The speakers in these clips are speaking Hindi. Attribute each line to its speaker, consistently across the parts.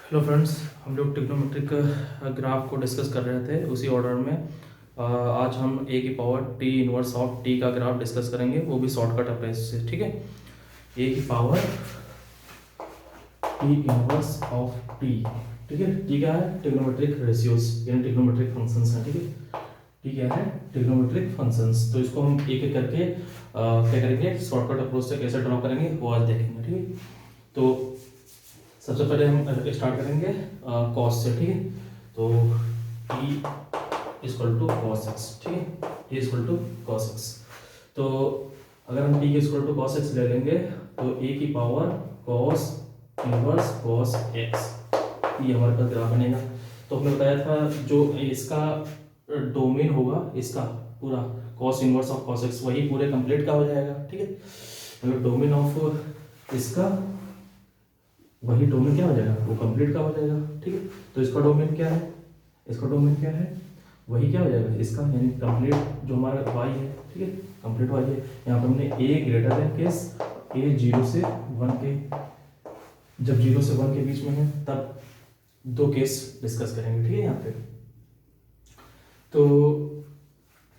Speaker 1: हेलो फ्रेंड्स, हम लोग ट्रिग्नोमेट्रिक ग्राफ को डिस्कस कर रहे थे उसी ऑर्डर में। आज हम ए की power t inverse of T का ग्राफ डिस्कस करेंगे, वो भी शॉर्टकट अप्रोच से। ठीक है, ए की power t inverse of t. ठीक है, टी क्या है? ट्रिग्नोमेट्रिक रेशियोज यानी ट्रिग्नोमेट्रिक फंक्शंस हैं। ठीक है, टी क्या है? Trigonometric functions. तो इसको हम एक एक करके क्या करेंगे, शॉर्टकट अप्रोच से कैसे ड्रॉ करेंगे वो आज देखेंगे। ठीक है, तो सबसे पहले हम स्टार्ट करेंगे कॉस से। ठीक है, तो t equal to cos x. ठीक है, t equal to cos x. तो अगर हम t equal to cos x ले लेंगे तो ए की power cos inverse cos x, ये हमारे पास ग्राफ बनेगा। तो हमने बताया था जो इसका डोमेन होगा, इसका पूरा cos inverse of cos x वही पूरे कंप्लीट का हो जाएगा। ठीक है, अगर डोमेन ऑफ इसका वही डोमेन क्या हो जाएगा, वो कंप्लीट का हो जाएगा। ठीक है, तो इसका डोमेन क्या है? इसका डोमेन क्या है? वही क्या हो जाएगा इसका, यानी कंप्लीट जो हमारा वाई है। ठीक है, कंप्लीट वाई है। यहाँ पर हमने ए ग्रेटर देन केस, ए 0 से 1 के, जब 0 से 1 के बीच में है तब दो केस डिस्कस करेंगे। ठीक है, यहाँ पे तो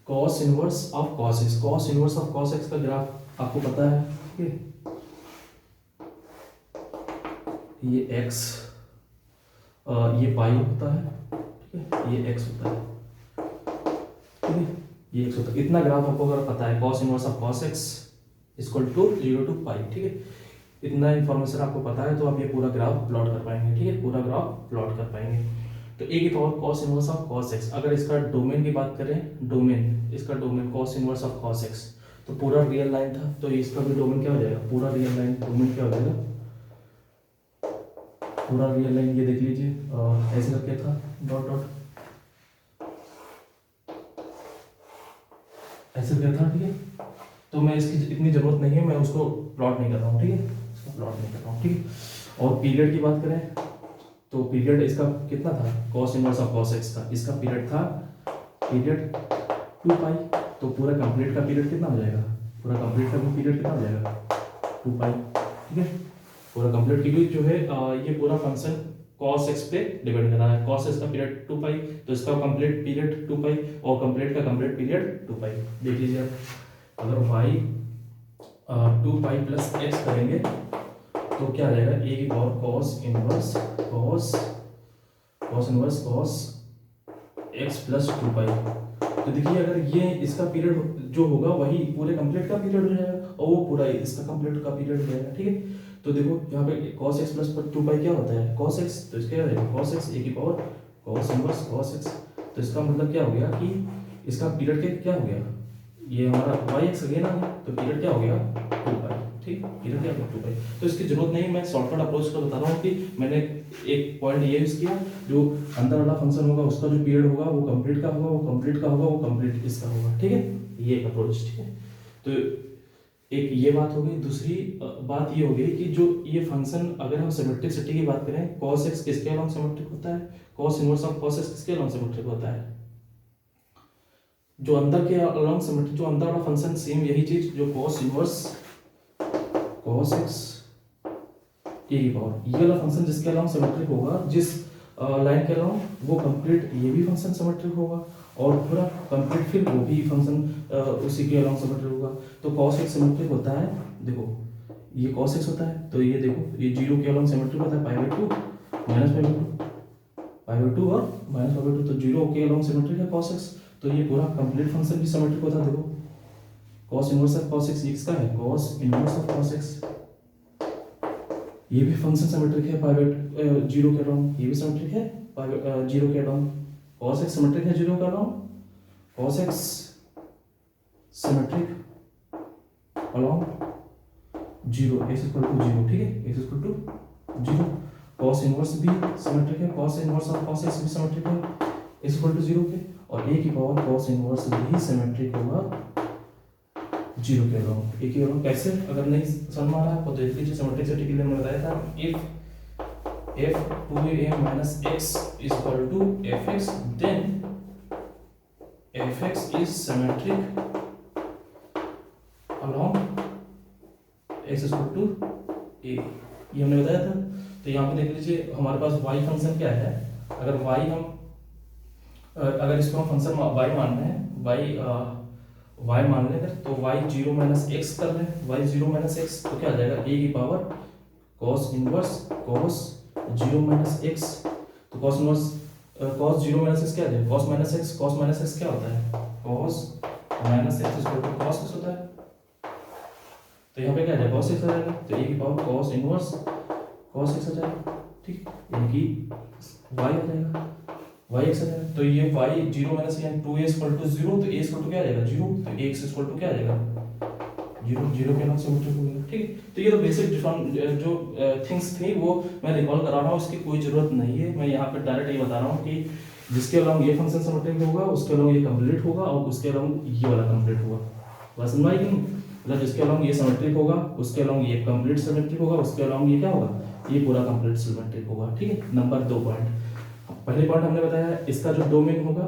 Speaker 1: cos inverse of cos x, cos inverse of cos x का ग्राफ आपको पता है। ठीक है, ये x ये पाई होता है। ठीक है, ये x होता है। ठीक है, ये x होता है। इतना ग्राफ आपको अगर पता है, cos inverse of cos x equal to 0 to pi. ठीक है, इतना इन्फॉर्मेशन आपको पता है तो आप ये पूरा ग्राफ प्लॉट कर पाएंगे। ठीक है, पूरा ग्राफ प्लॉट कर पाएंगे। तो a की power cos inverse of cos x, अगर इसका डोमेन की बात करें, डोमेन, इसका domain cos inverse of cos x, तो पूरा रियल लाइन था, तो इसका भी डोमेन क्या हो जाएगा, पूरा रियल लाइन डोमेन क्या हो जाएगा, पूरा रियल लाइन। ये देख लीजिए ऐसे करके था, डॉट डॉट ऐसे करके था। ठीक है, तो मैं इसकी इतनी जरूरत नहीं है, मैं उसको प्लॉट नहीं कर रहा हूँ। ठीक है, इसको प्लॉट नहीं कर रहा हूँ। ठीक है, और पीरियड की बात करें तो पीरियड इसका कितना था, cos inverse of cos x का, इसका पीरियड था पीरियड 2 पाई। तो पूरा कंप्लीट का पीरियड कितना हो जाएगा, पूरा कंप्लीट का पीरियड कितना हो जाएगा, 2 पाई। ठीक है, पूरा कंप्लीट की जो है ये पूरा फंक्शन cos x पे डिपेंड कर रहा है। cos x का पीरियड 2 पाई, तो इसका कंप्लीट पीरियड 2 पाई, और कंप्लीट का कंप्लीट पीरियड 2 पाई। देख लीजिए आप, अगर y 2 पाई प्लस x करेंगे तो क्या आ जाएगा, a की power cos inverse cos x plus 2 पाई। तो देखिए अगर ये इसका पीरियड जो होगा वही पूरे कंप्लीट का पीरियड हो जाएगा, और वो पूरा इसका कंप्लीट का पीरियड हो जाएगा। ठीक है, तो देखो यहाँ पे cos x प्लस 2 पाई क्या होता है, cos x, तो इसका क्या रहेगा cos x a की power cos inverse cos x। तो इसका मतलब क्या हो गया कि इसका पीरियड क्या हो गया, ये हमारा y x अगेन आ गया, तो पीरियड क्या हो गया 2 पाई। ठीक, पीरियड क्या हो गया 2 पाई। तो इसकी जरूरत नहीं, मैं शॉर्टकट अप्रोच का बता रहा हूँ कि मैंने एक पॉइंट ये यूज किया, जो अंदर वाला फंक्शन होगा उसका जो पीरियड होगा वो कंप्लीट का होगा, वो कंप्लीट का होगा, वो कंप्लीट इसका होगा। ठीक है, ये अप्रोच। ठीक है, तो एक ये बात हो गई। दूसरी बात ये हो गई कि जो ये फंक्शन, अगर हम सिमेट्रिसिटी की बात करें, cos x किसके अलोंग सिमेट्रिक होता है, cos inverse of cos x किसके अलोंग सिमेट्रिक होता है, जो अंदर के अलोंग सिमेट्रिक, जो अंदर वाला फंक्शन सेम यही चीज, जो cos इनवर्स cos x ये की पावर, ये वाला फंक्शन जिसके अलोंग सिमेट्रिक होगा, जिस लाइन के अलोंग, वो कंप्लीट ये भी फंक्शन सिमेट्रिक होगा, और पूरा कंप्लीट फिर वो भी फंक्शन उसी के अलोंग सिमेट्रिक होगा। तो cos x सिमेट्रिक होता है, देखो ये cos x होता है, तो ये देखो ये 0 के अलोंग सिमेट्रिक होता है, π/2 माइनस π/2 और माइनस π/2, तो 0 के अलोंग सिमेट्रिक है cos x। तो ये पूरा कंप्लीट फंक्शन भी सिमेट्रिक होता है। देखो cos inverse of cos x, ये किसका है, cos inverse of cos x, ये भी फंक्शन सिमेट्रिक है 0 के अलोंग, ये भी सिमेट्रिक है 0 के अलोंग, cos x सिमेट्रिक है 0 के along, cos x symmetric along 0, x equal to 0। ठीक है, x equal to 0, cos inverse भी सिमेट्रिक है, cos inverse of cos x भी सिमेट्रिक है x इक्वल टू 0 के, और a की पावर cos इनवर्स भी सिमेट्रिक होगा 0 के अलोंग। एक ही अलोंग कैसे, अगर नहीं समझ में आ रहा है आपको तो देख लीजिए, सिमेट्रिसिटी के लिए मैंने बताया था, if f2a minus x is equal to fx, then fx is symmetric along x is equal to a। ये हमने बताया था। तो यहाँ पे देख लीजिए हमारे पास y फंक्शन क्या है, अगर y हम अगर इसको हम फंक्शन y मान रहे हैं, y मान लें तो y 0 माइनस एक्स कर लें, y 0 माइनस एक्स तो क्या आ जाएगा a की power cos inverse cos 0 minus x. तो cos inverse cos 0 minus x क्या आ जाएगा, cos माइनस एक्स क्या होता है, cos minus x equal to cos x होता है। तो यहाँ पे क्या आ जाएगा cos एक्स आ जाएगा, तो a की power cos inverse cos x आ जाएगा, ठीक, यानी कि y आ जाएगा, y एक्स आ जाएगा। तो ये y 0 माइनस यानी 2a इक्वल टू 0, तो a इक्वल टू क्या आ जाएगा 0, तो x इक्वल टू क्या आ जाएगा 0, 0 के नाम से मुझे हो गया, ठीक है। तो ये तो बेसिक जो थिंग्स थी वो मैं रिकॉल करा रहा हूँ, इसकी कोई जरूरत नहीं है, मैं यहाँ पे डायरेक्ट ये बता रहा हूँ कि जिसके अलाउंग ये फंक्शन सिमेट्रिक होगा उसके अलाउंग ये कंप्लीट होगा और उसके अलाउंग ये वाला कंप्लीट होगा, बस समझ आई कि नहीं। मतलब जिसके अलाउंग ये सिमेट्रिक होगा उसके अलाउंग ये कंप्लीट सिमेट्रिक होगा, उसके अलाउंग ये क्या होगा, ये पूरा कंप्लीट सिमेट्रिक होगा, ठीक है। नंबर 2 पॉइंट, पहले पॉइंट हमने बताया इसका जो डोमेन होगा,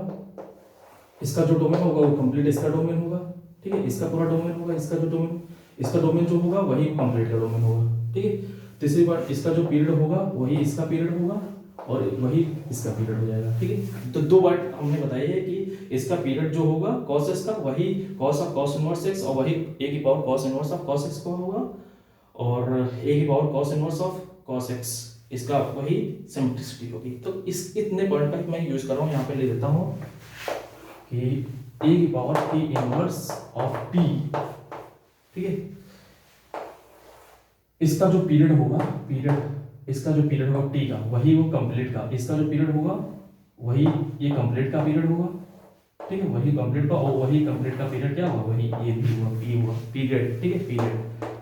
Speaker 1: वो कंप्लीट इसका डोमेन होगा, ठीक है, इसका पूरा डोमेन होगा, इसका डोमेन जो होगा वही कंप्लीट का डोमेन होगा, ठीक है। तीसरी बात, इसका जो पीरियड होगा वही इसका पीरियड होगा और वही इसका पीरियड हो जाएगा, ठीक है। तो 2 बात हमने बताई है कि इसका पीरियड जो होगा cos x का वही cos of cos inverse x और वही a की power cos inverse of cos x का होगा और a की power cos inverse of cos x इसका वही सिमेट्रिसिटी होगी। तो इस इतने पॉइंट का मैं यूज कर रहा हूँ, यहाँ पे ले लेता हूँ कि a की power t inverse of t, ठीक है, इसका जो पीरियड होगा इसका जो पीरियड होगा t का वही वो कंप्लीट का, इसका जो पीरियड होगा वही ये कंप्लीट का पीरियड होगा, ठीक है, वही कंप्लीट का और वही कंप्लीट का पीरियड क्या होगा, वही ये भी होगा, p होगा पीरियड, ठीक है,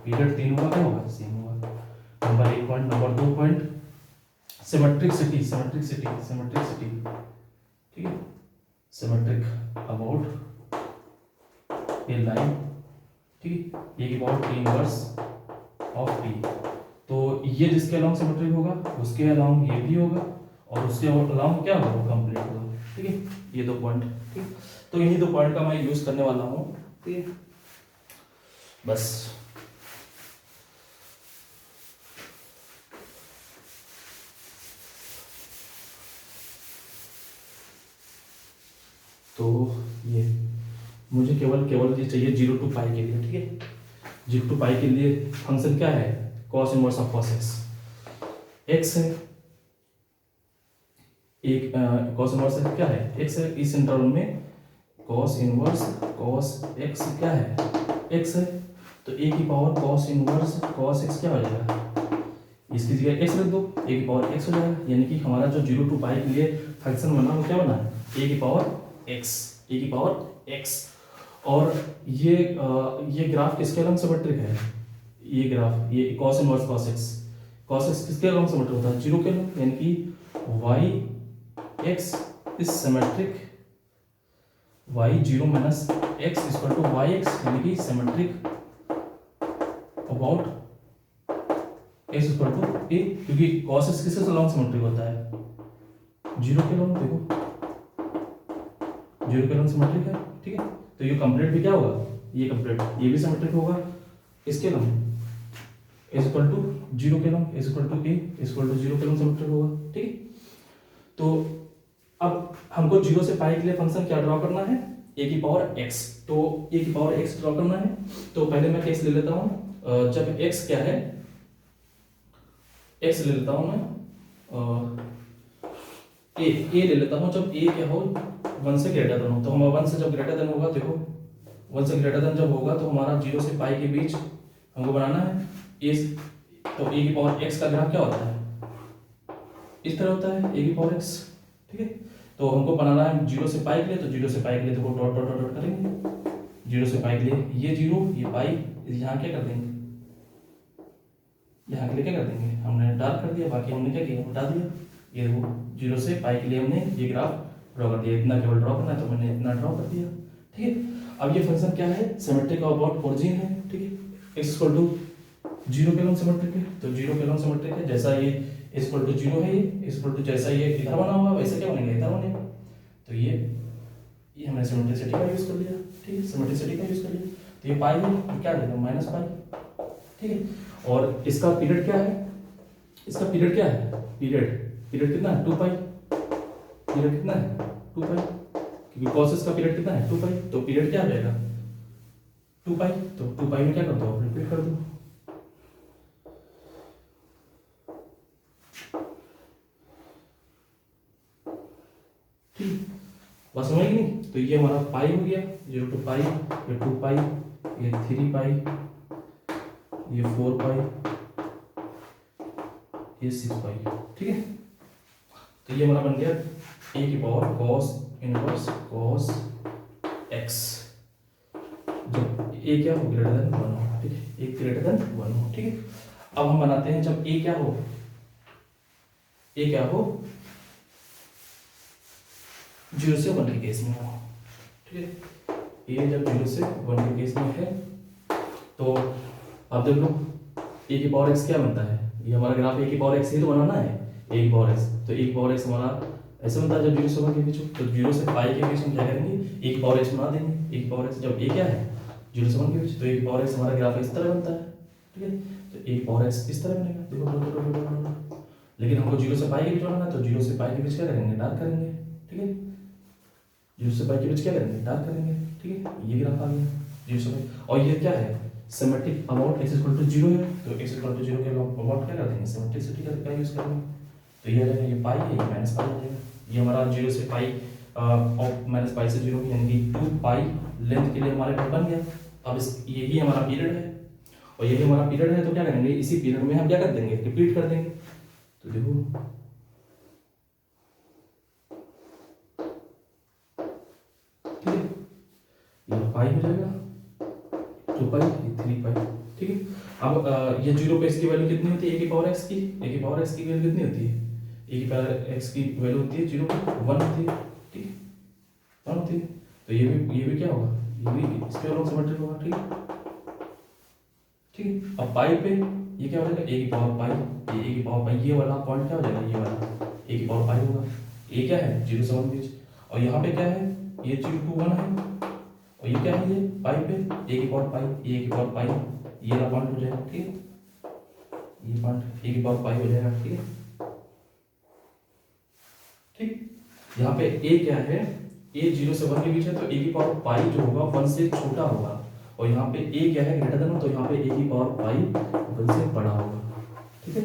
Speaker 1: पीरियड तीनों का क्या होगा, सेम होगा। Number 1 point. Number 2 point, symmetricity, ठीक है, सिमेट्रिक अबाउट ए लाइन, ठीक है, ये की power t inverse of t। तो ये जिसके अलाउंग सिमेट्रिक होगा उसके अलाउंग ये भी होगा और उसके अलाउंग क्या होगा, वो कंप्लीट होगा, ठीक है। ये 2 पॉइंट, ठीक, तो इन्हीं 2 पॉइंट का मैं यूज करने वाला हूँ, ठीक है, बस। तो ये मुझे केवल ये चाहिए 0 टू पाई के लिए, ठीक है, 0 टू पाई के लिए फंक्शन क्या है, cos inverse of cos x, x है एक cos इनवर्स क्या है, x है, इस इंटरवल में cos इनवर्स cos x क्या है, x है, तो a की power cos inverse cos x क्या हो जाएगा, इसकी जगह x रख दो, a की पावर x हो जाएगा, यानी कि हमारा जो 0 टू पाई के लिए फंक्शन बना वो क्या बना है, a की पावर x। और ये ग्राफ किसके अलाउंग सिमेट्रिक है, ये ग्राफ ये cos इनवर्स cos x किसके अलाउंग सिमेट्रिक होता है, 0 के अलाउंग, यानी कि y x is symmetric y 0 minus x equal to y x, यानी कि symmetric about x equal to a, क्योंकि cos x किसके अलाउंग सिमेट्रिक होता है, 0 के अलाउंग, देखो 0 के अलाउंग सिमेट्रिक है, ठीक है। तो ये कंप्लीट भी क्या होगा, ये कंप्लीट ये भी सिमेट्रिक होगा इसके अलाउंग, इज इक्वल टू 0 के along, is equal to a equal to 0 के अलाउंग सिमेट्रिक होगा, ठीक है। तो अब हमको 0 से पाई के लिए फंक्शन क्या ड्रॉ करना है, a की पावर x, तो a की पावर x ड्रॉ करना है। तो पहले मैं केस ले लेता हूँ, जब x क्या है, x ले लेता हूँ मैं a ले लेता हूँ, जब a क्या हो 1 से ग्रेटर देन हो, तो हम 1 से जब ग्रेटर देन होगा, देखो 1 से ग्रेटर देन जब होगा तो हमारा 0 से पाई के बीच हमको बनाना है इस, तो a की पावर x का ग्राफ क्या होता है, इस तरह होता है a की पावर x, ठीक है। तो हमको बनाना है 0 से पाई के लिए, तो 0 से पाई के लिए देखो डॉट डॉट डॉट करेंगे, 0 से पाई के लिए ये 0 ये पाई, यहाँ क्या कर देंगे, यहाँ के लिए क्या कर देंगे, हमने डार्क कर दिया, बाकी हमने क्या किया, हटा दिया। ये देखो 0 से पाई के लिए हमने ये ग्राफ ड्रॉ कर दिया, इतना केवल ड्रॉ करना है तो मैंने इतना ड्रॉ कर दिया, ठीक है। अब ये फंक्शन क्या है, सिमेट्रिक अबाउट ओरिजिन है, ठीक है, x इक्वल टू 0 के अलाउंग सिमेट्रिक है, तो 0 के अलाउंग सिमेट्रिक है, जैसा ये इक्वल टू 0 है, ये इक्वल टू जैसा ये इधर बना हुआ वैसे क्या बनेगा, इधर बनेगा। तो ये हमने सिमेट्रिसिटी का यूज कर लिया, ठीक है, सिमेट्रिसिटी का यूज कर लिया। तो ये पाई है, तो क्या देगा माइनस पाई, ठीक है। और इसका पीरियड क्या है, इसका पीरियड क्या है, पीरियड पीरियड कितना है 2 पाई, पीरियड कितना है 2 पाई, क्योंकि कॉसेस का पीरियड कितना है 2 पाई, तो पीरियड क्या आ जाएगा 2 पाई, तो 2 पाई में क्या कर दो रिपीट कर दो। ठीक, बस समझ गई नहीं, तो ये हमारा पाई हो गया 0 to पाई, ये 2 पाई, ये 3 पाई, ये 4 पाई, ये 6 पाई। ठीक है, तो ये हमारा बन गया a की power cos inverse cos x, जब a क्या हो ग्रेटर देन 1 हो। ठीक है, a ग्रेटर देन 1 हो। ठीक है, अब हम बनाते हैं जब a क्या हो, a क्या हो 0 से 1 के केस में हो। ठीक है, a जब 0 से 1 के केस में है, तो अब देख लो a की पावर x क्या बनता है, ये हमारा ग्राफ a की पावर x ही तो बनाना है, a की पावर x, तो a की पावर x हमारा ऐसे बनता है जब 0 से 1 के बीच हो, तो 0 से पाई के बीच हम क्या करेंगे a की पावर x बना देंगे, a की पावर x जब a क्या है 0 से 1 के बीच, तो a की पावर x हमारा ग्राफ इस तरह बनता है। ठीक है, तो a की पावर x इस तरह बनेगा, देखो लेकिन हमको 0 से पाई के बीच बनाना है, तो 0 से पाई के बीच क्या करेंगे डार्क करेंगे। ठीक है, 0 से पाई के बीच क्या करेंगे डार्क करेंगे। ठीक है, ये ग्राफ आ गया 0 से पाई, और ये क्या है symmetric about x equal to 0 है, तो x इक्वल टू 0 के अबाउट क्या कर देंगे सिमेट्रिसिटी का यूज करेंगे, तो ये आ जाएगा, ये पाई है ये माइनस पाई आ जाएगा, ये हमारा 0 से पाई और माइनस पाई से 0 यानी कि 2 पाई लेंथ के लिए हमारे पास बन गया। अब इस यही हमारा पीरियड है, और यही हमारा पीरियड है, तो क्या करेंगे इसी पीरियड में हम क्या कर देंगे रिपीट कर देंगे। तो देखो ठीक है, ये पाई हो जाएगा 2 पाई, ये 3 पाई। ठीक है, अब ये 0 पे इसकी वैल्यू कितनी होती है a की पावर x की, a की पावर x की वैल्यू कितनी होती है, a की पावर x की वैल्यू होती है 0 1 होती है। ठीक है, 1 होती है, तो ये भी क्या होगा, ये भी स्क्वायर ऑफ सिमेट्रिक होगा। ठीक है, ठीक है, अब पाई पे ये क्या हो जाएगा a की पावर पाई, ये a की पावर पाई, ये वाला पॉइंट क्या हो जाएगा, ये वाला a की पावर पाई होगा, a क्या है 0 से 1 बीच, और यहाँ पे क्या है ये 0 to 1 है, और ये क्या है ये पाई पे a की पावर पाई, ये a की पावर पाई, ये वाला पॉइंट हो जाएगा। ठीक है, ये पॉइंट a की पावर पाई हो जाएगा। ठीक है, ठीक, यहाँ पे a क्या है, a 0 से 1 के बीच है, तो a की पावर पाई जो होगा 1 से छोटा होगा, और यहाँ पे a क्या है ग्रेटर देन, तो यहाँ पे a की पावर पाई 1 से बड़ा होगा। ठीक है,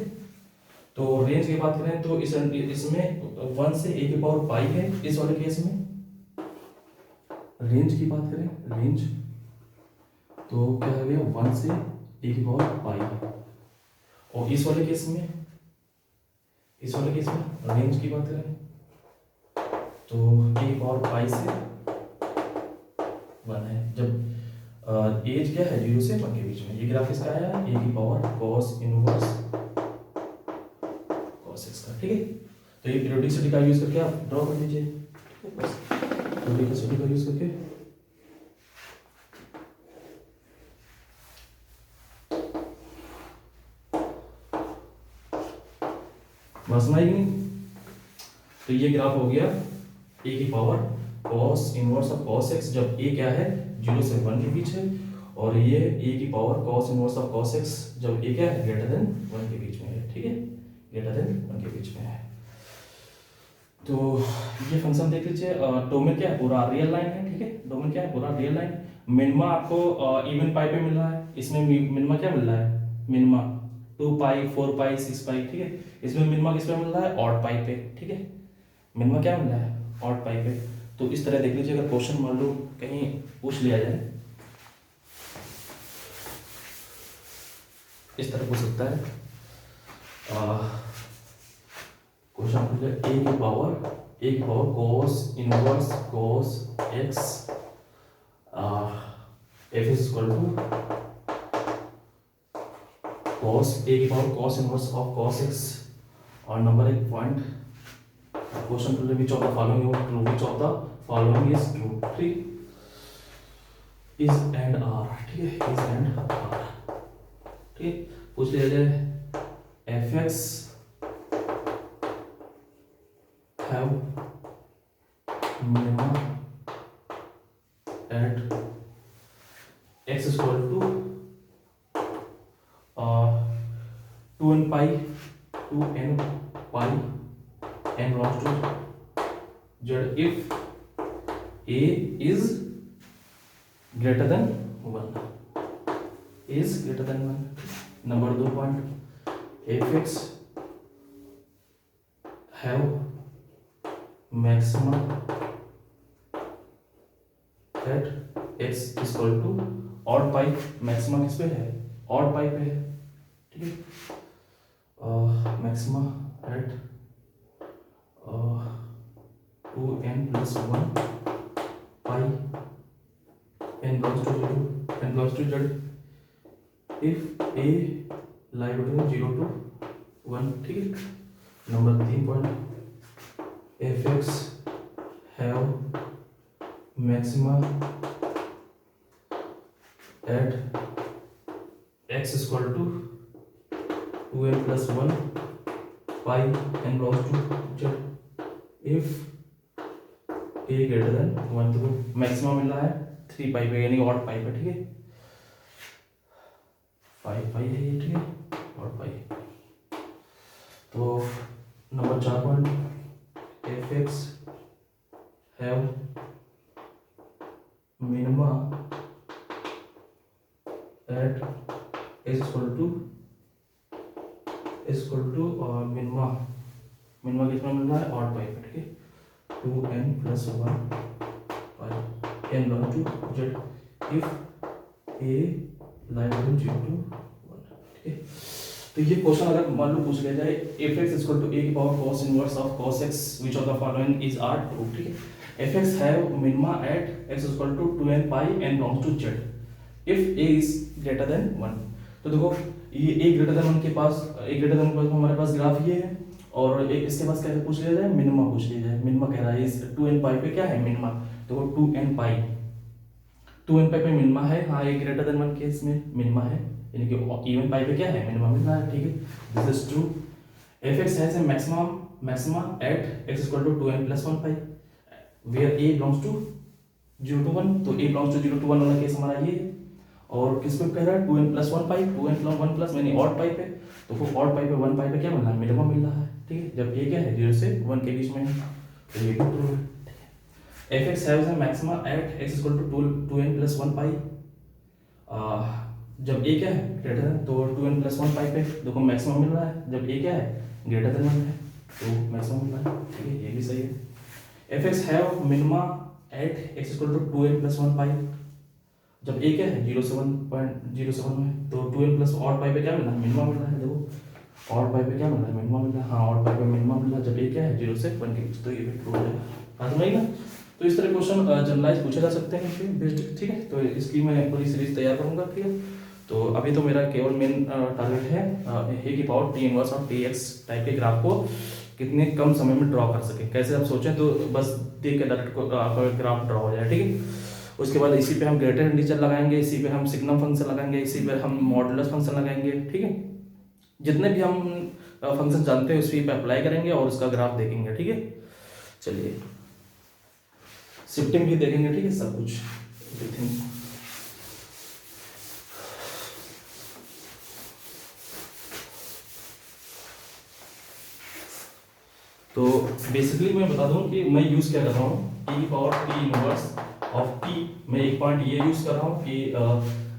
Speaker 1: तो रेंज की बात करें तो इसमें 1 से a की पावर पाई है, इस वाले केस में रेंज की बात करें रेंज, तो क्या हो गया 1 से a की पावर पाई, और इस वाले केस में रेंज की बात करें तो a की पावर पाई से 1 है, जब एज क्या है 0 से 1 के बीच में, ये ग्राफ इसका आया a की power cos inverse cos x का। ठीक है, तो ये पीरियोडिसिटी का यूज करके आप ड्रॉ कर लीजिए। ठीक है, बस पीरियोडिसिटी का यूज करके बस समझ गई। तो ये ग्राफ हो गया a की power cos inverse of cos x, जब a क्या है 0 से 1 के बीच है, और ये a की power cos inverse of cos x जब a क्या है ग्रेटर देन 1 के बीच में है। ठीक है, ग्रेटर देन 1 के बीच में है, तो ये फंक्शन देख लीजिए, डोमेन क्या है पूरा रियल लाइन है। ठीक है, डोमेन क्या है पूरा रियल लाइन, मिनिमा आपको इवन पाई पे मिल रहा है, इसमें मिनिमा क्या मिल रहा है मिनिमा 2 पाई 4 पाई 6 पाई। ठीक है, इसमें मिनिमा किस पे मिल रहा है ऑड पाई पे। ठीक है, मिनिमा क्या मिल रहा है ऑड पाई पे, तो इस तरह देख लीजिए, अगर क्वेश्चन मान लो कहीं पूछ लिया जाए इस तरह पूछ सकता है, क्वेश्चन पूछ लिया a की power cos inverse cos x f is equal to cos a की power cos inverse of cos x, और number 1 point question two which of the following is true, which of the following is true. ठीक, इज एंड आर। ठीक है, इज एंड आर। ठीक, पूछ लिया जाए fx have minima at x equal to 2n pi 2n pi n belongs to z if a is greater than 1, is greater than 1. Number 2 point, fx have maximum at x is equal to odd pi, maximum किस पे है, ऑड पाई पे है, ठीक है। Maximum at 2n plus 1 pi n belongs to 0, n belongs to z if a lie between 0 to 1, ठीक है। Number 3 point, fx have maxima at x is equal to 2n plus 1 pi n belongs to z if a greater than 1, तो मैक्सिमम मिल रहा है 3 पाई पे, यानी ऑड पाई पे, ठीक है। 5 पाई है ये, ठीक है, ऑड पाई। तो number 4 point, fx have minima at is equal to minima, minima कितना मिल रहा है, ऑड पाई पे, ठीक है। 2n plus 1 pi n belongs to z if a lie between 0 to 1, ठीक है। तो ये क्वेश्चन अगर मान लो पूछ लिया जाए fx is equal to a की power cos inverse of cos x which of the following is r true, ठीक है। fx have minima at x is equal to 2n pi n belongs to z if a is greater than 1। तो देखो ये a greater than 1 के पास, a greater than 1 के पास हमारे पास ग्राफ ये है, और इसके पास क्या पूछ लिया जाए, मिनिमा पूछ लिया जाए। मिनिमा कह रहा है इस 2n पाई पे क्या है, मिनिमा। तो 2n पाई पे मिनिमा है, हाँ ये ग्रेटर देन 1 केस में मिनिमा है, यानी कि इवन पाई पे क्या है, मिनिमा मिल रहा है, ठीक है। This is true. fx has a maxima at x equal to 2n plus 1 pi where a belongs to 0 to 1, तो a बिलोंग्स टू 0 to 1 वाला केस हमारा ये है। और किस पे कह रहा है, 2n plus 1 pi, 2n plus 1 plus यानी ऑड पाई पे, तो वो ऑड पाई पे 1 पाई पे क्या मिल रहा है, मिनिमम मिल रहा है, ठीक है। जब ये क्या है 0 से 1 के बीच में है, तो ये भी ट्रू है, ठीक है। fx haves a maxima at x equal to 2n plus 1 pi, जब a क्या है ग्रेटर है तो 2n plus 1 पाई पे देखो मैक्सिमम मिल रहा है, जब a क्या है ग्रेटर देन 1 है तो मैक्सिमम मिल रहा है, ठीक है, ये भी सही है। fx have minima at x equal to 2n plus 1 pi, जब a क्या है 0 से 1.07 है तो 2n प्लस ऑड पाई पे क्या मिल रहा है, मिनिमम मिल रहा है। देखो ऑड पाई पे क्या मिल रहा है, मिनिमम मिल रहा है, हाँ ऑड पाई पे मिनिमम मिल रहा है जब a क्या है 0 से 1 के बीच, तो ये भी ट्रू हो जाएगा। समझ ना। तो इस तरह क्वेश्चन जनरलाइज पूछे जा सकते हैं बेस्ड, ठीक है। तो इसकी मैं पूरी सीरीज तैयार करूंगा, ठीक है। तो अभी तो मेरा केवल मेन टारगेट है a की पावर t इनवर्स और tx टाइप के ग्राफ को कितने कम समय में ड्रॉ कर सके। कैसे आप सोचें तो बस देख के डायरेक्ट ग्राफ ड्रॉ हो जाए, ठीक है। उसके बाद इसी पे हम ग्रेटर इंटीजर लगाएंगे, इसी पे हम सिग्नम फंक्शन लगाएंगे, इसी पे हम मॉडुलस फंक्शन लगाएंगे, ठीक है। जितने भी हम फंक्शन जानते हैं उसी पे अप्लाई करेंगे और उसका ग्राफ देखेंगे, ठीक है। चलिए शिफ्टिंग भी देखेंगे, ठीक है, सब कुछ एवरीथिंग। तो बेसिकली मैं बता दूं कि मैं यूज क्या कर रहा हूँ, e power t inverse of t। मैं एक पॉइंट ये यूज कर रहा हूँ कि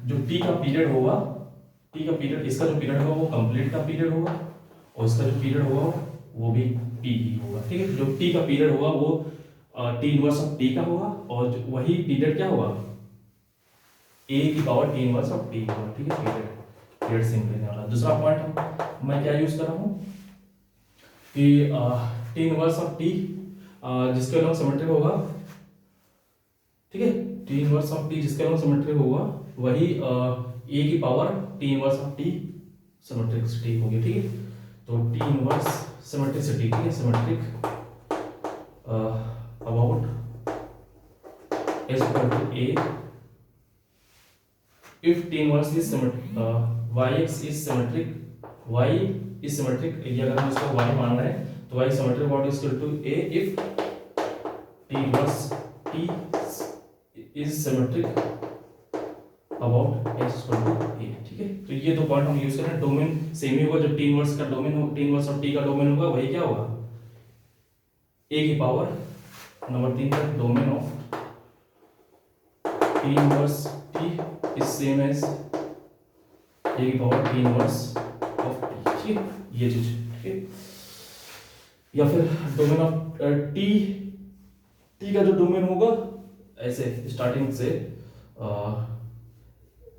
Speaker 1: जो t का पीरियड होगा, t का पीरियड, इसका जो पीरियड होगा वो कंप्लीट का पीरियड होगा और इसका जो पीरियड होगा वो भी p ही होगा, ठीक है। जो t का पीरियड होगा वो t इनवर्स ऑफ t का होगा और वही पीरियड क्या होगा, a की power t inverse of t होगा, ठीक है। पीरियड सिंपल लेने वाला। दूसरा पॉइंट मैं क्या यूज कर रहा हूँ कि t इनवर्स ऑफ t जिसके अलॉन्ग सिमेट्रिक होगा, ठीक है, t इनवर्स ऑफ t जिसके अलॉन्ग सिमेट्रिक होगा वही a की power t inverse of t symmetricity होगी, ठीक है। तो t इनवर्स सिमेट्रिसिटी, ठीक है, symmetric about is equal to a if t inverse is symmetric, yx is symmetric, y is symmetric, ये अगर हम इसको y मान रहे हैं तो y symmetric about is equal to a if t inverse t is symmetric about x equal to a, ठीक है। तो ये दो पॉइंट हम यूज करें, डोमेन सेम ही होगा, जो टी इनवर्स का डोमेन हो, टी इनवर्स और टी का डोमेन होगा वही क्या होगा, ए की पावर नंबर 3 का domain of t inverse t is same as a की power t inverse of t, ठीक है, ये चीज, ठीक है। या फिर डोमेन ऑफ टी, टी का जो डोमेन होगा ऐसे स्टार्टिंग से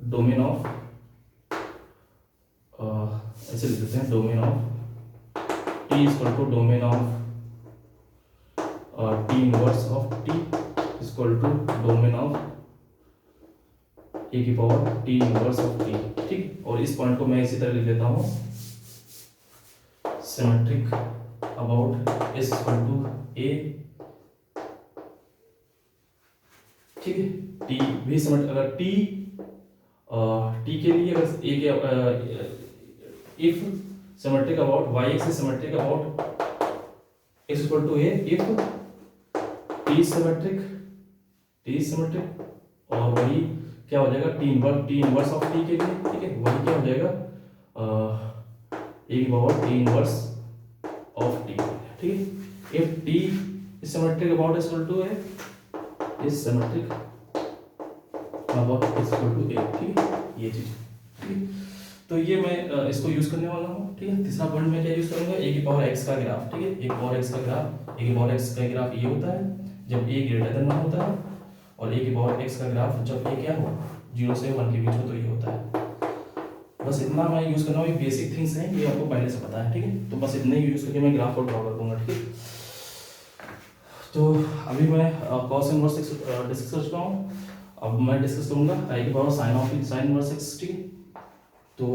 Speaker 1: डोमेन ऑफ ऐसे लिख देते हैं, domain of t equal to domain of t inverse of t equal to domain of a की power t inverse of t, ठीक। और इस पॉइंट को मैं इसी तरह लिख देता हूँ, symmetric about x equal to a, ठीक है। टी भी सिमेट्रिक, अगर टी टी के लिए अगर ए के if symmetric about y x is symmetric about x equal to a, if t symmetric, t symmetric, और वही क्या हो जाएगा, टी इनवर्स ऑफ टी के लिए, ठीक है, वही क्या हो जाएगा ए की power t inverse of t, ठीक है। If t is symmetric about x equal to a is symmetric about x equal to a, ठीक है, ये चीज, ठीक है। तो ये मैं इसको यूज करने वाला हूँ, ठीक है। तीसरा पॉइंट में क्या यूज करूंगा, ए की पावर एक्स का ग्राफ, ठीक है। ए की पावर एक्स का ग्राफ, ए की पावर एक्स का ग्राफ ये होता है जब ए ग्रेटर देन 1 होता है, और ए की पावर एक्स का ग्राफ जब ए क्या हो 0 से 1 के बीच हो, तो ये होता है। बस इतना मैं यूज करना हूँ, ये बेसिक थिंग्स हैं, ये आपको पहले से पता है, ठीक है। तो बस इतने ही यूज करके मैं ग्राफ को ड्रॉ कर दूंगा, ठीक है। तो अभी मैं कॉस इनवर्स डिस्कस कर चुका हूँ, अब मैं डिस्कस करूंगा ए की power sign of sine inverse x, ठीक है। तो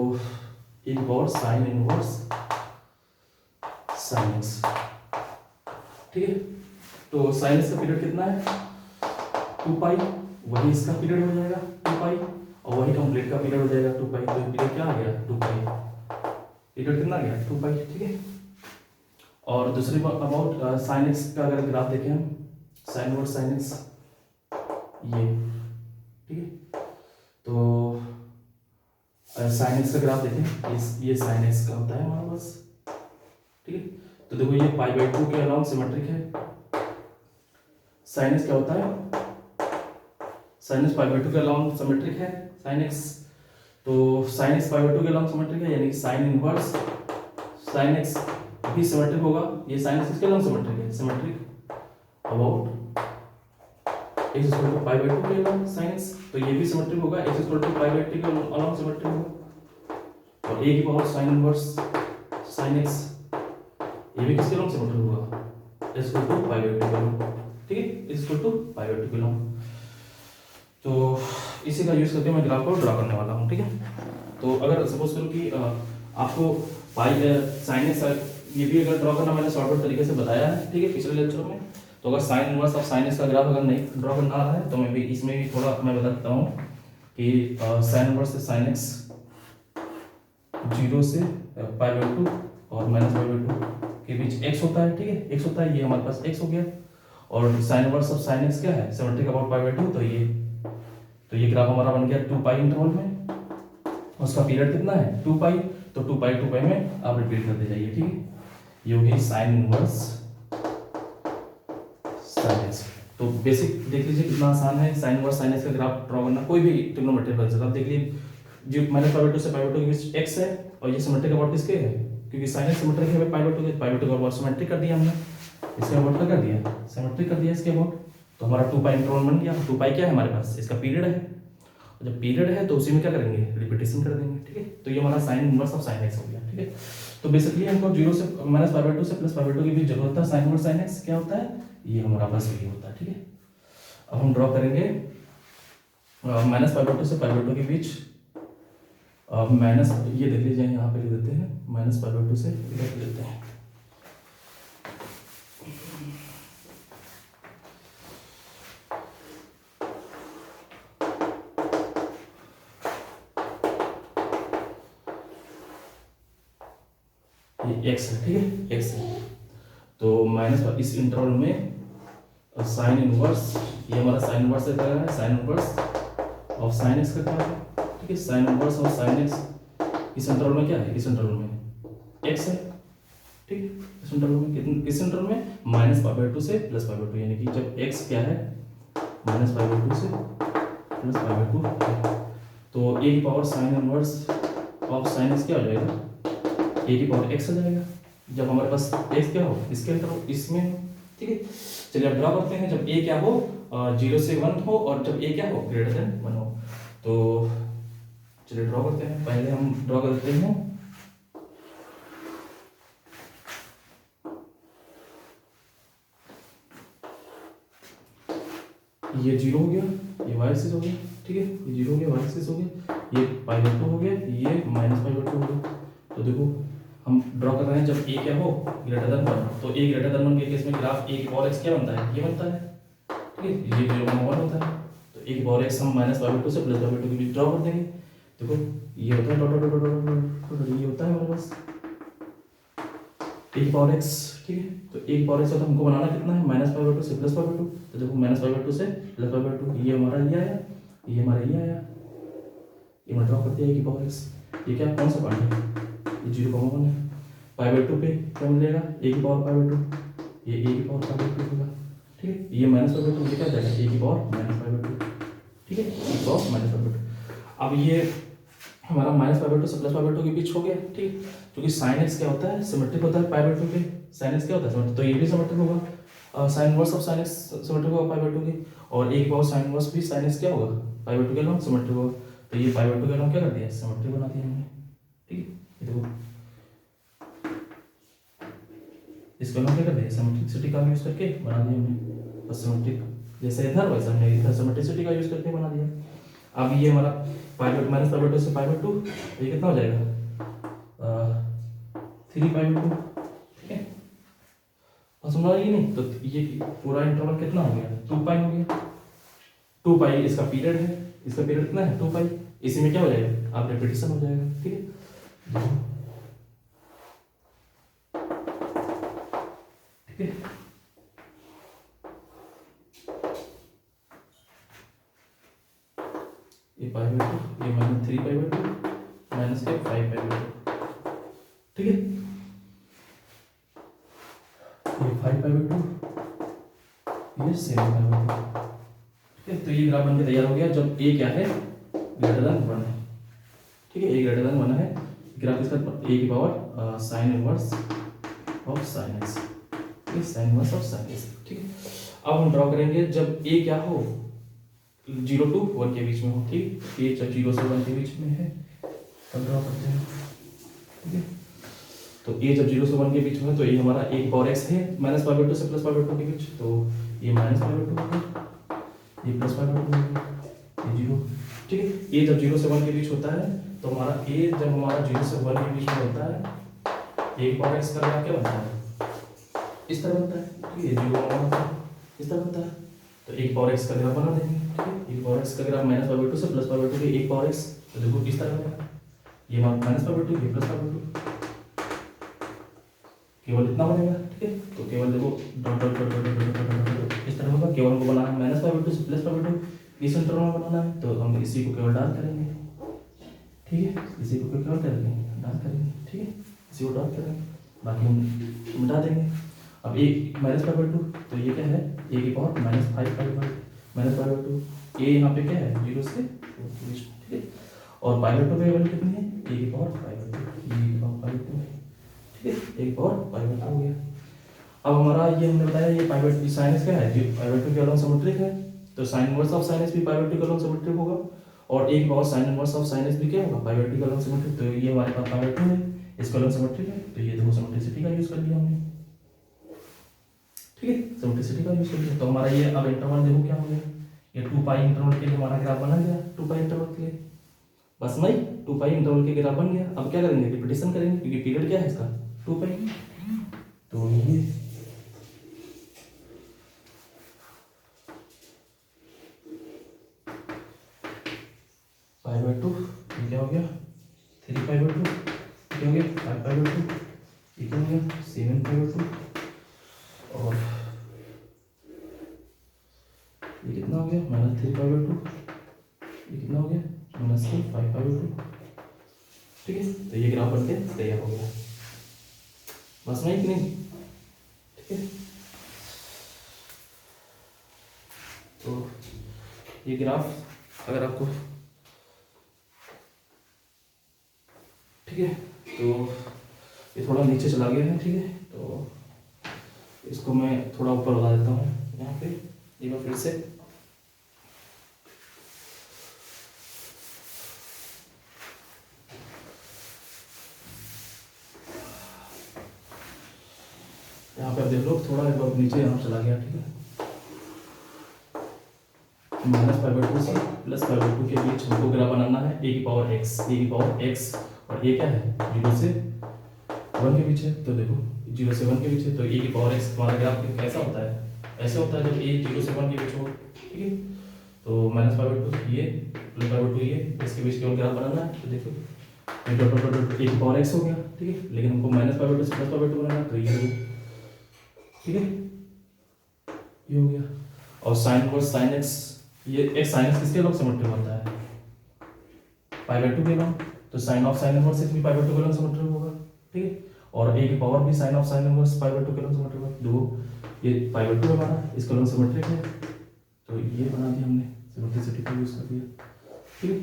Speaker 1: ए की power sine inverse sine x, ठीक है। तो साइन एक्स का पीरियड कितना है 2 पाई, वही इसका पीरियड हो जाएगा 2 पाई, और वही कंप्लीट का पीरियड हो जाएगा 2 पाई। तो पीरियड क्या आ गया 2 पाई, पीरियड कितना आ गया 2 पाई, ठीक है। और दूसरी बात अबाउट साइन एक्स का अगर ग्राफ देखें हम, साइन इनवर्स साइन एक्स ये, ठीक है। तो साइन एक्स का ग्राफ देखें, ये साइन एक्स का होता है हमारे पास, ठीक है। तो देखो ये पाई बाई 2 के अलाउंग सिमेट्रिक है, साइन एक्स क्या होता है, साइन एक्स पाई बाई 2 के अलाउंग सिमेट्रिक है साइन एक्स। तो साइन एक्स पाई बाई 2 के अलाउंग सिमेट्रिक है, यानी कि साइन इनवर्स साइन एक्स भी सिमेट्रिक होगा, ये साइन एक्स के अलाउंग सिमेट्रिक है, symmetric about x equal to pi by 2 के अलाउंग साइन एक्स। तो ये भी सिमेट्रिक होगा, x equal to pi by 2 के अलाउंग सिमेट्रिक होगा। और ए की power sine inverse sine x, ये भी किसके अलाउंग सिमेट्रिक होगा, x equal to pi by 2 के अलाउंग, ठीक है, x equal to pi by 2 के अलाउंग। तो इसी का यूज करके मैं ग्राफ को ड्रा करने वाला हूँ, ठीक है। तो अगर सपोज करो कि आपको पाई साइन एक्स ये भी अगर ड्रॉ करना मैंने शॉर्टकट तरीके से बताया है, ठीक है, पिछले लेक्चर में। तो अगर sign inverse of sine x का ग्राफ अगर नहीं ड्रॉ करना आ रहा है, तो मैं भी इसमें भी थोड़ा मैं बता देता हूँ कि साइन इनवर्स से साइन एक्स 0 से पाई बाई 2 और माइनस पाई बाई 2 के बीच एक्स होता है, ठीक है, एक्स होता है, ये हमारे पास एक्स हो गया। और sine inverse of sine x क्या है, सिमेट्रिक अबाउट पाई बाई 2, तो ये ग्राफ हमारा बन गया 2 पाई इंटरवल में, उसका पीरियड कितना है 2 पाई, तो 2 पाई में आप रिपीट करते जाइए, ठीक है। ये हो गई साइन इनवर्स साइन एक्स। तो बेसिक देख लीजिए कितना आसान है साइन इनवर्स साइन एक्स का ग्राफ ड्रॉ करना, कोई भी ट्रिग्नोमेट्री फंक्शन आप देख लीजिए, जो माइनस पाई बाई 2 से पाई बाई 2 के बीच एक्स है, और ये सिमेट्रिक अबाउट किसके है, क्योंकि साइन एक्स सिमेट्रिक है पाई बाई 2 के, पाई बाई 2 का अबाउट सिमेट्रिक कर दिया हमने, इसके अबाउट क्या कर दिया, सिमेट्रिक कर दिया इसके अबाउट। तो हमारा 2 पाई इंटरवल बन गया। 2 पाई क्या है हमारे पास, इसका पीरियड है, और जब पीरियड है तो उसी में क्या करेंगे, रिपीटेशन कर देंगे, ठीक है। तो ये हमारा sign inverse of sine x हो गया, ठीक है। तो बेसिकली हमको 0 से माइनस पाई बाई 2 से प्लस पाई बाई 2 के बीच जरूरत है साइन इनवर्स साइन एक्स क्या होता है, ये हमारा बस यही होता है, ठीक है। अब हम ड्रॉ करेंगे माइनस पाई बाई 2 से पाई बाई 2 के बीच माइनस, ये देख लीजिए यहाँ पे लिख देते हैं, माइनस पाई बाई 2 से इधर लिख देते हैं, ये एक्स है, ठीक है, एक्स है। तो माइनस इस इंटरवल में साइन इनवर्स, ये हमारा साइन इनवर्स है, sign inverse of sine x का क्या है, ठीक है, sign inverse of sine x. इस इंटरवल में क्या है, इस इंटरवल में एक्स है, ठीक है। इस इंटरवल में कितने, किस इंटरवल में, -π/2 से +π/2, यानी कि जब एक्स क्या है -π/2 से +π/2 है, तो ए की power sine inverse of sine x क्या हो जाएगा, ए की पावर एक्स हो जाएगा, जब हमारे पास एक्स क्या हो इसके इंटरवल इसमें हो, ठीक है। चलिए अब ड्रॉ करते हैं, जब ए क्या हो 0 से 1 हो और जब ए क्या हो >1 हो। तो चलिए ड्रॉ करते हैं, पहले हम ड्रॉ करते हैं ये 0 हो गया, ये y एक्सिस हो गया, ठीक है, ये 0 हो गया, y एक्सिस हो गया, ये π/2 हो गया, ये -π/2 हो गया। तो देखो हम ड्रॉ कर रहे हैं जब a क्या हो >1, तो a >1 के केस में ग्राफ a की पावर x क्या बनता है, ये बनता है, ठीक है, ये 0,1 होता है। तो a की पावर x हम -π/2 से +π/2 के बीच ड्रॉ कर देंगे। देखो ये होता है dot dot dot dot dot, ये होता है हमारे पास a की पावर x, ठीक है। तो a की पावर x तो हमको बनाना कितना है, -π/2 से +π/2, तो देखो -π/2 से +π/2, ये हमारा ये आया, ये हमारा ये आया, ये मैं ड्रॉ करते हैं a की पावर x। ये क्या कौन सा पार्ट है, ये 0,1 है, π/2 पे क्या मिलेगा, a की पावर π/2, ये a की पावर π/2 होगा, ठीक है। ये -π/2, ये क्या हो जाएगा a की पावर -π/2, ठीक है, a की पावर -π/2। अब ये हमारा -π/2 से +π/2 के बीच हो गया, ठीक, क्योंकि साइन एक्स क्या होता है सिमेट्रिक होता है π/2 पे, साइन एक्स क्या होता है सिमेट्रिक, तो ये भी सिमेट्रिक होगा, sign inverse of sine x symmetric होगा π/2 के, और एक पावर साइन इनवर्स भी साइन एक्स क्या होगा π/2 के अलॉन्ग सिमेट्रिक होगा। तो ये π/2 के अलॉन्ग क्या कर दिया, सिमेट्रिक बना दिया हमने, ठीक है। ये देखो इसके अलॉन्ग क्या कर दिया, सिमेट्रिसिटी का यूज करके बना दिया हमने, बस सिमेट्रिक जैसे इधर वैसे हमने इधर सिमेट्रिसिटी का यूज करके बना दिया। अब ये हमारा -π/2 से π/2, ये कितना हो जाएगा 3π/2, ठीक है। और समझा ये नहीं, तो ये पूरा इंटरवल कितना हो गया 2π हो गया, 2π इसका पीरियड है, इसका पीरियड कितना है 2π, इसी में क्या हो जाएगा आप रेपिटेशन हो जाएगा, ठीक है, ठीक है। ये π/2, ये -3π/2 माइनस के 5π/2, ठीक है। ये 5π/2, ये 7π/2, ठीक है। तो ये ग्राफ बनके तैयार हो गया जब a क्या है >1 है, ठीक है, a >1 है, ग्राफ इसका a की power sine inverse of sine x, ठीक है, sign inverse of sine x, ठीक है। अब हम ड्रॉ करेंगे जब a क्या हो 0 to 1 के बीच में हो, ठीक, a जब 0 से 1 के बीच में है तब ड्रॉ करते हैं, ठीक है। तो a जब 0 से 1 के बीच में है तो ये हमारा a की पावर x है -π/2 से +π/2 के बीच, तो ये -π/2 हो गया, ये +π/2 हो गया, ये 0, ठीक है। a जब 0 से 1 के बीच होता है तो हमारा a जब हमारा 0 से 1 के बीच में होता है a की पावर x का ग्राफ क्या बनता है, इस तरह बनता है, ठीक है, 0 इस तरह बनता है। तो a की पावर x का ग्राफ बना देंगे, ठीक है, a की पावर x का ग्राफ -π/2 से +π/2 के a की पावर x, तो देखो इस तरह बनेगा, ये -π/2 ये +π/2, केवल इतना बनेगा, ठीक है। तो केवल देखो dot dot dot dot dot इस तरह होगा, केवल हमको बनाना है -π/2 से +π/2 इस इंटरवल में बनाना है, तो हम इसी को केवल डाल करेंगे, ठीक है, इसी को केवल करेंगे डाल करेंगे, ठीक है, इसी को डाल करेंगे, बाकी हम मिटा देंगे। अब एक -π/2, तो ये क्या है a की पावर -5π/2, a यहाँ पे क्या है 0 से 4 के बीच, ठीक है, और π/2 की वैल्यू कितनी है a की पावर π/2, ये की पावर π/2 है, ठीक है, एक और π/2 हो गया। अब हमारा ये हमने बताया ये π/2 साइन एक्स क्या है π/2 के अलॉन्ग सिमेट्रिक है, तो sine inverse of sine x भी π/2 के अलॉन्ग सिमेट्रिक होगा, और एक बार sine inverse of sine x भी क्या होगा π/2 के अलॉन्ग सिमेट्रिक, तो ये हमारे पास π/2 है, इसका अलॉन्ग सिमेट्रिक है, तो ये देखो सिमेट्रिसिटी का यूज कर लिया हमने, ठीक है, सिमेट्रिसिटी का यूज कर लिया। तो हमारा ये अब इंटरवल देखो क्या हो गया, ये 2π इंटरवल के लिए हमारा ग्राफ बना गया, 2π इंटरवल के लिए बस नहीं 2π इंटरवल के ग्राफ बन गया। अब क्या करेंगे रिपीटेशन करेंगे, क्योंकि पीरियड क्या है इसका 2π, तो ये π/2 ये क्या हो गया 3π/2, क्या हो गया 5π/2, ये क्या हो गया 7π/2, और ये कितना हो गया -3π/2, ये कितना हो गया, -3 5/2। ठीक है, तो ये ग्राफ बन के तैयार हो गया। बस में कि नहीं, ठीक है। तो ये ग्राफ अगर आपको, ठीक है, तो ये थोड़ा नीचे चला गया है, ठीक है, तो इसको मैं थोड़ा ऊपर लगा देता हूँ यहाँ पे एक बार फिर से। यहाँ पे आप देख लो थोड़ा एक बार नीचे यहाँ चला गया, ठीक है। -5/2 से +5/2 के बीच हमको ग्राफ बनाना है a की पावर x, और ये क्या है 0 से 1 के बीच है। तो देखो 0 से 1 के बीच है, तो a की पावर x हमारा ग्राफ कैसा होता है, ऐसे होता है जब a 0 से 1 के बीच हो, ठीक है। तो -5/2 ये +5/2 ये, इसके बीच केवल ग्राफ बनाना है। तो देखो a की पावर x हो गया, ठीक है, लेकिन हमको -5/2 से +5/2 बनाना है, तो ये हो, ठीक है, ये हो गया। और साइन इनवर्स साइन x, ये एक साइन x किसके लॉग सिमेट्रिक होता है, π/2 के लॉग, तो sine of sine inverse x भी π/2 के लॉग सिमेट्रिक होगा, ठीक है। और a की पावर भी साइन ऑफ साइन इनवर्स π/2 के लॉग सिमेट्रिक होगा। दो ये π/2 हमारा इसका लॉग सिमेट्रिक है, तो ये बना दिया हमने, सिमेट्रिसिटी का यूज कर दिया, ठीक है,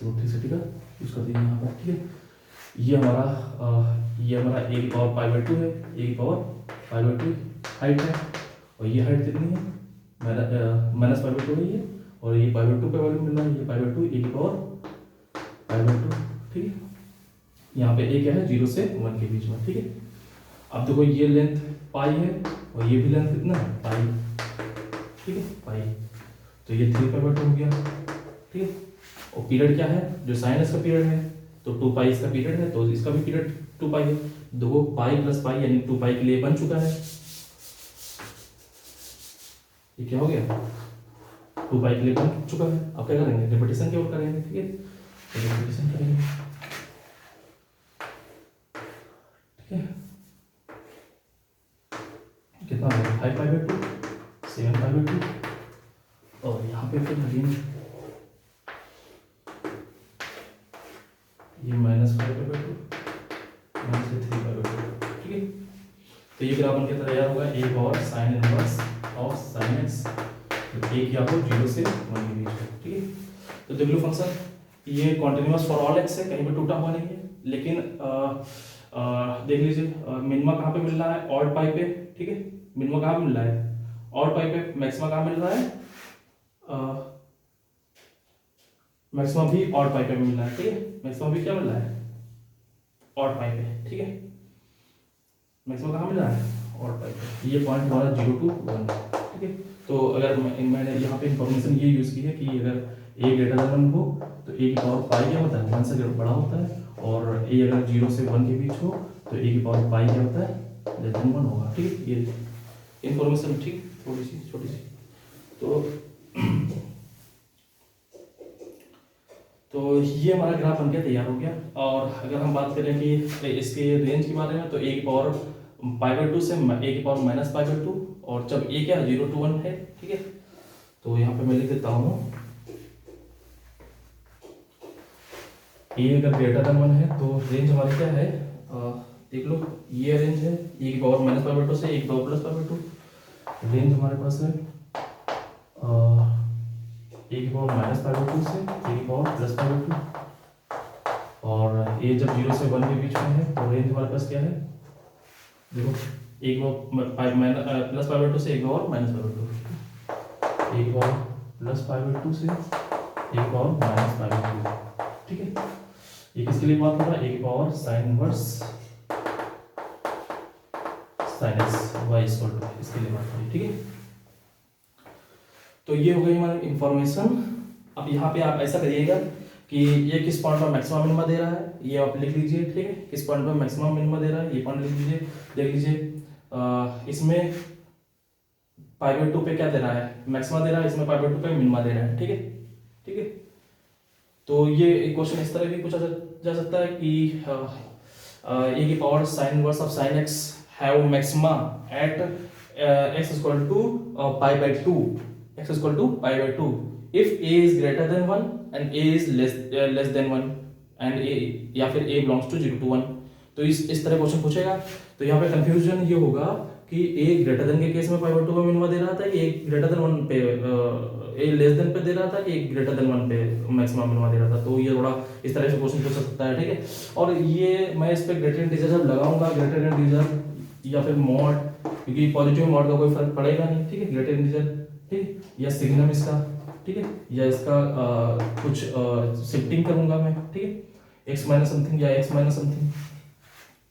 Speaker 1: सिमेट्रिसिटी का यूज कर दिया यहाँ पर, ठीक है। ये हमारा a की पावर π/2 है, a की पावर π/2 हाइट है, और ये हाइट कितनी है, -π/2 है ये, और ये π/2 पे वैल्यू मिल रहा है, ये π/2 a की पावर π/2, ठीक है। यहाँ पे a क्या है 0 से 1 के बीच में, ठीक है। अब देखो ये लेंथ पाई है, और ये भी लेंथ कितना है पाई, ठीक है, पाई, तो ये 3π/2 हो गया, ठीक है। और पीरियड क्या है, जो साइन इसका पीरियड है, तो 2π इसका पीरियड है, तो इसका भी पीरियड 2π है। देखो पाई प्लस पाई यानी 2π के लिए बन चुका है, ये क्या हो गया 2π के लिए बन चुका है। अब क्या करेंगे, रिपीटेशन केवल करेंगे, ठीक है, तो रिपीटेशन करेंगे, ठीक है। कितना हो गया 5π/2 7π/2, और यहाँ पे फिर अगेन ये -5π/2 -3π/2, ठीक है। तो ये ग्राफ बनके तैयार होगा a power sine inverse of sign x, तो a क्या हो 0 से 1 के बीच है, ठीक है। तो देख लो फंक्शन ये कॉन्टिन्यूअस फॉर ऑल x है, कहीं पे टूटा हुआ नहीं है, लेकिन देख लीजिए मिनिमा कहाँ पे मिल रहा है, ऑड पाई पे, ठीक है। मिनिमा कहाँ पे मिल रहा है, ऑड पाई पे। मैक्सिमा कहाँ मिल रहा है, मैक्सिमा भी ऑड पाई पे मिल रहा है, ठीक है। मैक्सिमा भी क्या मिल रहा है, ऑड पाई पे, ठीक है। मैक्सिमा कहाँ मिल रहा है, ऑड पाई पे। ये पॉइंट हमारा 0 to 1, ठीक है। तो अगर मैंने यहाँ पे इंफॉर्मेशन ये यूज़ की है कि अगर a ग्रेटर देन 1 हो तो a की पावर पाई क्या होता है 1 से बड़ा होता है, और a अगर 0 से 1 के बीच हो तो a की पावर पाई क्या होता है लेस देन 1 होगा, ठीक है। ये इंफॉर्मेशन ठीक थोड़ी सी छोटी सी। तो ये हमारा ग्राफ बन गया, तैयार हो गया। और अगर हम बात करें कि इसके रेंज के बारे में, तो a की पावर π/2 से a की पावर -π/2, और जब a क्या 0 to 1 है, ठीक है। तो यहाँ पे मैं लिख देता हूँ a अगर ग्रेटर देन 1 है तो रेंज हमारी क्या है, देख लो ये रेंज है a की पावर -π/2 से a की पावर +π/2। रेंज हमारे पास है a की पावर -π/2 से a की पावर +π/2, और a जब 0 से 1 के बीच में है तो रेंज हमारे पास क्या है, देखो a की पावर +π/2 से a की पावर -π/2, a की पावर +π/2 से a की पावर -π/2, ठीक है। ये किसके लिए बात हो रहा है, a की power sine inverse sign x y = इसके लिए बात हो रही है, ठीक है। तो ये हो गई हमारी इंफॉर्मेशन। अब यहाँ पे आप ऐसा करिएगा कि ये किस पॉइंट पर मैक्सिमम मिनिमा दे रहा है, ये आप लिख लीजिए, ठीक है। किस पॉइंट पर मैक्सिमम मिनिमा दे रहा है ये पॉइंट लिख लीजिए। देख लीजिए इसमें π/2 पे क्या दे रहा है, मैक्सिमा दे रहा है, इसमें π/2 पे मिनिमा दे रहा है, ठीक है, ठीक है। तो ये क्वेश्चन इस तरह भी पूछा जा सकता है कि a की power sine inverse of sign x have maxima at x = π/2, x = π/2 if a is greater than 1 and a is less than 1 and a, या फिर ए बिलोंग्स टू 0 to 1। तो इस तरह क्वेश्चन पूछेगा। तो यहाँ पे कंफ्यूजन ये होगा कि ए ग्रेटर देन के केस में पाई बाय 2 का मिनिमा दे रहा था, कि ए ग्रेटर देन 1 पे ए लेस देन पे दे रहा था, कि ए ग्रेटर देन 1 पे मैक्सिमम मिनिमा दे रहा था। तो ये थोड़ा इस तरह से क्वेश्चन पूछ सकता है, ठीक है। और ये मैं इस पे ग्रेटर इंटीजर जब लगाऊंगा, ग्रेटर इंटीजर या फिर मॉड, क्योंकि पॉजिटिव मॉड का कोई फर्क पड़ेगा नहीं, ठीक है, ग्रेटर इंटीजर, ठीक है, या सिग्नम इसका, ठीक है, या इसका कुछ शिफ्टिंग करूंगा मैं, ठीक है, x माइनस समथिंग या x माइनस समथिंग,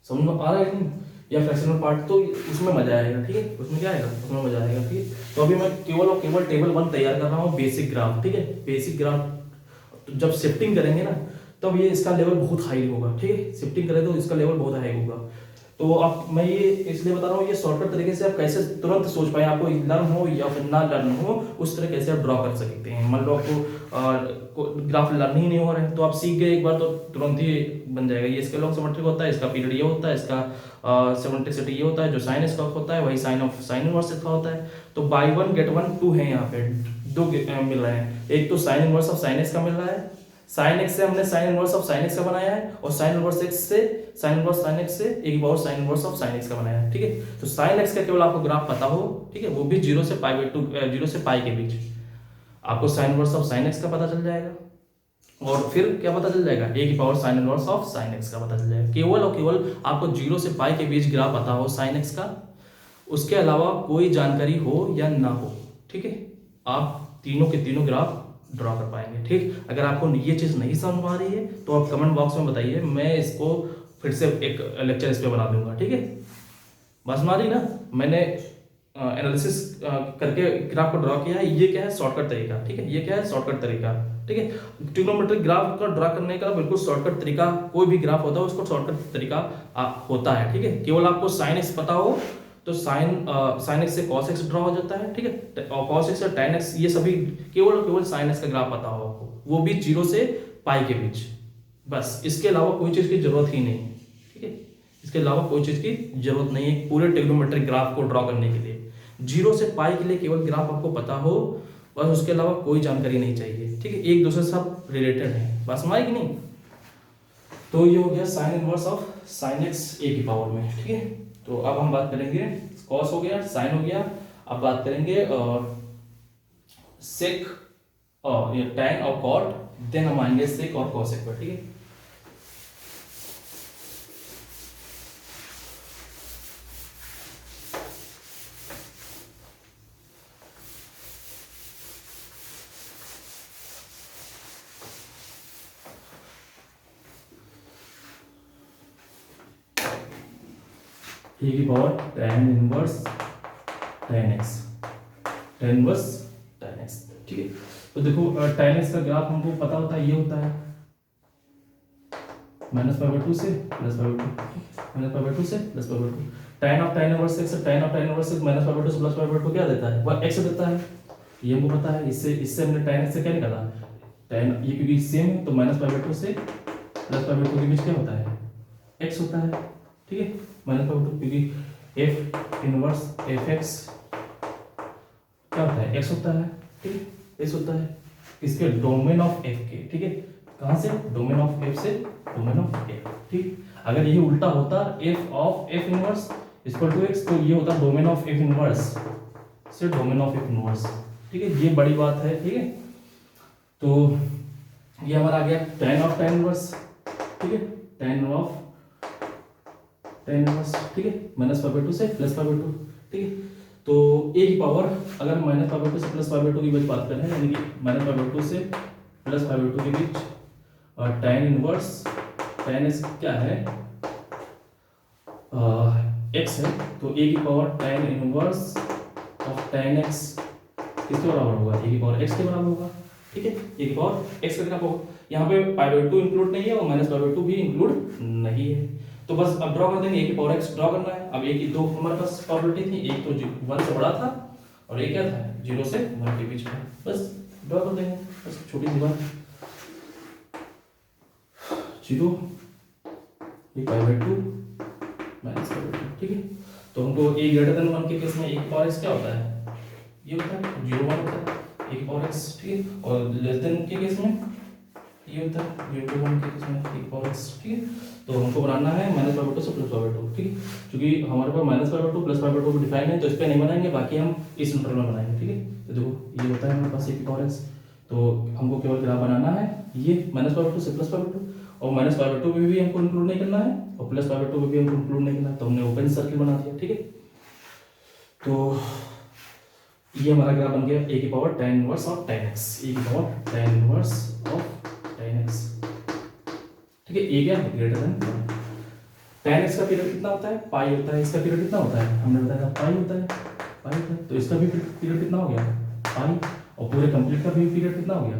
Speaker 1: समझ में आ रहा है नहीं, या फ्रैक्शनल पार्ट, तो उसमें मजा आएगा, ठीक है, उसमें क्या आएगा, उसमें मजा आएगा, ठीक है। तो अभी मैं केवल और केवल टेबल 1 तैयार कर रहा हूँ, बेसिक ग्राफ, ठीक है, बेसिक ग्राफ। तो जब शिफ्टिंग करेंगे ना, तब ये इसका लेवल बहुत हाई होगा, ठीक है, शिफ्टिंग करें तो इसका लेवल बहुत हाई होगा। तो आप, मैं ये इसलिए बता रहा हूँ, ये शॉर्टकट तरीके से आप कैसे तुरंत सोच पाए, आपको लर्न हो या फिर ना लर्न हो, उस तरह कैसे आप ड्रॉ कर सकते हैं। मान लो आपको ग्राफ लर्न ही नहीं हो रहा है, तो आप सीख गए एक बार तो तुरंत ही बन जाएगा। ये इसका लॉग सिमेट्रिक होता है, इसका पीरियड ये होता है, इसका सिमेट्रिसिटी ये होता है, जो साइन इसका होता है वही साइन ऑफ साइन इनवर्स इसका होता है। तो बाय 1 गेट 1 2 है, यहाँ पे 2 मिल रहे हैं। एक तो sine inverse of sine x का मिल रहा है, साइन एक्स से हमने sine inverse of sine x का बनाया है, और साइन इनवर्स एक्स से साइन इनवर्स साइन एक्स से एक बार sine inverse of sine x का बनाया है, ठीक है। तो साइन एक्स का केवल आपको ग्राफ पता हो, ठीक है, वो भी 0 से पाई बाय 2, 0 से पाई के बीच, आपको sign inverse of sine x का पता चल जाएगा, और फिर क्या पता चल जाएगा, ए की power sine inverse of sine x का पता चल जाएगा। केवल और केवल आपको 0 से पाई के बीच ग्राफ पता हो साइन एक्स का, उसके अलावा कोई जानकारी हो या ना हो, ठीक है, आप तीनों के तीनों ग्राफ ड्रॉ कर पाएंगे, ठीक। अगर आपको ये चीज नहीं समझ आ रही है तो आप कमेंट बॉक्स में बताइए, मैं इसको फिर से एक लेक्चर इस पे बना दूंगा, ठीक है। बस हमारी ना, मैंने एनालिसिस करके ग्राफ को ड्रॉ किया है, ये क्या है, शॉर्टकट तरीका, ठीक है, ये क्या है, शॉर्टकट तरीका, ठीक है। ट्रिग्नोमेट्रिक ग्राफ का ड्रॉ करने का बिल्कुल शॉर्टकट तरीका, कोई भी ग्राफ होता है उसको शॉर्टकट तरीका होता है, ठीक है। केवल आपको साइन एक्स पता हो तो साइन एक्स से कॉस एक्स ड्रॉ हो जाता है, ठीक है, और कॉस एक्स और tan एक्स, ये सभी केवल और केवल साइन एक्स का ग्राफ पता हो आपको, वो भी 0 से पाई के बीच, बस। इसके अलावा कोई चीज की जरूरत ही नहीं, ठीक है, इसके अलावा कोई चीज की जरूरत नहीं है पूरे ट्रिग्नोमेट्रिक ग्राफ को ड्रॉ करने के लिए। 0 से पाई के लिए केवल ग्राफ आपको पता हो, बस, उसके अलावा कोई जानकारी नहीं चाहिए, ठीक है, एक दूसरे से सब रिलेटेड है, बस हमारी कि नहीं। तो ये हो गया sine inverse of sine x a की पावर में, ठीक है। तो अब हम बात करेंगे, कॉस हो गया, साइन हो गया, अब बात करेंगे सेक और ये टैन और कॉट, देन हम आएंगे सेक और कॉसेक पर, ठीक है। ए की power tan inverse tan x, tan inverse tan x, ठीक है। तो देखो tan x का ग्राफ हमको पता होता है, ये होता है -π/2 से +π/2, -π/2 से +π/2। tan of tan inverse x, tan of tan inverse x -π/2 से +π/2 क्या देता है, वह x देता है, ये हमको पता है। इससे हमने tan x से क्या निकाला, tan, ये क्योंकि सेम है तो -π/2 से +π/2 के बीच क्या होता है, x होता है, ठीक है, -π/2, क्योंकि f इनवर्स fx क्या होता है, x होता है, ठीक है, x होता है इसके डोमेन ऑफ f के, ठीक है, कहां से, डोमेन ऑफ f से डोमेन ऑफ f, ठीक। अगर यही उल्टा होता f of f inverse equal to x, तो ये होता डोमेन ऑफ f इनवर्स से डोमेन ऑफ f इनवर्स, ठीक है, ये बड़ी बात है, ठीक है। तो ये हमारा आ गया tan ऑफ tan इनवर्स, ठीक है, tan ऑफ tan इनवर्स, ठीक है, -π/2 से +π/2, ठीक है। तो a की पावर अगर -π/2 से +π/2 की बात करें, यानी कि -π/2 से +π/2 के बीच tan इनवर्स tan x क्या है, x है, तो a की power tan inverse of tan x किसके बराबर होगा, a की पावर x के बराबर होगा, ठीक है, a की पावर x का होगा। यहाँ पे π/2 इंक्लूड नहीं है और -π/2 भी इंक्लूड नहीं है, तो बस अब ड्रॉ कर देंगे, a की पावर x ड्रॉ करना है। अब a की दो हमारे पास प्रोबेबिलिटी थी, एक तो 1 से बड़ा था और एक क्या था, 0 से 1 के बीच में, बस ड्रॉ कर देंगे, बस छोटी सी बात, 0 ये π/2 -π/2, ठीक है। तो हमको a ग्रेटर देन 1 के केस में a की पावर x क्या होता है, ये होता है 0 1 होता है a की पावर x, ठीक है, और लेस देन के केस में ये होता है 0 to 1 के केस में e पावर x, ठीक है। तो हमको बनाना है -π/2 से +π/2, ठीक है। क्योंकि हमारे पास -π/2 +π/2 डिफाइन है, तो इस पे नहीं बनाएंगे, बाकी हम इस इंटरवल में बनाएंगे, ठीक है। तो देखो ये होता है हमारे पास e पावर x, तो हमको केवल ग्राफ बनाना है ये -π/2 से +π/2, और -π/2 में भी हमको इंक्लूड नहीं करना है और +π/2 में भी हमको इंक्लूड नहीं करना है, तो हमने ओपन सर्किल बना दिया, ठीक है। तो ये हमारा ग्राफ बन गया a की power tan inverse of tan x, a की power tan inverse of tan x, ठीक है। a क्या है ग्रेटर देन 1। tan x का पीरियड कितना होता है, पाई होता है। इसका पीरियड कितना होता है, हमने बताया था पाई होता है, पाई होता है। तो इसका भी पीरियड कितना हो गया, पाई, और पूरे कंप्लीट का भी पीरियड कितना हो गया,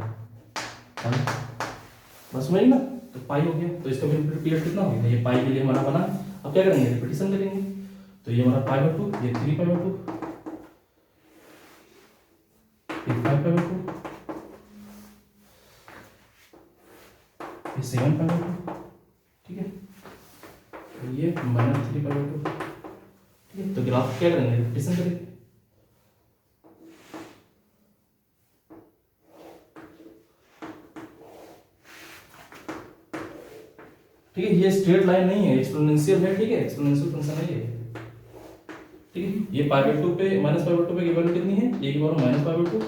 Speaker 1: पाई, बस वही ना, तो पाई हो गया। तो इसका भी पीरियड कितना हो गया, ये पाई के लिए हमारा बना। अब क्या करेंगे, रिपीटेशन करेंगे, तो ये हमारा π/2, ये 3π/2, ये 5π/2, ये 7π/2, ठीक है। तो ये -3π/2, ठीक है। तो ग्राफ क्या करेंगे, रिपीटेशन करेंगे, ठीक है। ये स्ट्रेट लाइन नहीं है, एक्सपोनेंशियल है, ठीक है, एक्सपोनेंशियल फंक्शन है ये, ठीक है। ये π/2 पे -π/2 पे की वैल्यू कितनी है, a की पावर -π/2,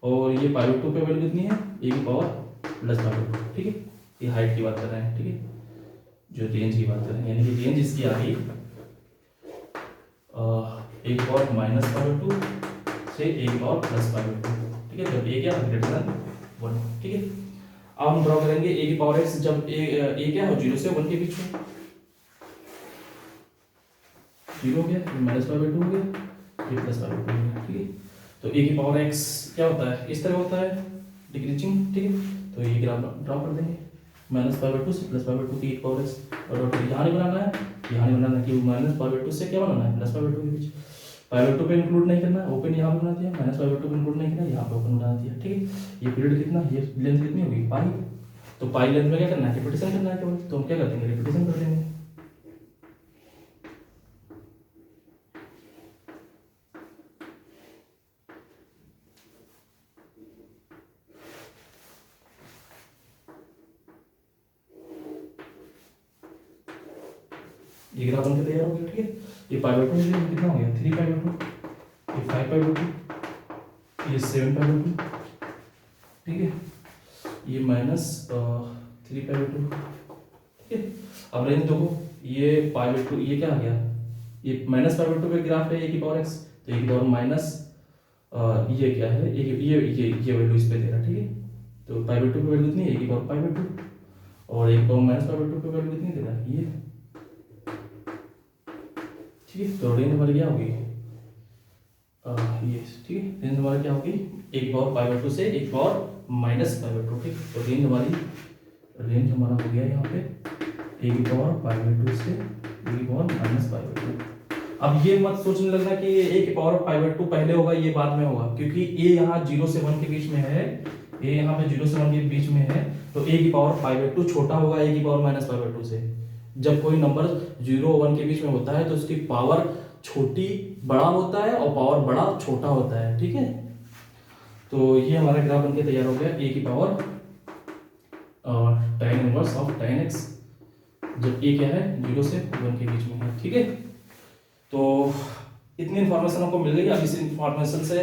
Speaker 1: और ये π/2 पे वैल्यू कितनी है, a की पावर +π/2, ठीक है। ये हाइट की बात कर रहे हैं, ठीक है, जो रेंज की बात कर रहे हैं, यानी कि रेंज इसकी आ गई a की पावर -π/2 से a की पावर +π/2, ठीक है। जब a क्या ग्रेटर देन 1, ठीक है। अब हम ड्रॉ करेंगे a की पावर x, जब a क्या हो 0 से 1 के बीच में, 0 हो गया, -π/2 हो गया, ये +π/2 हो गया, ठीक है। तो a की पावर x क्या होता है, इस तरह होता है, डिक्रीजिंग, ठीक है। तो ये ग्राफ ड्रॉ कर देंगे, -π/2 से +π/2 की पावर x, और यहाँ नहीं बनाना है, यहाँ नहीं बनाना, कि -π/2 से क्या बनाना है, +π/2 के बीच, π/2 पे इंक्लूड नहीं करना, ओपन यहाँ पे बना दिया, -π/2 पे इंक्लूड नहीं करना, यहाँ पे ओपन बना दिया, ठीक है। ये पीरियड कितना, ये लेंथ कितनी होगी, पाई। तो पाई लेंथ में क्या करना है, रिपीटेशन करना है केवल, तो हम क्या कर देंगे, रिपीटेशन कर देंगे। ये ग्राफ बनकर तैयार हो गया, ठीक है। ये π/2 में कितना हो गया, 3π/2, ये 5π/2, ये 7π/2, ठीक है। ये -3π/2, ठीक है। अब रेंज देखो, ये π/2, ये क्या आ गया, ये -π/2 पे ग्राफ है a की पावर x, तो a की पावर माइनस ये क्या है, ये वैल्यू इस पे दे रहा है, ठीक है। तो π/2 पे वैल्यू कितनी है, a की पावर π/2, और a की पावर -π/2 पे वैल्यू कितनी दे रहा है, ये, ठीक है। तो रेंज हमारी क्या होगी, ये, ठीक है। रेंज हमारी क्या होगी, a की पावर π/2 से a की पावर -π/2, ठीक। तो रेंज हमारा हो गया यहाँ पे a की पावर π/2 से a की पावर -π/2। अब ये मत सोचने लगना कि a की पावर π/2 पहले होगा, ये बाद में होगा, क्योंकि a यहाँ 0 से 1 के बीच में है, a यहाँ पे 0 से 1 के बीच में है, तो a की पावर π/2 छोटा होगा a की पावर -π/2 से। जब कोई नंबर 0 और 1 के बीच में होता है तो उसकी पावर छोटी बड़ा होता है और पावर बड़ा छोटा होता है, ठीक है। तो ये हमारा ग्राफ बनके तैयार हो गया, a की power tan inverse of tan x, जब a क्या है 0 से 1 के बीच में है, ठीक है। तो इतनी इन्फॉर्मेशन हमको मिल गई। अब इस इन्फॉर्मेशन से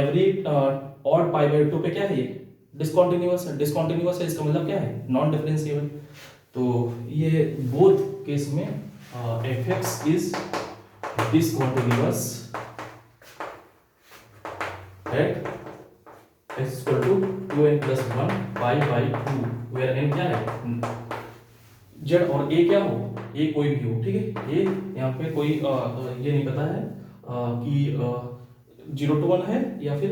Speaker 1: एवरी ऑड π/2 पे क्या है, ये डिसकंटिन्यूअस है, डिसकंटिन्यूअस है, इसका मतलब क्या है, नॉन डिफरेंशिएबल। तो ये बोथ केस में fx is discontinuous at x equal to 2n plus 1 pi by 2, where n क्या है, z, और a क्या हो, a कोई भी हो, ठीक है। a यहाँ पे कोई ये नहीं पता है कि 0 to 1 है या फिर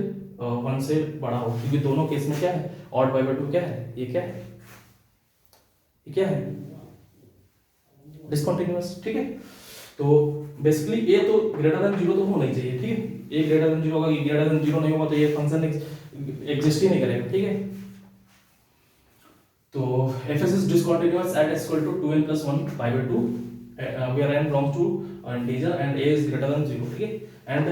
Speaker 1: 1 से बड़ा हो, क्योंकि दोनों केस में क्या है, ऑड π/2 क्या है, ये क्या है, ये क्या है, डिसकंटिन्यूअस, ठीक है। तो बेसिकली a तो ग्रेटर देन 0 तो होना ही चाहिए, ठीक है। a ग्रेटर देन 0 होगा, ये ग्रेटर देन 0 नहीं होगा तो ये फंक्शन एग्जिस्ट ही नहीं करेगा, ठीक है। तो fs is discontinuous at x equal to 2n plus 1 pi/2 where n belongs to integer and a is greater than 0, ठीक है। And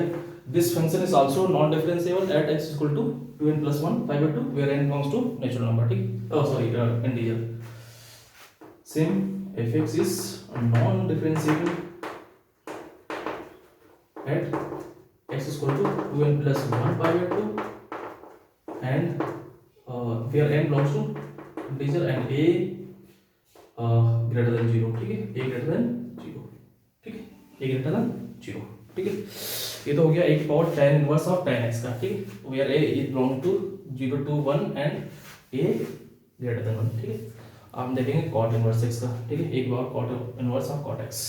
Speaker 1: This function is also non-differentiable at x equal to 2n plus 1 pi by 2 where n belongs to natural number. ठीक, oh sorry, integer. Same, fx is non-differentiable at x is equal to 2n plus 1 pi by 2 and where n belongs to integer and a greater than 0. ठीक है, a greater than 0. ठीक है, a greater than 0. ठीक है, ये तो हो गया एक power tan inverse of tan x का. ठीक है, where a is belong to 0 to 1 and a greater than 1. ठीक है, आप देखेंगे cot इनवर्स x का. ठीक है, एक power cot inverse of cot x.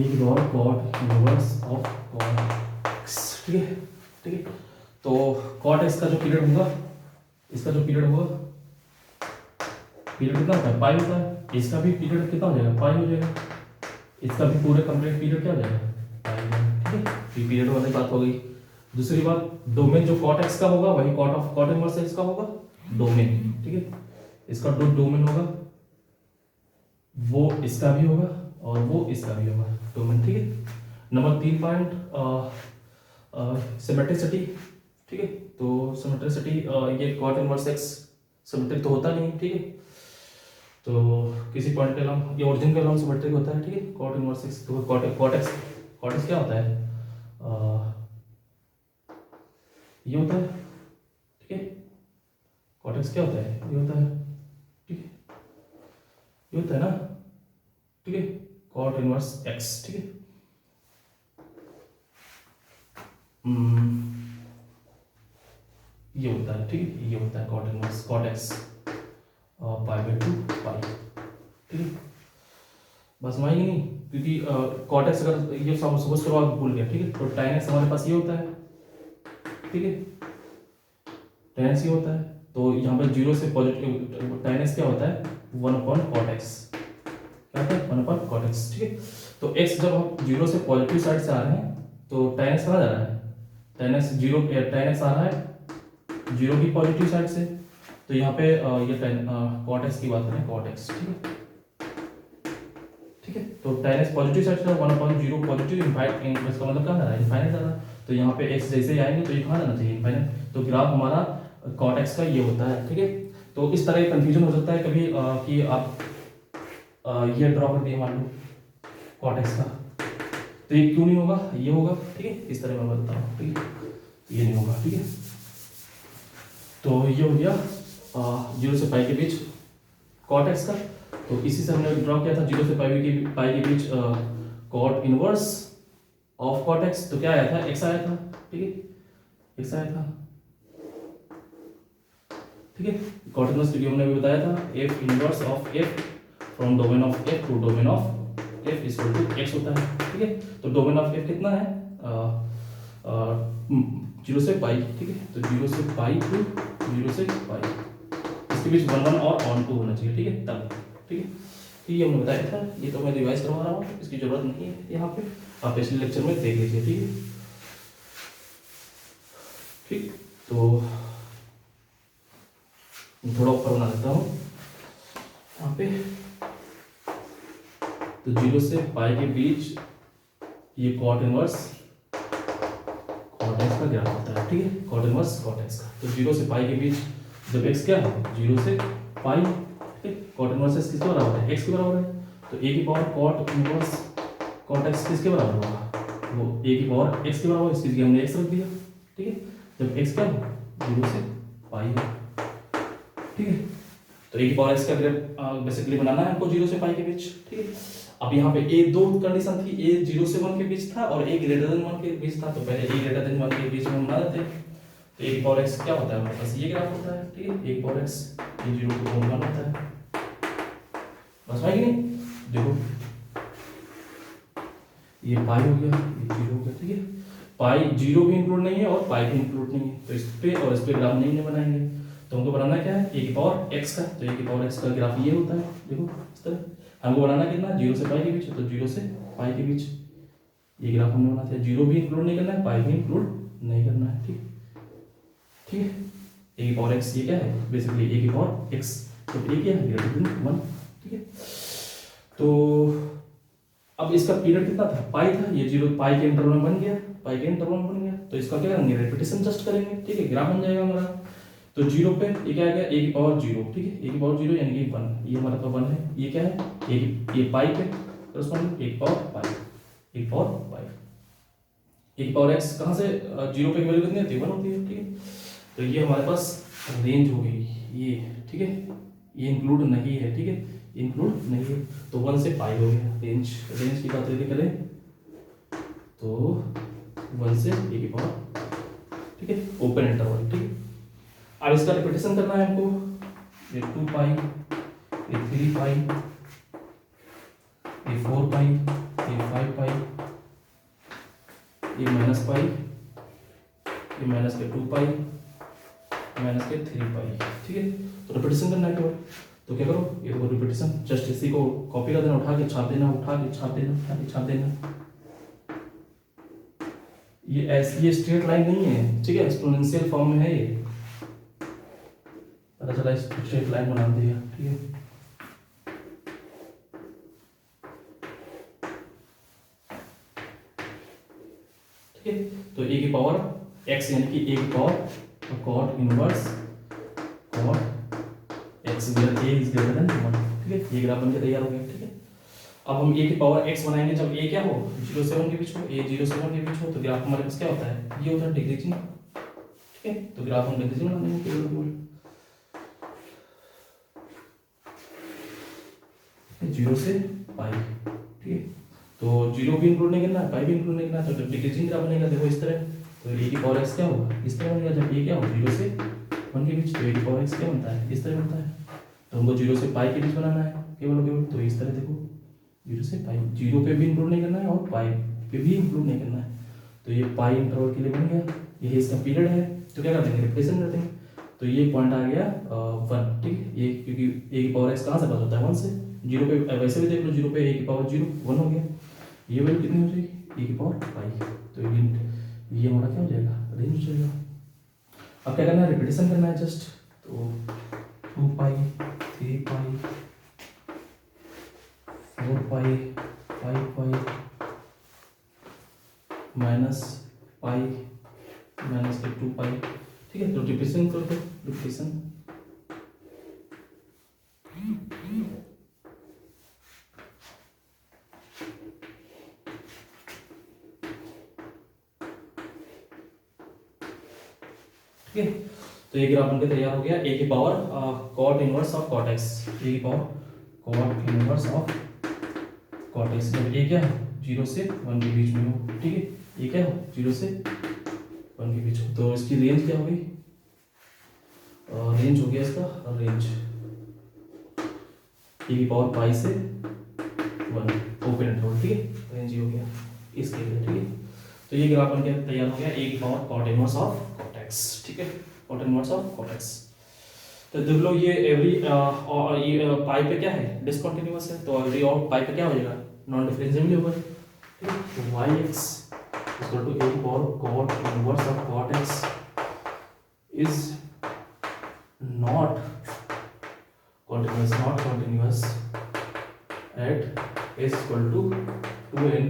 Speaker 1: एक और cot inverse of cot x. ठीक है, ठीक है, तो cot x का जो पीरियड होगा, इसका जो पीरियड होगा, पीरियड कितना होता है, पाई होता है. इसका भी पीरियड कितना हो जाएगा, पाई हो जाएगा. इसका भी पूरे कंप्लीट पीरियड क्या हो जाएगा, पाई. ठीक है, ये पीरियड वाली बात हो गई. दूसरी बात, डोमेन जो cot x का होगा वही cot इनवर्स x का होगा, डोमेन. ठीक है, इसका जो डोमेन होगा वो इसका भी होगा और वो इसका भी होगा, डोमेन. ठीक है, नंबर 3 पॉइंट सिमेट्रिसिटी. ठीक है, तो सिमेट्रिसिटी, ये cot इनवर्स x सिमेट्रिक तो होता नहीं. ठीक है, तो किसी पॉइंट के अलावा ये ओरिजिन के अलावा सिमेट्रिक होता है. ठीक है, cot इनवर्स x, तो cot x क्या होता है, ये होता है. ठीक है, cot x क्या होता है, ये होता है. ठीक है, ये होता है ना. ठीक है, cot इनवर्स x. ठीक है, ये होता है. ठीक है, ये होता है cot inverse cot x pi by 2 पाई. ठीक है, बस वही नहीं, क्योंकि cot x अगर ये सपोज करो आप भूल गए. ठीक है, तो tan x हमारे पास ये होता है. ठीक है, tan x ये होता है, तो यहाँ पर 0 से पॉजिटिव tan x क्या होता है, 1/cot x. क्या होता है, 1/cot x. ठीक है, तो x जब हम 0 से पॉजिटिव साइड से आ रहे हैं तो tan x कहाँ जा रहा है, tan x आ रहा है 0 की पॉजिटिव साइड से. तो यहाँ पे ये cot x की बात करें, cot x. ठीक है, ठीक है, तो tan x पॉजिटिव साइड से 1/0 पॉजिटिव इनफाइनाइट, इसका मतलब कहाँ जा रहा है, इनफाइनाइट जा रहा है. तो यहाँ पे x जैसे ही आएंगे तो ये कहाँ जाना चाहिए, इनफाइनाइट. तो ग्राफ हमारा cot x का ये होता है. ठीक है, तो इस तरह कंफ्यूजन हो सकता है कभी कि आप ये ड्रॉ कर दिए मान लो cot x का, तो ये क्यों नहीं होगा, ये होगा. ठीक है, इस तरह मैं बताता हूँ. ठीक है, ये नहीं होगा. ठीक है, तो ये हो गया 0 से पाई के बीच cot x का. तो इसी से हमने ड्रॉ किया था 0 से पाई के बीच cot inverse of cot x. तो क्या आया था, x आया था. ठीक है, x आया था. ठीक है, cot इनवर्स वीडियो हमने भी बताया था, f inverse of f from domain of f to domain of f is equal to x होता है. ठीक है, तो डोमेन ऑफ f कितना है, 0 से पाई. ठीक है, तो 0 से पाई टू 0 से पाई, इसके बीच 1 1 और ऑन 2 होना चाहिए. ठीक है, तब. ठीक है, तो ये हमने बताया था, ये तो मैं रिवाइज करवा रहा हूँ, इसकी जरूरत नहीं है यहाँ पे, आप पिछले लेक्चर में देख लीजिए. ठीक है, ठीक, तो थोड़ा ऊपर बना देता हूँ यहाँ पे. तो 0 से पाई के बीच ये cot इनवर्स cot x का ग्राफ होता है. ठीक है, cot इनवर्स cot x का. तो 0 से पाई के बीच जब x क्या है, 0 से पाई. ठीक है, cot इनवर्स x किसके बराबर है, x के बराबर है. तो a की power cot inverse cot x किसके बराबर होगा, वो a की पावर x के बराबर, इसकी जगह हमने x रख दिया. ठीक है, जब x क्या है, 0 से पाई है. ठीक है, तो a की पावर x का ग्राफ बेसिकली बनाना है हमको 0 से पाई के बीच. ठीक है, अब यहाँ पे a दो कंडीशन थी, a 0 से 1 के बीच था और a ग्रेटर देन 1 के बीच था. तो पहले a ग्रेटर देन 1 के बीच में हम बना देते हैं. तो a की पावर x क्या होता है हमारे पास, ये ग्राफ होता है. ठीक है, a की पावर x ये 0 को 1 होता है. बस भाई नहीं, देखो ये पाई हो गया, ये 0 हो गया. ठीक है, पाई 0 भी इंक्लूड नहीं है और पाई भी इंक्लूड नहीं है, तो इस पे और इस पे ग्राफ नहीं बनाएंगे. तो हमको बनाना क्या है, a की पावर x का. तो a की पावर x का ग्राफ ये होता है. देखो इस तरह हमको बनाना कितना, 0 से पाई के बीच. तो 0 से पाई के बीच ये ग्राफ हमने बना दिया, जीरो भी इंक्लूड नहीं करना है, पाई भी इंक्लूड नहीं करना है, ठीक ठीक है। ए की पावर एक्स ये क्या है, बेसिकली ए की पावर एक्स, तो ए क्या है, ग्रेटर देन 1, ठीक है। तो अब इसका पीरियड कितना था, पाई था, ये जीरो पाई के इंटरवल में बन गया, पाई के इंटरवल में बन गया, तो इसका क्या करेंगे, रेपिटेशन जस्ट करेंगे, ठीक है, ग्राफ बन जाएगा हमारा। तो जीरो पे ये क्या आ गया, ए की पावर जीरो, ठीक है, ए की पावर जीरो यानी कि 1, ये हमारा तो 1 है, ये क्या है, ये पाई पे करस्पॉन्डिंग ए की पावर पाई, ए की पावर पाई, ए की पावर एक्स कहाँ से जीरो पे वैल्यू कितनी होती है, 1 होती है, ठीक है। तो ये हमारे पास रेंज हो गई ये, ठीक है, ये इंक्लूड नहीं है, ठीक है, इंक्लूड नहीं है, तो 1 से पाई हो गया रेंज। रेंज की बात यदि करें तो 1 से ए की पावर, ठीक है, ओपन इंटरवल, ठीक है। अब इसका रिपीटेशन करना है हमको, ये 2 पाई, ये 3 पाई, ये 4 पाई, ये 5 पाई, ये माइनस पाई, ये माइनस के 2 पाई, माइनस के 3 पाई, ठीक है। तो रिपीटेशन करना है केवल, तो क्या करो, ये देखो रिपीटेशन, जस्ट इसी को कॉपी कर देना, उठा के छाप देना, उठा के छाप देना, उठा के छाप देना। ये ऐसी, ये स्ट्रेट लाइन नहीं है, ठीक है, एक्सपोनेंशियल फॉर्म में है ये, पता चला इस स्ट्रेट लाइन बना दिया, ठीक है। ठीक है, तो ए की पावर एक्स यानी कि ए की power cot inverse cot x greater a is greater than 1, ठीक है, ये ग्राफ बनके तैयार हो गया, ठीक है। अब हम ए की पावर एक्स बनाएंगे जब ए क्या हो, 0 से 1 के बीच हो, ए 0 से 1 के बीच हो, तो ग्राफ हमारे पास क्या होता है, ये होता है डिक्रीजिंग, ठीक है। तो ग्राफ हम डिक्रीजिंग बना देंगे केवल 0 से पाई, ठीक है। तो 0 भी इंक्लूड नहीं करना है, पाई भी इंक्लूड नहीं करना है, तो डिक्रीजिंग ग्राफ बनेगा, देखो इस तरह। तो ए की पावर एक्स क्या होगा, इस तरह बनेगा, जब ए क्या हो 0 से 1 के बीच, तो ए की पावर एक्स क्या बनता है, इस तरह बनता है। तो हमको 0 से पाई के बीच बनाना है केवल केवल, तो इस तरह देखो 0 से पाई, 0 पे भी इंक्लूड नहीं करना है और पाई पे भी इंक्लूड नहीं करना है, तो ये पाई इंटरवल के लिए बन गया, यही इसका पीरियड है। तो क्या कर देंगे, रिप्लेसन कर देंगे, तो ये पॉइंट आ गया 1, ठीक है, ये क्योंकि ए की पावर एक्स कहाँ से पास होता है, 1 से, 0 पे वैसे भी देख लो, 0 पे ए की पावर 0 1 हो गया, ये वैल्यू कितनी हो जाएगी, ए की पावर पाई, तो ये हमारा क्या हो जाएगा, रेंज हो जाएगा। अब क्या करना है, रिपीटेशन करना है जस्ट, तो 2 पाई, 3 पाई, 4 पाई, 5 पाई, माइनस पाई, माइनस के 2 पाई, ठीक है। तो रिपीटेशन कर दो, रिपीटेशन, ठीक है। तो ये ग्राफ बनकर तैयार हो गया, ए की power cot inverse of cot x, a की power cot inverse of cot x, जब ए क्या है 0 से 1 के बीच में हो, ठीक है, ये क्या हो 0 से 1 के बीच हो, तो इसकी रेंज क्या हो गई, रेंज हो गया इसका रेंज ए की पावर पाई से 1 ओपन इंटरवल, ठीक है, रेंज ये हो गया इसके लिए, ठीक है। तो ये ग्राफ बनके तैयार हो गया, ए की power cot inverse of cot x, ठीक है, cot inverse of cot x. तो देख लो ये एवरी और ये पाई पे क्या है, डिसकंटिन्यूअस है, तो एवरी और पाई पे क्या हो जाएगा, नॉन डिफरेंशिएबल होगा, ठीक है। तो y x equal to a की power cot inverse of cot x is not continuous at s equal to 2n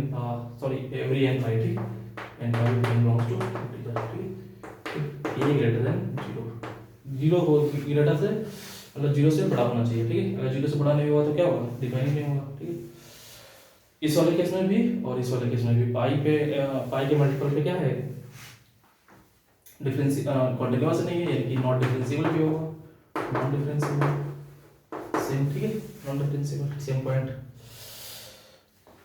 Speaker 1: sorry every n by t n by t belongs to integer, ठीक है, a greater than 0, 0 हो ग्रेटर से मतलब 0 से बड़ा होना चाहिए, ठीक है। अगर 0 से बड़ा नहीं हुआ तो क्या होगा, डिफाइन नहीं होगा, ठीक है। इस वाले केस में भी और इस वाले केस में भी पाई के मल्टीपल पे क्या है, डिफरेंस कॉन्टिन्यूअस नहीं है, यानी कि नॉट डिफरेंशिएबल भी होगा, नॉन डिफरेंशिएबल सेम, ठीक है, नॉन डिफरेंशिएबल सेम पॉइंट।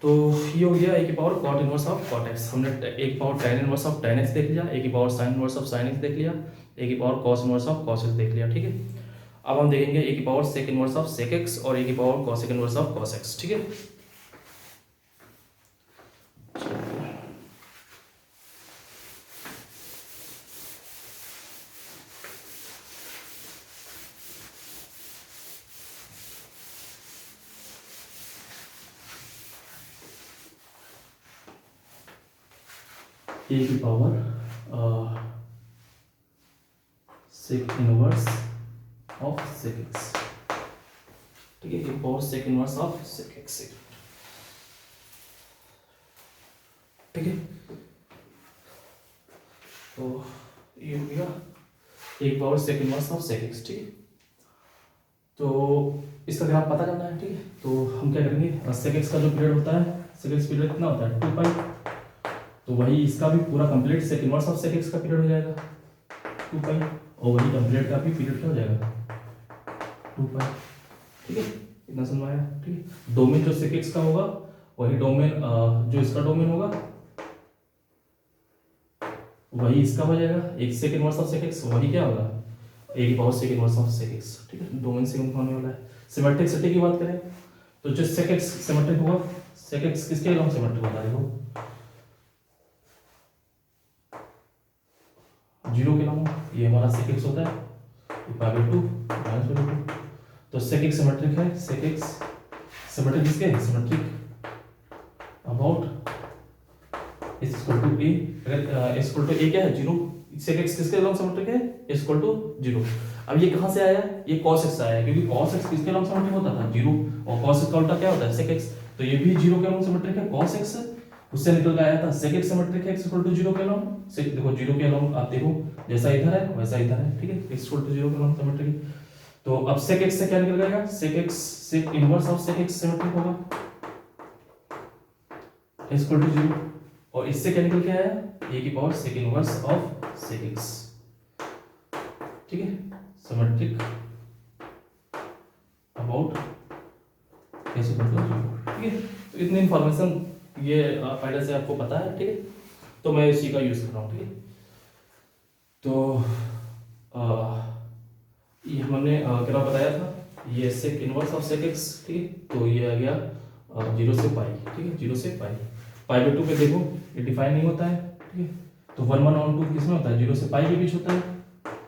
Speaker 1: तो ये हो गया ए की power cot inverse of cot x, हमने ए की power tan inverse of tan x देख लिया, ए की power sin inverse of sin x देख लिया, ए की power cos inverse of cos x देख लिया, ठीक है। अब हम देखेंगे ए की power sec inverse of sec x और ए की power cosec inverse of cos x, ठीक है। ए की power sec inverse of sec x, ठीक है, ए की power sec inverse of sec x, ठीक है। तो ये हो गया एक power sec inverse of sec x, ठीक है। तो इसका ग्राफ पता करना है, ठीक है। तो हम क्या करेंगे, सेक एक्स का जो पीरियड होता है, सेक एक्स पीरियड कितना होता है 2 पाई, तो वही इसका भी पूरा complete sec inverse of sec x का पीरियड हो जाएगा 2 पाई, और वही कंप्लीट का भी पीरियड क्या हो जाएगा 2 पाई, ठीक है। इतना समझ आया, ठीक है। डोमेन जो सेक एक्स का होगा वही डोमेन जो इसका डोमेन होगा वही इसका हो जाएगा, एक sec inverse of sec x, वही क्या होगा ए की power sec inverse of sec x, ठीक है। डोमेन सेम होने वाला है। सिमेट्रिसिटी की बात करें तो जो सेक एक्स सिमेट्रिक होगा, सेक एक्स किसके अलोंग सिमेट्रिक होता है, देखो 0 के अलोंग, ये हमारा सेक एक्स होता है, ये पाई/2 माइनस पाई/2, तो सेक एक्स सिमेट्रिक है, सेक एक्स सिमेट्रिक किसके है, symmetric about is equal to a, अगर इज इक्वल टू ए क्या है 0, सेक एक्स किसके अलोंग सिमेट्रिक है, इज इक्वल टू 0। अब ये कहां से आया, ये cos x आया, क्योंकि cos x किसके अलोंग सिमेट्रिक होता था 0, और cos x का उल्टा क्या होता है sec x, तो ये भी 0 के अलोंग सिमेट्रिक है, cos x उससे निकल के आया था sec x सिमेट्रिक है x इक्वल टू 0 के अलोंग, देखो 0 के अलोंग आप देखो जैसा इधर है वैसा इधर है, ठीक है, x इक्वल टू 0 के अलोंग सिमेट्रिक है। तो अब sec x से क्या निकल जाएगा, sec x sec inverse of sec x symmetric होगा x इक्वल टू 0, और इससे क्या निकल के आया a की power sec inverse of sec x, ठीक है, सिमेट्रिक अबाउट कैसे इक्वल टू 0, ठीक है। तो इतनी इंफॉर्मेशन ये पहले से आपको पता है, ठीक है, तो मैं इसी का यूज कर रहा हूँ, ठीक है। तो ये हमने क्या बताया था, ये sec inverse of sec x, ठीक है, तो ये आ गया 0 से पाई, ठीक है, 0 से पाई/2 पे देखो ये डिफाइन नहीं होता है, ठीक है, तो 1 1 और 2 किस में होता है, 0 से पाई के बीच होता है,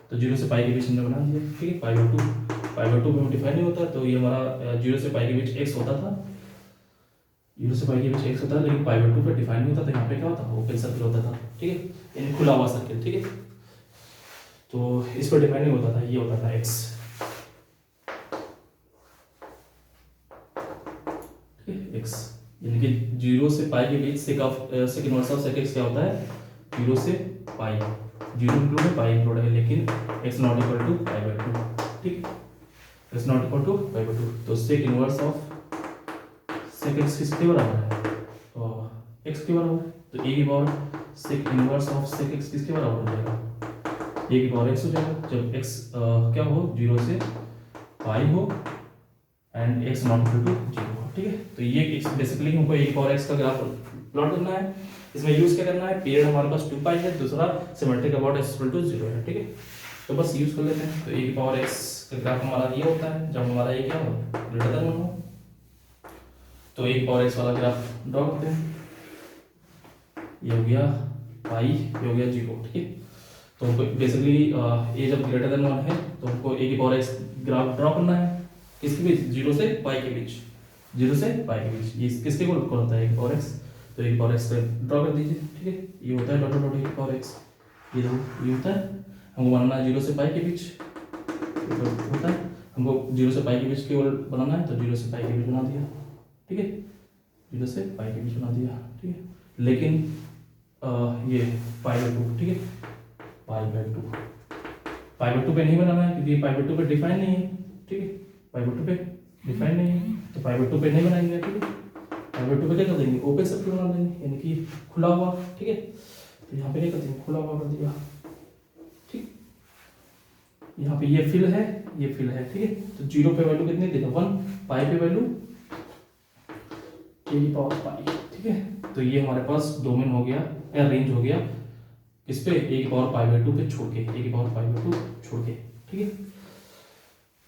Speaker 1: तो 0 से पाई के बीच हमने बना दिया, ठीक है, पाई/2 में डिफाइन नहीं होता है, तो ये हमारा 0 से पाई के बीच x होता था, 0 से पाई के बीच x होता है, लेकिन पाई/2 पे डिफाइन नहीं होता, तो यहाँ पे क्या होता है ओपन सर्किल होता था, ठीक है, यानी खुला हुआ सर्किल, ठीक है। तो इस पर डिफाइन नहीं होता था, ये होता था x, ठीक है, x यानी कि 0 से पाई के बीच sec inverse of sec x क्या होता है 0 से पाई, 0 इंक्लूड है पाई इंक्लूड है, लेकिन x नॉट इक्वल टू पाई/2, ठीक है, x नॉट इक्वल टू पाई/2, तो sec inverse of sec x किसके बराबर है, तो x के बराबर है, तो a की power sec inverse of sec x किसके बराबर हो जाएगा, a की पावर x हो जाएगा, जब x क्या हो 0 से पाई हो and x not equal to 0, ठीक है। तो ये बेसिकली हमको a की पावर x का ग्राफ प्लॉट करना है, इसमें यूज क्या करना है, पीरियड हमारे पास 2 पाई है, दूसरा symmetric about x equal to 0 है, ठीक है, तो बस यूज कर लेते हैं। तो a की पावर x का ग्राफ हमारा ये होता है जब हमारा ये क्या हो ग्रेटर देन 1 हो, तो a की पावर x वाला ग्राफ ड्रॉ करते हैं, ये हो गया पाई, ये हो गया 0, ठीक है। तो हमको बेसिकली a जब ग्रेटर देन 1 है तो हमको a की पावर x ग्राफ ड्रॉ करना है, किसके बीच 0 से पाई के बीच, 0 से पाई के बीच, ये किसके इक्वल होता है a की पावर x, तो a की पावर x पे ड्रॉ कर दीजिए, ठीक है, ये होता है डॉट डॉट a की पावर x, ये देखो ये होता है, हमको बनाना है 0 से पाई के बीच, होता है हमको 0 से पाई के बीच केवल बनाना है, तो 0 से पाई के बीच बना दिया, ठीक है, 0 से पाई के बीच बना दिया, ठीक है, लेकिन ये पाई/2, ठीक है, पाई/2 पे नहीं बनाना है क्योंकि पाई/2 पे डिफाइन नहीं है, ठीक है, पाई/2 पे डिफाइन नहीं है, तो पाई/2 पे नहीं बनाएंगे, ठीक है, पाई/2 पे क्या कर देंगे ओपन सर्किल बना देंगे, यानी कि खुला हुआ, ठीक है, तो यहाँ पे क्या कर देंगे खुला हुआ कर दिया, ठीक, यहाँ पे ये फिल है, ये फिल है, ठीक है, तो 0 पे वैल्यू कितनी देगा 1, पाई पे वैल्यू a की पावर पाई, ठीक है, तो ये हमारे पास डोमेन हो गया या रेंज हो गया इस पे a की पावर पाई/2 पे छोड़ के, a की पावर पाई/2 छोड़ के, ठीक है,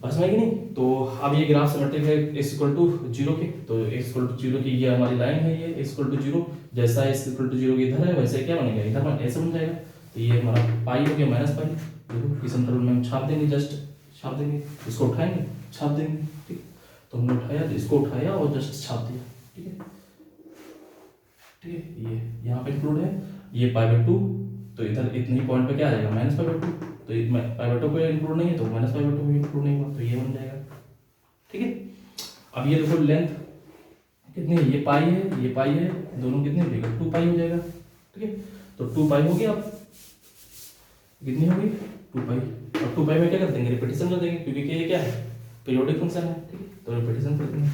Speaker 1: बस में कि नहीं। तो अब ये ग्राफ सिमेट्रिक है x इक्वल टू 0 के, तो x इक्वल टू 0 की ये हमारी लाइन है, ये x इक्वल टू 0, जैसा x इक्वल टू 0 की इधर है वैसे क्या बनेगा इधर ऐसे बन जाएगा, तो ये हमारा पाई हो गया माइनस पाई, देखो इस इंटरवल में हम छाप देंगे, जस्ट छाप देंगे, इसको उठाएंगे छाप देंगे, ठीक, तो हमने उठाया, इसको उठाया और जस्ट छाप दिया, ठीक है, ठीक है, ये यहाँ पे इंक्लूड है, ये पाई बाई टू, तो इधर इतने ही पॉइंट पे क्या आ जाएगा माइनस पाई बाई टू, तो पाई बाई टू को इंक्लूड नहीं है तो माइनस पाई बाई टू भी इंक्लूड नहीं हुआ, तो ये बन जाएगा। ठीक है, अब ये देखो लेंथ कितनी है, ये पाई है ये पाई है, दोनों कितने हो जाएगा 2 पाई हो जाएगा। ठीक है, तो 2 पाई हो गया, अब कितनी हो गई 2 पाई। और 2 पाई में क्या कर देंगे रिपीटेशन कर देंगे, क्योंकि ये क्या है पीरियोडिक फंक्शन है। ठीक है, तो रिपीटेशन कर देंगे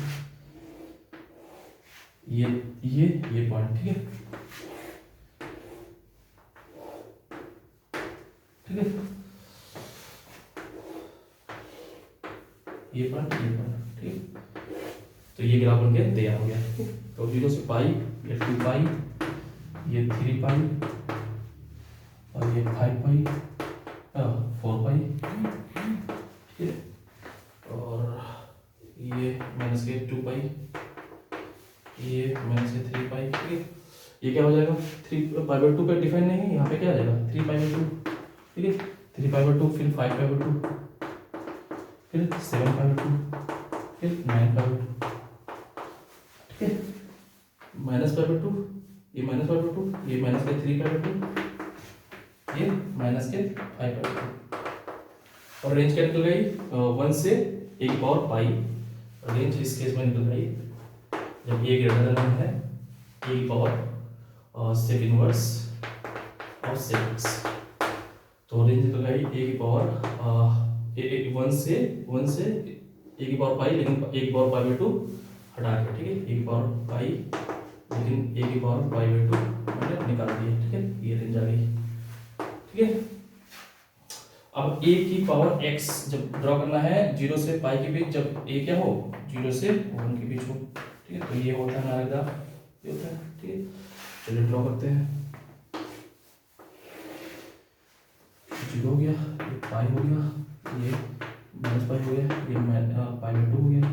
Speaker 1: ये पॉइंट। ठीक है, ठीक है, ये पॉइंट ठीक है, तो ये ग्राफ बन गया तैयार हो गया। ठीक है, तो 0 से पाई, ये 2 पाई, ये 3 पाई, और ये 5 पाई, 4 पाई। ठीक है, और ये माइनस के 2 पाई, ये माइनस के 3 पाई। ठीक है, ये क्या हो जाएगा 3 पाई बाई 2 पे डिफाइन नहीं है, यहाँ पे क्या आ जाएगा 3 पाई बाई 2। ठीक है, 3 पाई बाई 2, फिर 5 पाई बाई 2, फिर 7 पाई बाई 2, फिर 9 पाई बाई 2। ठीक है, माइनस पाई बाई 2, ये माइनस पाई बाई 2, ये माइनस के 3 पाई बाई 2, ये माइनस के 5 पाई बाई 2। और रेंज क्या निकल गई 1 से a की पावर पाई। रेंज इस केस में निकल गई जब a ग्रेटर देन 1 है a की पावर सेक इनवर्स और सेक एक्स, तो रेंज निकल गई a की पावर 1 से a की पावर पाई, लेकिन a की पावर पाई बाई 2 हटा के। ठीक है, a की पावर पाई लेकिन a की पावर पाई बाई 2 मैंने निकाल दी। ठीक है, ये रेंज आ गई। ठीक है, अब a की पावर x जब ड्रॉ करना है 0 से पाई के बीच, जब a क्या हो 0 से 1 के बीच हो। ठीक है, तो ये होता है हमारा ग्राफ, ये होता है। ठीक है, चलिए ड्रॉ करते हैं। 0 हो गया, ये पाई हो गया, ये माइनस पाई हो गया, ये पाई बाई 2 हो गया।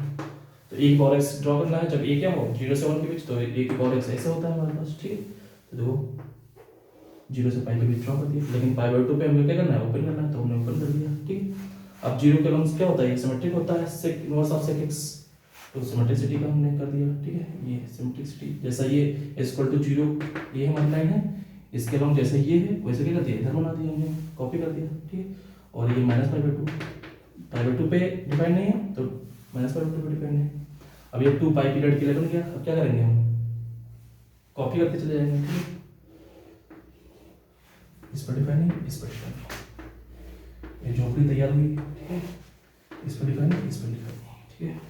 Speaker 1: तो a की पावर x ड्रॉ करना है जब a क्या हो 0 से 1 के बीच, तो a की पावर x ऐसे होता है हमारे पास। ठीक है, तो देखो 0 से पाई के बीच ड्रॉ कर दिया, लेकिन पाई बाई 2 पे हमें क्या करना है ओपन करना है, तो हमने ओपन कर दिया। ठीक है, अब 0 के लॉन्ग्स क्या होता है सिमेट्रिक होता है, sec inverse of sec x, तो सिमेट्रिसिटी का हमने कर दिया। ठीक है, ये सिमेट्रिसिटी जैसा ये इक्वल टू 0 ये हमारी लाइन है, इसके लॉन्ग जैसे ये है वैसे क्या कर दिया इधर बना दिया हमने, कॉपी कर दिया। ठीक है, और ये माइनस पाई बाई 2 पे डिपेंड नहीं है, तो माइनस पाई बाई 2 पे डिपेंड है। अब ये 2 पाई पीरियड के लिए बन गया, अब क्या करेंगे हम कॉपी करते चले जाएंगे। ठीक है, इस पर डिपेंड नहीं, इस पर डिपेंड नहीं, ये झोपड़ी तैयार हुई। ठीक है, इस पर डिपेंड नहीं, इस पर डिपेंड नहीं। ठीक है,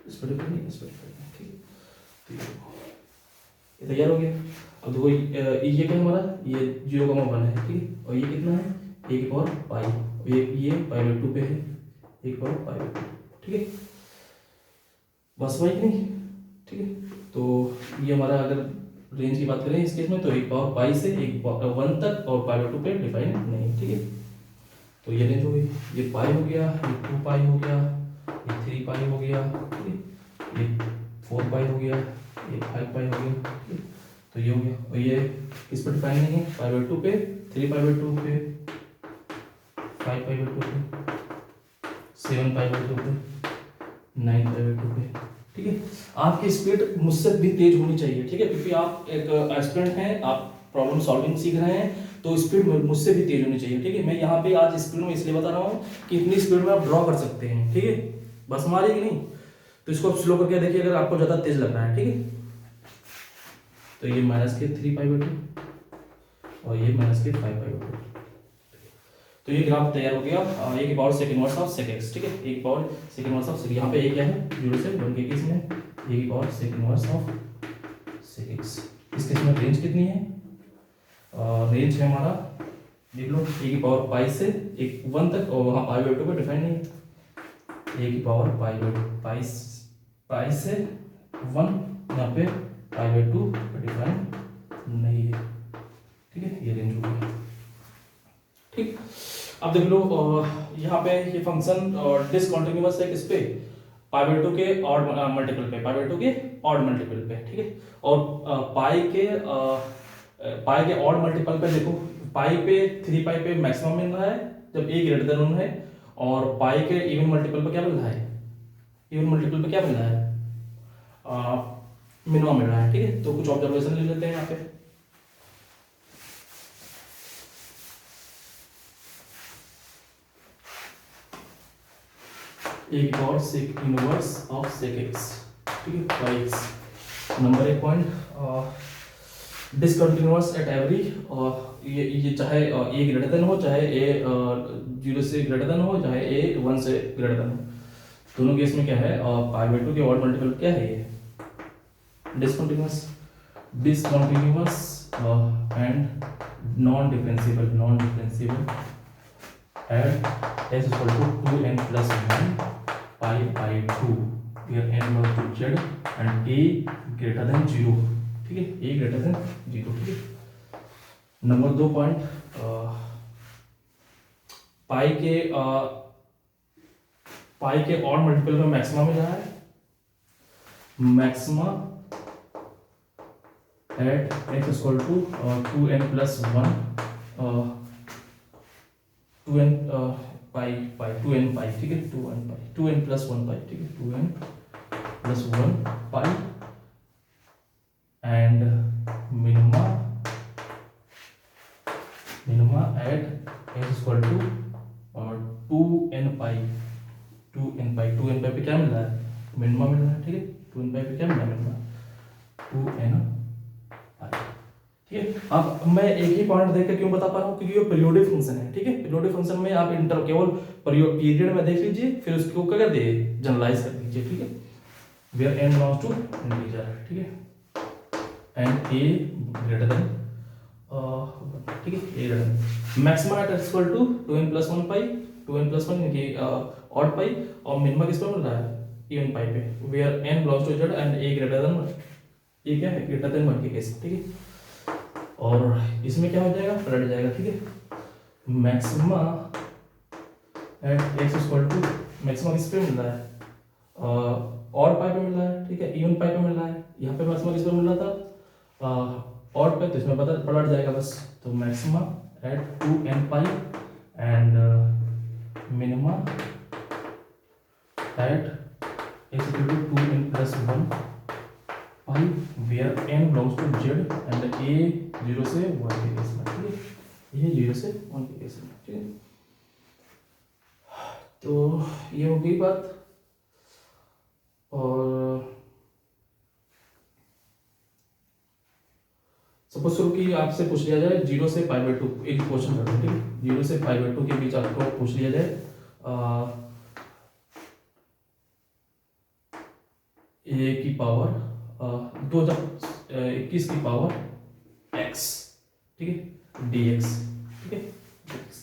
Speaker 1: इस पर डिपेंड नहीं, इस पर डिपेंड नहीं। ठीक है, तो ये तैयार हो गया। अब देखो ये क्या हमारा ये 0,1 है। ठीक है, और ये कितना है a की पावर पाई, और ये पाई बाई 2 पे है a की पावर पाई बाई 2। ठीक है, बस वही कि नहीं। ठीक है, तो ये हमारा अगर रेंज की बात करें इस केस में, तो 1 पावर पाई से 1 तक और पाई बाई 2 पे डिफाइन नहीं। ठीक है, तो ये रेंज हो गई, ये पाई हो गया, ये 2 पाई हो गया, ये 3 पाई हो गया। ठीक है, ये 4 पाई हो गया, ये 5 पाई हो गया। ठीक है, तो ये हो गया, और ये इस पर डिफाइन नहीं है, पाई बाई 2 पे, 3 पाई बाई 2 पे, 5 पाई बाई 2 पे, 7 पाई बाई 2 पे, 9 पाई बाई 2 पे। ठीक है, आपकी स्पीड मुझसे भी तेज होनी चाहिए। ठीक है, क्योंकि आप एक एस्पिरेंट हैं, आप प्रॉब्लम सॉल्विंग सीख रहे हैं, तो स्पीड मुझसे भी तेज होनी चाहिए। ठीक है, मैं यहाँ पे आज स्पीड में इसलिए बता रहा हूँ कि इतनी स्पीड में आप ड्रॉ कर सकते हैं। ठीक है, बस हमारी कि नहीं, तो इसको आप स्लो करके देखिए अगर आपको ज़्यादा तेज लग रहा है। ठीक है, तो ये माइनस के 3 पाई बाई 2 और ये माइनस के 5 पाई बाई 2। तो ये ग्राफ तैयार हो गया a की power sec inverse of sec x. ठीक है, a की power sec inverse of sec, यहाँ पे ये क्या है 0 से 1 के केस में a की power sec inverse of sec x. इस केस में रेंज कितनी है, रेंज है हमारा देख लो a की पावर पाई से 1 तक, और वहाँ पाई बाई 2 पे डिफाइन नहीं है। a की पावर पाई से 1, यहाँ पे पाई बाई 2 पे डिफाइन नहीं है। ठीक है, ये रेंज हो गया। ठीक, अब देख लो यहाँ पे ये फंक्शन डिसकंटिन्यूअस है किस पे पाई बाई 2 के ऑड मल्टीपल पे, पाई बाई 2 के ऑड मल्टीपल पे। ठीक है, और पाई के ऑड मल्टीपल पे देखो, पाई पे 3 पाई पे मैक्सिमम मिल रहा है जब a ग्रेटर देन 1 है, और पाई के इवन मल्टीपल पे क्या मिल रहा है, इवन मल्टीपल पे क्या मिल रहा है मिनिमम मिल रहा है, ठीक है। तो कुछ ऑब्जर्वेशन ले लेते हैं यहाँ पे। ए की power sec inverse of sec x, ठीक है, by x. Number 1 point, discontinuous at every, और ये चाहे ए ग्रेटर देन हो, चाहे ए 0 से ग्रेटर देन हो, चाहे ए 1 से ग्रेटर देन हो, दोनों केस में क्या है, पाई बाई 2 के ऑड मल्टीपल क्या है ये, discontinuous and non differentiable at x equal to 2n plus 1 pi by 2 where n belongs to z and a greater than 0, ठीक है, a greater than 0, ठीक है। नंबर 2 पॉइंट, पाई के ऑड मल्टीपल में मैक्सिमा मिल रहा है, maxima at x equal to 2n plus 1 2n pi 2n pi, ठीक है, 2n प्लस 1 पाई, ठीक है, 2n plus 1 pi and minima at x equal to 2n pi पे क्या मिल रहा है, मिनिमा मिल रहा है, ठीक है, 2n पाई पे क्या मिल रहा है, मिनिमा 2n पाई, ठीक है। अब मैं एक ही पॉइंट देख के क्यों बता पा रहा हूँ, क्योंकि ये पीरियोडिक फंक्शन है, ठीक है। पीरियोडिक फंक्शन में आप इंटर केवल पीरियड में देख लीजिए, फिर उसको क्या कर दिए, जनरलाइज कर दीजिए, ठीक है, where n belongs to integer, ठीक है, एंड a ग्रेटर देन, ठीक है, a greater than maxima at equal to 2n plus 1 pi, 2n plus 1 यानी ऑड पाई, और मिनिमा किस पे मिल रहा है, इवन पाई पे, where n belongs to z and a greater than 1, ये क्या है, ग्रेटर देन 1 के केस, ठीक है। और इसमें क्या हो जाएगा, पलट जाएगा, ठीक है, maxima at x equal to, maxima किस पे मिल रहा है, और पाई पे मिल रहा है, ठीक है, इवन पाई पे मिल रहा है, यहाँ पे मैक्सिमा किस पे मिल रहा था, और पे, तो इसमें पलट जाएगा बस, तो maxima at 2n pi and minima at x equal to 2n plus 1 pi where n belongs to z and a 0 से 1 के केस में, ठीक है, ये 0 से 1 के केस में, ठीक है। तो ये हो गई बात। और सपोज करो कि आपसे पूछ लिया जाए 0 से पाई बाई 2, एक क्वेश्चन करते हैं, ठीक है, 0 से पाई बाई 2 के बीच आपको पूछ लिया जाए a की पावर 2021 की पावर x, ठीक है, dx, ठीक है, dx।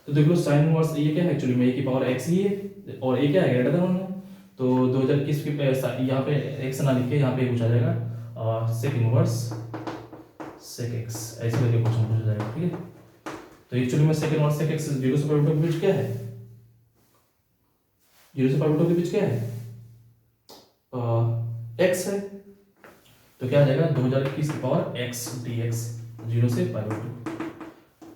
Speaker 1: तो देख लो साइन इनवर्स ये क्या है, एक्चुअली में a की पावर x ही है, और a क्या है, ग्रेटर देन 1 है, तो 2021 की यहाँ पे x ना लिखे, यहाँ पे पूछा जाएगा सेक इनवर्स सेक x, ऐसे करके क्वेश्चन पूछा जाएगा, ठीक है। तो एक्चुअली में सेक इनवर्स सेक x 0 से पाई बाई 2 के बीच क्या है, 0 से पाई बाई 2 के बीच क्या है, x है, तो क्या आ जाएगा 2021 की पावर x dx 0 से पाई बाई 2,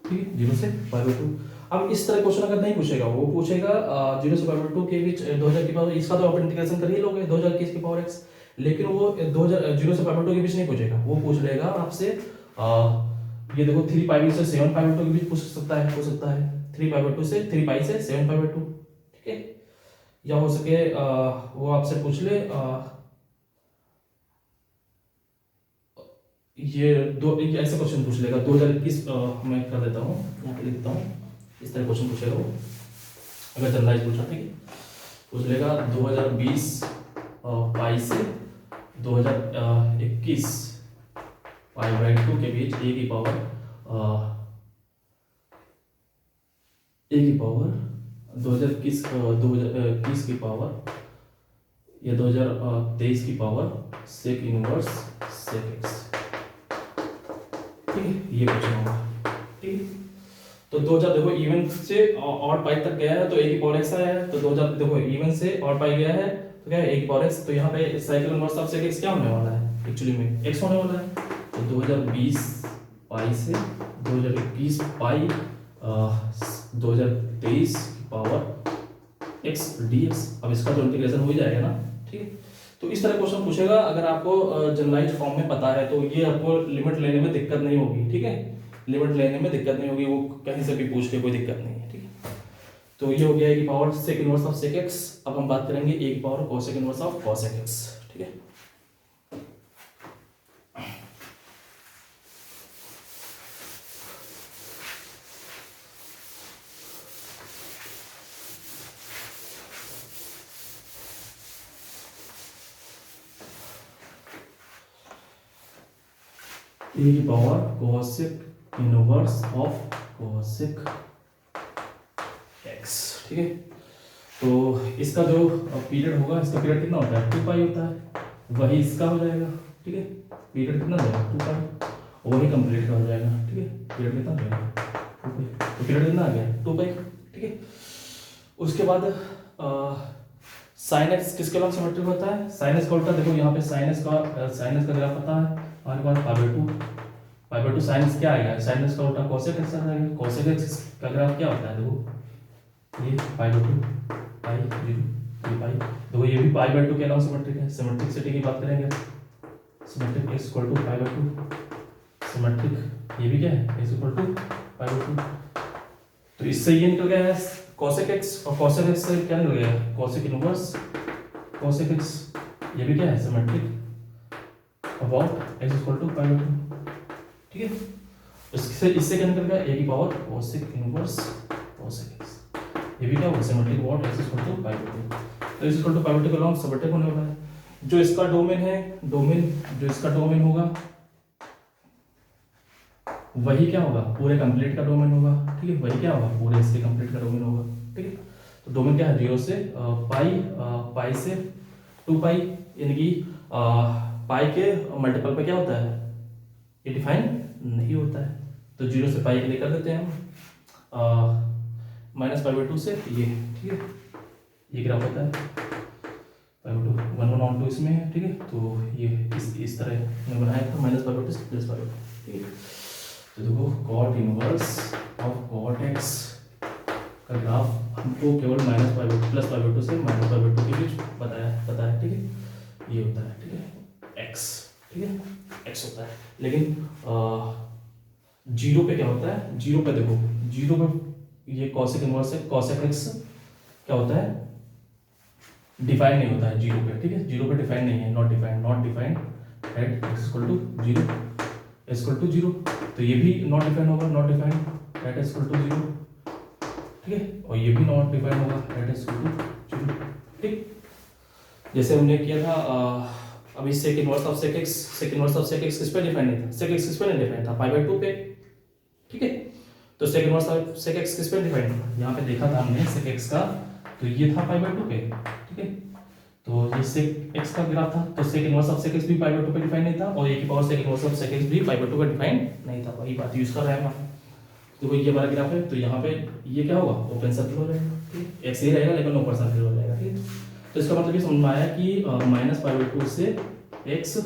Speaker 1: ठीक है, 0 से पाई बाई 2। अब इस तरह क्वेश्चन अगर नहीं पूछेगा, वो पूछेगा 0 से पाई बाई 2 के बीच 2000 की पावर, इसका तो आप इंटीग्रेशन कर ही लोगे 2021 की पावर x, लेकिन वो 0 से पाई बाई 2 के बीच नहीं पूछेगा, वो पूछ लेगा आपसे ये देखो 3 पाई से 7 पाई बाई 2 के बीच पूछ सकता है 3 पाई बाई 2 से 3 पाई से 7 पाई बाई 2, ठीक है, या हो सके वो आपसे पूछ ले ये ऐसे क्वेश्चन पूछ लेगा 2021, मैं कर देता हूँ, यहाँ पे लिख देता हूँ, इस तरह क्वेश्चन पूछेगा वो, अगर जनरलाइज पूछा, ठीक है, पूछ लेगा 2020 पाई से 2021 पाई बाई 2 के बीच a की पावर 2021 की पावर या 2023 की power sec inverse sec x, ठीक है, ये क्वेश्चन होगा, ठीक है। तो 2000 देखो इवन से ऑड पाई तक गया है, तो a की पावर x आया है, तो 2000 देखो इवन से ऑड पाई गया है, तो क्या है a की पावर x, तो यहाँ पे cycle inverse of sec x क्या होने वाला है, एक्चुअली में x होने वाला है, तो 2020 पाई से 2021 पाई 2023 की पावर x dx, अब इसका तो इंटीग्रेशन हो ही जाएगा ना, ठीक है। तो इस तरह क्वेश्चन पूछेगा। अगर आपको जनरलाइज फॉर्म में पता है तो ये आपको लिमिट लेने में दिक्कत नहीं होगी, ठीक है, लिमिट लेने में दिक्कत नहीं होगी, वो कहीं से भी पूछ ले कोई दिक्कत नहीं है, ठीक है। तो ये हो गया ए की power sec inverse of sec x. अब हम बात करेंगे ए की power cosec inverse of cosec x, ठीक है। ए की power cosec inverse of cosec x, ठीक है। तो इसका जो पीरियड होगा, इसका पीरियड कितना होता है, 2 पाई होता है, वही इसका हो जाएगा, ठीक है। पीरियड कितना हो जाएगा, 2 पाई, और वही कंप्लीट का हो जाएगा, ठीक है। पीरियड कितना हो जाएगा, 2 पाई, तो पीरियड कितना आ गया, 2 पाई, ठीक है। उसके बाद साइन एक्स किसके लॉन्ग सिमेट्रिक होता है, साइन एक्स का उल्टा। देखो यहाँ पे साइन एक्स का ग्राफ पता है हमारे पास, पाई बाय 2 साइन एक्स क्या आएगा, साइन एक्स का उल्टा कोसेक एक्स आ जाएगा। कोसेक एक्स का ग्राफ क्या होता है, देखो ये पाई बाय 2 पाई 0 ये पाई, देखो ये भी पाई बाय 2 के अलावा सिमेट्रिक है। सिमेट्रिसिटी की बात करेंगे, symmetric x equal to pi by 2, symmetric ये भी क्या है, x equal to pi by 2। तो इससे ये निकल गया है कोसेक एक्स, और कोसेक एक्स से क्या निकल गया, कोसेक इनवर्स कोसेक एक्स, ये भी क्या है, symmetric about x equal to pi by 2, ठीक है। इससे क्या निकल गया, ए की power cosec inverse cosec x, ये भी क्या होगा, symmetric about x equal to pi by 2। तो x equal to pi by 2 के लॉन्ग सिमेट्रिक होने वाला है। जो इसका डोमेन है, जो इसका डोमेन होगा वही क्या होगा, पूरे कंप्लीट का डोमेन होगा, ठीक है। वही क्या होगा, पूरे इसके कंप्लीट का डोमेन होगा, ठीक है। तो डोमेन क्या है, 0 से पाई से 2 पाई, यानी कि पाई के मल्टीपल पे क्या होता है, ये डिफाइन नहीं होता है। तो 0 से पाई के लिए कर देते हैं हम माइनस पाई बाय 2 से ये, ठीक है। ये ग्राफ होता है पाई बाय 2 1 1 ऑन 2 इसमें है, ठीक है। तो ये इस तरह में बनाया था, माइनस पाई बाय 2 से प्लस पाई बाय 2, ठीक है। तो देखो cot inverse of cot x का ग्राफ हमको केवल minus pi by plus pi by 2 से माइनस पाई बाय 2 के बीच पता है, ठीक है। ये होता है, ठीक है, एक्स, ठीक है, एक्स होता है। लेकिन 0 पे क्या होता है, 0 पे देखो, 0 पे ये कॉसेक इनवर्स है, कॉसेक एक्स क्या होता है, डिफाइन नहीं होता है 0 पे, ठीक है। 0 पे डिफाइन नहीं है, not defined at x equal to 0, x equal to 0। तो ये भी नॉट डिफाइंड होगा, not defined at x equal to 0, ठीक है। और ये भी नॉट डिफाइंड होगा एट एक्स इक्वल टू 0, ठीक। जैसे हमने किया था अभी sec inverse of sec x किस पे डिफाइंड नहीं था, सेक एक्स किस पे नहीं डिफाइंड था, पाई बाय 2 पे, ठीक है। तो sec inverse of sec x किस पे डिफाइंड था, यहाँ पे देखा था हमने सेक एक्स का, तो ये था पाई बाय 2 पे, ठीक है। तो ये सेक एक्स का ग्राफ था, तो sec inverse of sec x भी पाई बाय 2 पे डिफाइन नहीं था, और ए की power sec inverse of sec x भी पाई बाय 2 पे डिफाइन नहीं था। वही बात यूज कर रहे हैं हम। तो ये हमारा ग्राफ है, तो यहाँ पे ये क्या होगा, ओपन सर्कल हो जाएगा, ठीक है। एक्स ही रहेगा लेकिन ओपन सर्कल हो जाएगा, ठीक है। तो इसका मतलब ये समझ में आया कि माइनस पाई बाय 2 से x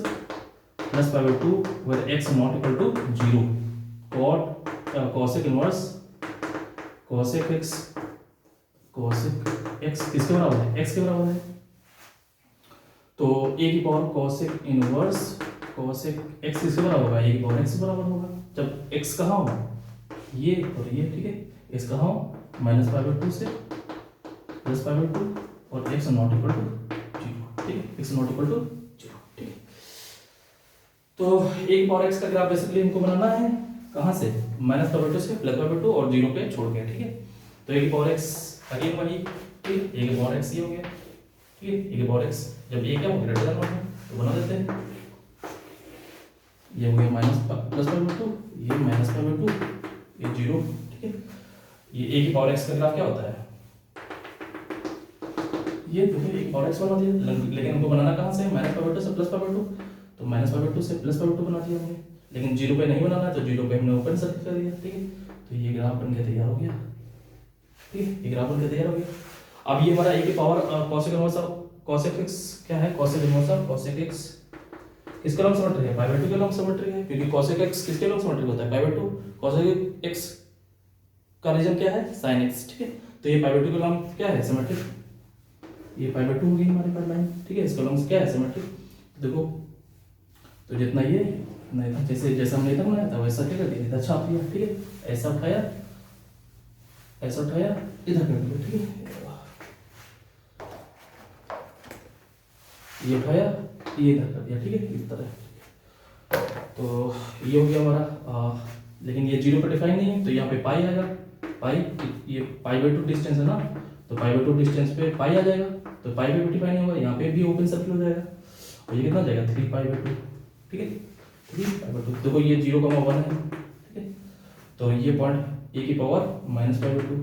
Speaker 1: plus pi by 2 where x not equal to 0, cot cosec inverse cosec x किसके बराबर है, एक्स के बराबर है। तो ए की power cosec inverse cosec x किसके बराबर होगा, ए की पावर एक्स के बराबर होगा। जब एक्स कहाँ होगा, ये और ये, ठीक है। एक्स कहाँ हो, माइनस पाई बाय 2 से प्लस पाई बाय 2, और एक्स नॉट इक्वल टू 0, ठीक है, एक्स नॉट इक्वल टू 0, ठीक है। तो ए की पावर एक्स का ग्राफ बेसिकली हमको बनाना है कहाँ से, माइनस पाई बाय 2 से प्लस पाई बाय 2 और 0 पे छोड़ के, ठीक है। तो ए की पावर एक्स अगेन वही, ठीक है। ए की पावर एक्स ये हो गया, ठीक है। ए की पावर एक्स जब ए क्या हो ग्रेटर देन 1 तो बना देते हैं, ये हो गया माइनस प्लस पाई बाय 2, ये माइनस पाई बाय 2, ये 0, ठीक है। ये ए की पावर एक्स का ग्राफ क्या होता है, ये देखो ए की पावर एक्स बना दिया, लेकिन हमको बनाना कहाँ से, माइनस पाई बाय 2 से प्लस पाई बाय 2, तो माइनस पाई बाय 2 से प्लस पाई बाय 2 बना दिया हमने। लेकिन 0 पे नहीं बनाना, तो 0 पे हमने ओपन सर्कल कर दिया, ठीक है। तो ये ग्राफ बन के तैयार हो गया, ठीक है। ये ग्राफ बन के तैयार हो गया। अब ये हमारा ए की power cosec inverse of cosec x क्या है, cosec inverse of cosec x किसके लॉन्ग सिमेट्रिक है, पाई बाय 2 के लॉन्ग सिमेट्रिक है, क्योंकि कोसेक एक्स किसके लॉन्ग सिमेट्रिक होता है, पाई बाय 2। कोसेक एक्स का रीजन क्या है, साइन एक्स, ठीक है। तो ये पाई बाय 2 के लॉन्ग क्या है, सिमेट्रिक, ये पाई बाय 2 हो गई हमारे पास लाइन, ठीक है। इसका लॉन्ग क्या है, सिमेट्रिक। देखो तो जितना ये नहीं था, जैसा हमने इधर बनाया था वैसा क्या कर दिया, इधर छाप दिया, ठीक है। ऐसा उठाया इधर कर दिया, ठीक है। ये उठाया ये इधर कर दिया, ठीक है, इस तरह। तो ये हो गया हमारा लेकिन ये 0 पर डिफाइन नहीं है, तो यहाँ पे पाई आएगा। पाई, ये पाई बाय 2 डिस्टेंस है ना, तो पाई बाय 2 डिस्टेंस पे पाई आ जाएगा, तो पाई बाय 2 डिफाइन नहीं होगा, यहाँ पे भी ओपन सर्किल हो जाएगा। और ये कितना आ जाएगा 3 पाई बाय 2, ठीक है। 3 पाई बाय 2, देखो ये 0,1 है, ठीक है। तो ये पॉइंट ए की पावर माइनस पाई बाय 2,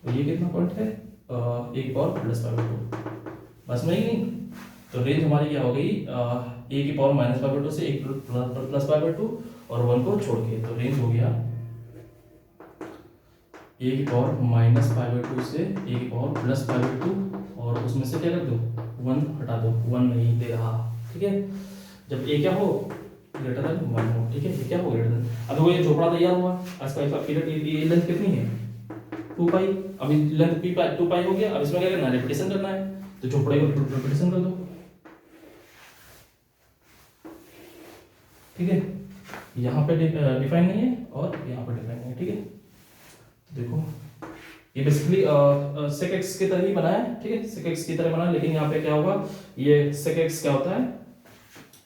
Speaker 1: और ये कितना पॉइंट है ए की पावर प्लस पाई बाय 2, बस में ही नहीं। तो रेंज हमारी क्या हो गई, ए की पावर माइनस पाई बाय 2 से एक प्लस पाई बाय 2 और 1 को छोड़ के, तो रेंज हो गया ए की पावर माइनस पाई बाय 2 से ए की पावर प्लस पाई बाय 2, और उसमें से क्या कर दो 1 हटा दो, 1 नहीं दे रहा, ठीक है। जब ए क्या हो ग्रेटर देन 1 हो, ठीक है, ये क्या हो ग्रेटर देन। अब वो ये चोपड़ा तैयार हुआ, आज का पीरियड, ये लेंथ कितनी है 2 पाई, अभी लेंथ 2 पाई हो गया। अब इसमें क्या करना है, रिपीटेशन करना है, तो चोपड़े को रिपीटेशन कर दो, ठीक है। यहाँ पे डिफाइन नहीं है और यहाँ पे डिफाइन नहीं है, ठीक है। तो देखो ये बेसिकली sec x की तरह ही बना है, ठीक है, sec x की तरह बना है, लेकिन यहाँ पे क्या होगा, ये sec x क्या होता है,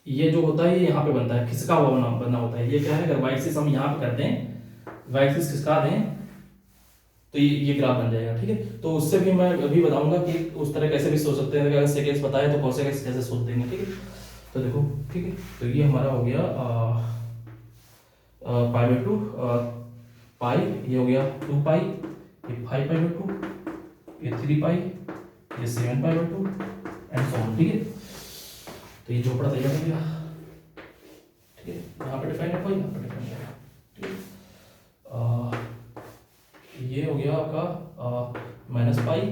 Speaker 1: ये जो होता है ये यहाँ पे बनता है, खिसका हुआ बनना होता है। ये क्या है, अगर y एक्सिस हम यहाँ पे करते हैं, y एक्सिस खिसका दें तो ये ग्राफ बन जाएगा, ठीक है। तो उससे भी मैं अभी बताऊंगा कि उस तरह कैसे भी सोच सकते हैं, अगर sec x बताया तो cos x कैसे सोच देंगे, ठीक है। तो देखो, ठीक है, तो ये हमारा हो गया पाई बाय 2, पाई, ये हो गया 2 पाई, ये 5 पाई बाय 2, ये 3 पाई, ये 7 पाई बाय 2 एंड सो ऑन, ठीक है। तो ये झोपड़ा तैयार हो गया, ठीक है। यहाँ पे डिफाइन है कोई, यहाँ पे डिफाइन है, ठीक है। ये हो गया आपका माइनस पाई,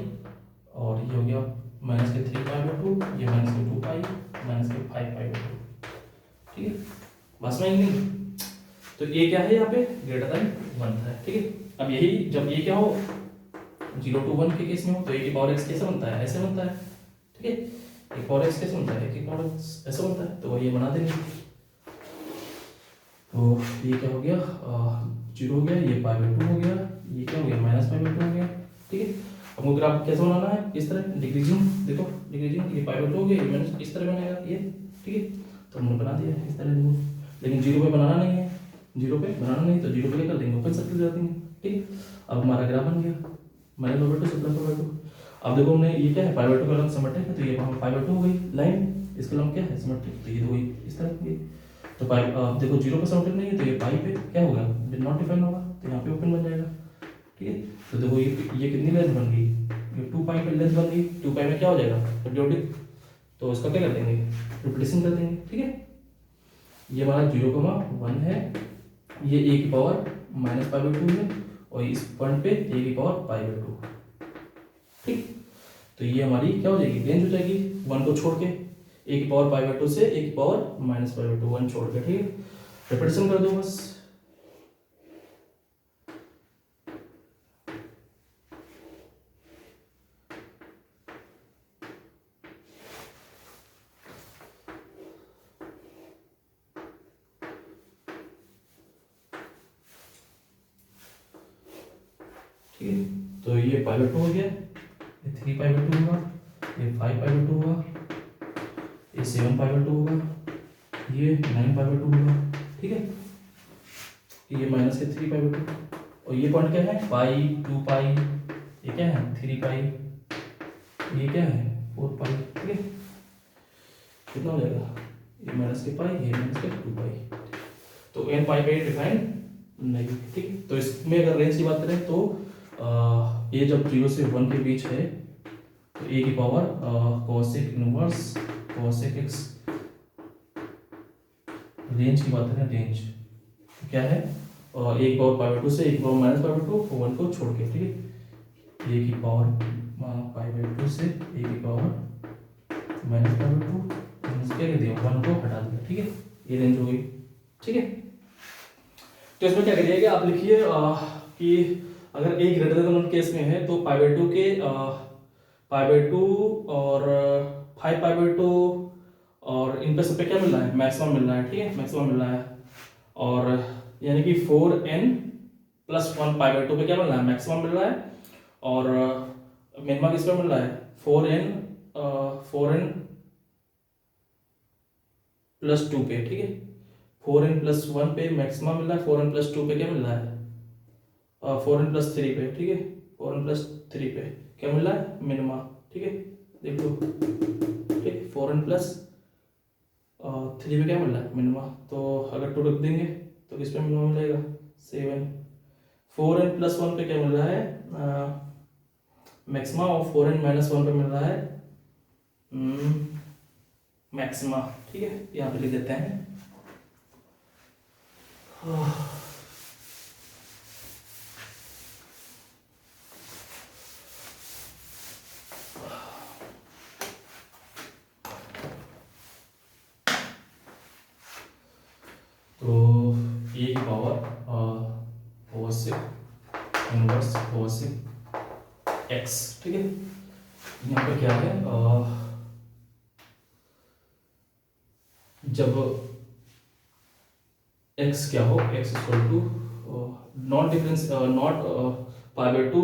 Speaker 1: और ये हो गया माइनस के 3 पाई बाय 2, ये माइनस के 2 पाई, माइनस के 5 पाई बाय 2, ठीक है। बस में ही नहीं, तो ये क्या है यहाँ पे ग्रेटर देन 1 है, ठीक है। अब यही जब ये क्या हो 0 to 1 के केस में हो, तो ए की पावर x कैसे बनता है, ऐसे बनता है, ठीक है। ए की पावर x कैसे बनता है, ए की पावर ऐसे बनता है, तो वही बना देंगे। तो ये क्या हो गया 0 हो गया, ये पाई बाय 2 हो गया, ये क्या हो गया माइनस पाई बाय 2 हो गया, ठीक है। हमको ग्राफ कैसे बनाना है, इस तरह डिक्रीजिंग, देखो डिक्रीजिंग, ये पाई बाय 2 हो गया, ये माइनस इस तरह बनेगा ये, ठीक है। तो हमने बना दिया इस तरह, देखो, लेकिन 0 पे बनाना नहीं है, 0 पे बनाना नहीं, तो 0 पे क्या कर देंगे, ओपन सर्किल कर देंगे, ठीक है। अब हमारा ग्राफ बन गया माइनस पाई बाय 2 से प्लस पाई बाय 2। अब देखो हमने ये क्या है, पाई बाय 2 का लंब सिमेट्रिक है, तो ये पाई बाय 2 हो गई लाइन, इसका लंब क्या है सिमेट्रिक, तो ये तो वही इस तरह हो गई। तो पाई देखो 0 पे सिमेट्रिक नहीं है, तो ये पाई पे क्या होगा, नॉट डिफाइन होगा, तो यहाँ पे ओपन बन जाएगा, ठीक है। तो देखो ये कितनी लेंथ बन गई, ये 2 पाई पे लेंथ बन गई, 2 पाई में क्या हो जाएगा पीरियोडिक, तो उसका क्या कर देंगे रिप्लेसिंग कर देंगे, ठीक है। ये हमारा 0,1 है, ये ए की पावर माइनस पाई बाय 2 है, और इस पॉइंट पे ए की पावर पाई बाय 2, ठीक। तो ये हमारी क्या हो जाएगी, रेंज हो जाएगी 1 को छोड़ के, ए की पावर पाई बाय 2 से ए की पावर माइनस पाई बाय 2, 1 छोड़ के, ठीक है। रिपीटेशन कर दो बस, ठीक है। तो ये पाई बाय 2 हो गया, ये 3 पाई बाय 2 होगा, ये 5 पाई बाय 2 होगा, ये 7 पाई बाय 2 होगा, ये 9 पाई बाय 2 होगा, ठीक है। ये माइनस के 3 पाई बाय 2, और ये पॉइंट क्या है पाई 2 पाई, ये क्या है 3 पाई, ये क्या है 4 पाई, ठीक है। कितना हो जाएगा, ये माइनस के पाई, ये माइनस के 2 पाई, तो एन पाई पे डिफाइन नहीं, ठीक है। तो इसमें अगर रेंज की बात करें तो ये जब 0 से 1 के बीच है, तो ए की power cosec inverse cosec x, range की बात करें रेंज तो क्या है, ए की पावर पाई बाय 2 से ए की पावर माइनस पाई बाय 2, 1 को छोड़ के, ठीक है। ए की पावर पाई बाय 2 से ए की पावर माइनस पाई बाय 2, क्या कर दिया 1 को हटा दिया, ठीक है। ये रेंज हो गई, ठीक है। तो इसमें क्या करिए कि आप लिखिए कि अगर ए ग्रेटर देन 1 केस में है तो पाई बाय 2 के π/2 और 5π/2 और इन पे सब पे क्या मिल रहा है, मैक्सिमम मिल रहा है, ठीक है, मैक्सिमम मिल रहा है। और यानी कि 4n+1 π/2 पे क्या मिल रहा है, मैक्सिमम मिल रहा है। और मिनिमम किस पे मिल रहा है, 4n+2 पे, ठीक है। 4n+1 पे मैक्सिमम मिल रहा है, 4n+2 पे क्या मिल रहा है, 4n+3 पे, ठीक है, 4n+3 पे क्या मिल रहा है, मिनिमा, ठीक है। देख लो, ठीक है, 4n+3 पे क्या मिल रहा है, मिनिमा। तो अगर 2 रख देंगे तो किस पे मिनिमा मिलेगा, 7। 4n+1 पे क्या मिल रहा है, मैक्सिमा, और 4n-1 पे मिल रहा है मैक्सिमा, ठीक है। यहाँ पे लिख देते हैं। तो ए की पावर ओवर से इनवर्स ओवर से एक्स, ठीक है। यहाँ पे क्या है, जब x क्या हो, x equal to not difference not π/2,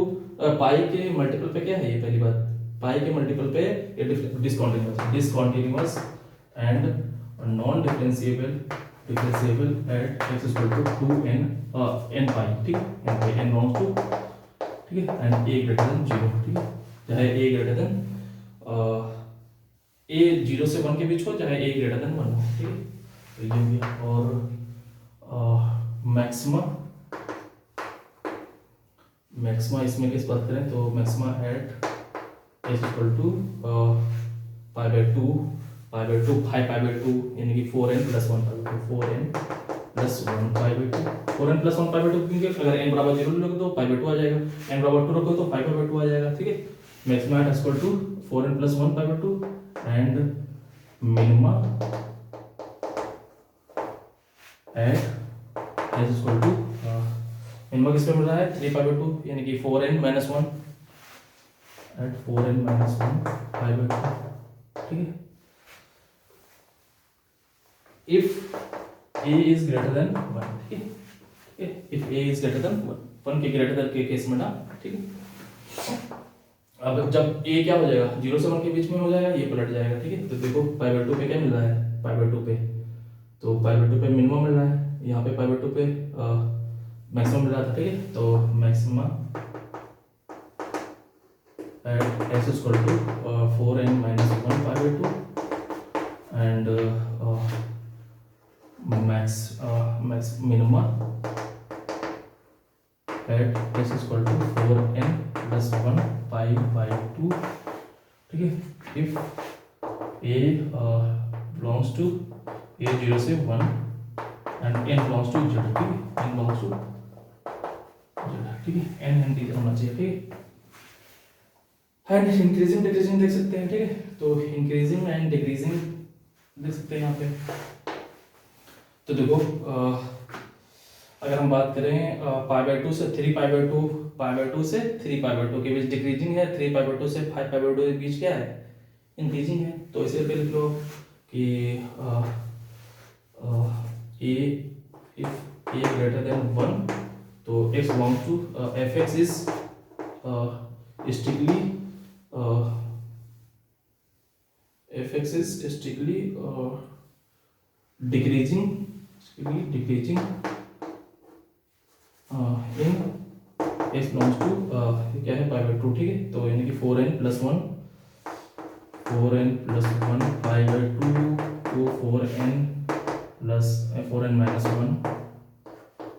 Speaker 1: pi के मल्टीपल पे क्या है, ये पहली बात, पाई के मल्टीपल पे ये discontinuous and non differentiable at x equal to 2n n pi, ठीक है, n pi, n belongs to, ठीक है, एंड a ग्रेटर देन 0, ठीक है, चाहे a ग्रेटर देन a 0 से 1 के बीच हो, चाहे a ग्रेटर देन 1 हो, ठीक है। तो ये हो गया। और मैक्सिमा इसमें किस बात करें तो maxima at x equal to π/2 5/2 यानी कि 4n+1 π/2 4n+1 π/2 4n+1 π/2, क्योंकि अगर n बराबर 0 लोगे तो π/2 आ जाएगा, n बराबर 2 रखो तो 5/2 आ जाएगा, ठीक है। Maxima at equal to 4n+1 π/2 and minima at x equal to minima किस पे मिल रहा है, 3π/2 यानी कि 4n-1 एट 4n-1 π/2, ठीक है। If a is greater than 1, ठीक है, if a is greater than 1 के ग्रेटर देन के केस में ना, ठीक है। अब जब a क्या हो जाएगा, 0 से 1 के बीच में हो जाएगा, ये पलट जाएगा, ठीक है। तो देखो π/2 पे क्या मिल रहा है, π/2 पे, तो π/2 पे मिनिमम मिल रहा है, यहाँ पे π/2 पे मैक्सिमम मिल रहा था, ठीक है। तो maxima at x equal to 4n-1 π/2 and max minima at x equal to 4n+1 π/2, ठीक है। If a belongs to a 0 से 1 एंड n बिलोंग्स टू 0, ठीक है, n बिलोंग्स टू 0, ठीक है, n इंटीजर होना चाहिए, ठीक है। एंड इंक्रीजिंग डिक्रीजिंग देख सकते हैं, ठीक है। तो इंक्रीजिंग एंड डिक्रीजिंग देख सकते हैं यहाँ पे। तो देखो अगर हम बात करें π/2 से 3π/2, π/2 से 3π/2 के बीच डिक्रीजिंग है, 3π/2 से 5π/2 के बीच क्या है, इंक्रीजिंग है। तो इसे पे लिख लो कि a if a greater than 1 तो x belongs to fx is strictly fx is strictly decreasing in x belongs to क्या है π/2, ठीक है। तो यानी कि 4n+1 π/2 to 4n-1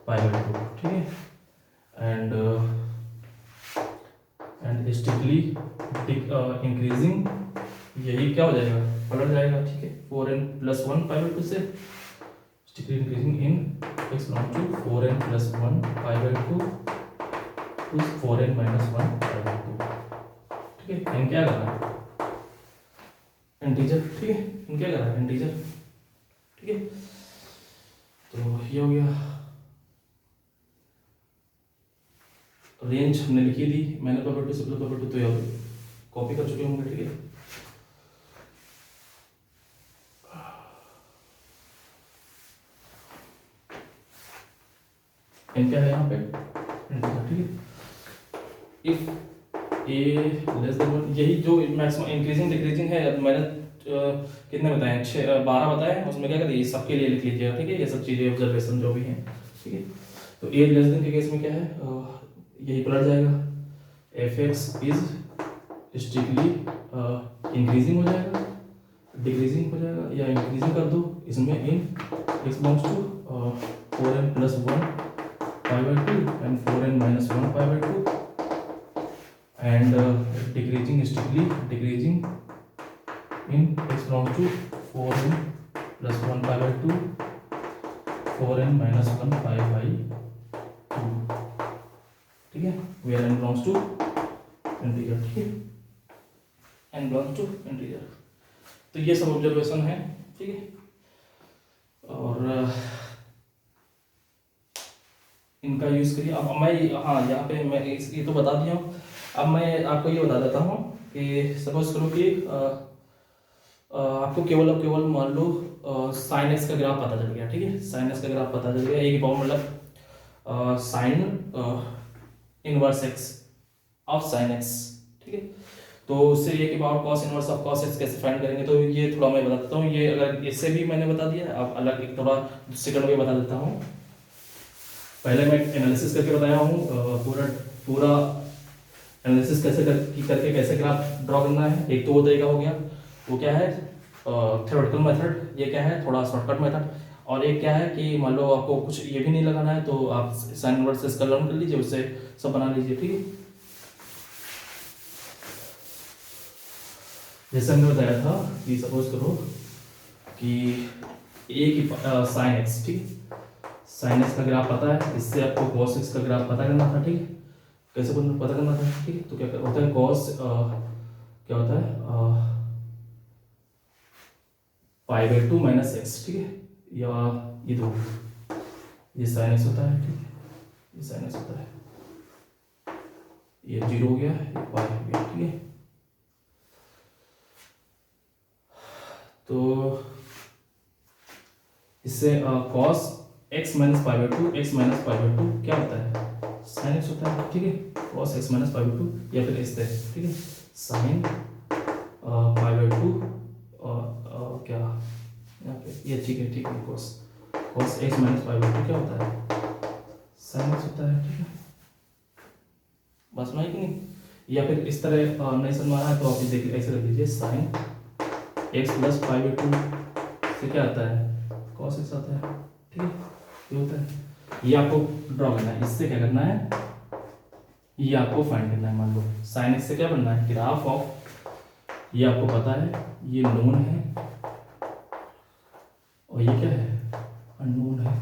Speaker 1: π/2, ठीक है। एंड स्ट्रिक्टली इंक्रीजिंग, यही क्या हो जाएगा, पलट जाएगा, ठीक है। 4n+1 π/2 से strictly increasing in x belongs to 4n+1 π/2 to 4n-1 π/2, ठीक है। n क्या कर रहा है, इंटीजर, ठीक है, n क्या कर रहा है, इंटीजर, ठीक है। तो ये हो गया, रेंज हमने लिखी थी मैंने π/2 से +π/2, तो यहाँ कॉपी कर चुके होंगे, ठीक है। एन क्या है यहाँ पे, ठीक है। इफ ए लेस देन 1, यही जो मैक्सिमम इंक्रीजिंग डिक्रीजिंग है, मैंने कितने बताए, 12 बताए, उसमें क्या करिए सबके लिए लिख लीजिएगा, ठीक है, ये सब चीज़ें ऑब्जर्वेशन जो भी हैं, ठीक है। तो ए लेस देन के केस में क्या है, यही पलट जाएगा, F x is strictly increasing हो जाएगा, डिक्रीजिंग हो जाएगा, या इंक्रीजिंग कर दो इसमें इन x belongs to 4n + 1 π/2 and 4n - 1 π/2 and decreasing strictly decreasing in x belongs to 4n + 1 π/2 4n - 1 π/2, ठीक है, where n belongs to integer, ठीक है, n belongs to integer। तो ये सब ऑब्जर्वेशन है, ठीक है। और इनका यूज करिए। अब मैं हाँ यहाँ पे मैं ये तो बता दिया हूँ। अब मैं आपको ये बता देता हूँ कि सपोज करो कि आपको केवल मान लो साइन एक्स का ग्राफ पता चल गया, ठीक है, साइन एक्स का ग्राफ पता चल गया, एक पावर मतलब sign inverse x of sine x, ठीक है। तो उससे ये कि power cos inverse of cos x कैसे फाइंड करेंगे, तो ये थोड़ा मैं बता देता हूँ। ये अगर इससे भी मैंने बता दिया, अब अलग एक थोड़ा सेकंड में बता देता हूँ। पहले मैं एनालिसिस करके बताया हूँ, पूरा एनालिसिस करके कैसे ग्राफ ड्रॉ करना है। एक तो वो तरीका हो गया, वो क्या है थ्योरेटिकल मेथड, ये क्या है थोड़ा शॉर्टकट मेथड। और एक क्या है कि मान लो आपको कुछ ये भी नहीं लगाना है तो आप साइन इनवर्स इसका लर्न कर लीजिए, उससे सब बना लीजिए, ठीक है। जैसे हमने बताया था कि सपोज करो कि ए की साइन एक्स, ठीक है, साइन एक्स का ग्राफ पता है, इससे आपको कॉस एक्स का ग्राफ पता करना था, ठीक है, कैसे पता करना था, ठीक है। तो क्या होता है कॉस क्या होता है π/2 - x, ठीक है, या ये दो, ये साइन एक्स होता है, ठीक है, ये साइन एक्स होता है, ये 0 हो गया, ये पाई हो गया, ठीक है। तो इससे कॉस x - π/2 x - π/2 क्या होता है साइन एक्स होता है, ठीक है, कॉस x - π/2, या फिर इस तरह, ठीक है, साइन π/2 और क्या यहाँ पे ये ठीक है, कॉस x - π/2 क्या होता है साइन एक्स होता है, ठीक है, बस नहीं कि नहीं। या फिर इस तरह नहीं समझ है तो आप देखिए ऐसे रख दीजिए, साइन x + π/2 से क्या आता है कॉस एक्स आता है, ठीक है, ये होता है। ये आपको ड्रॉ करना है, इससे क्या करना है, ये आपको फाइंड करना है। मान लो साइन एक्स से क्या बनना है ग्राफ ऑफ, ये आपको पता है, ये नोन है और ये क्या है अननोन है,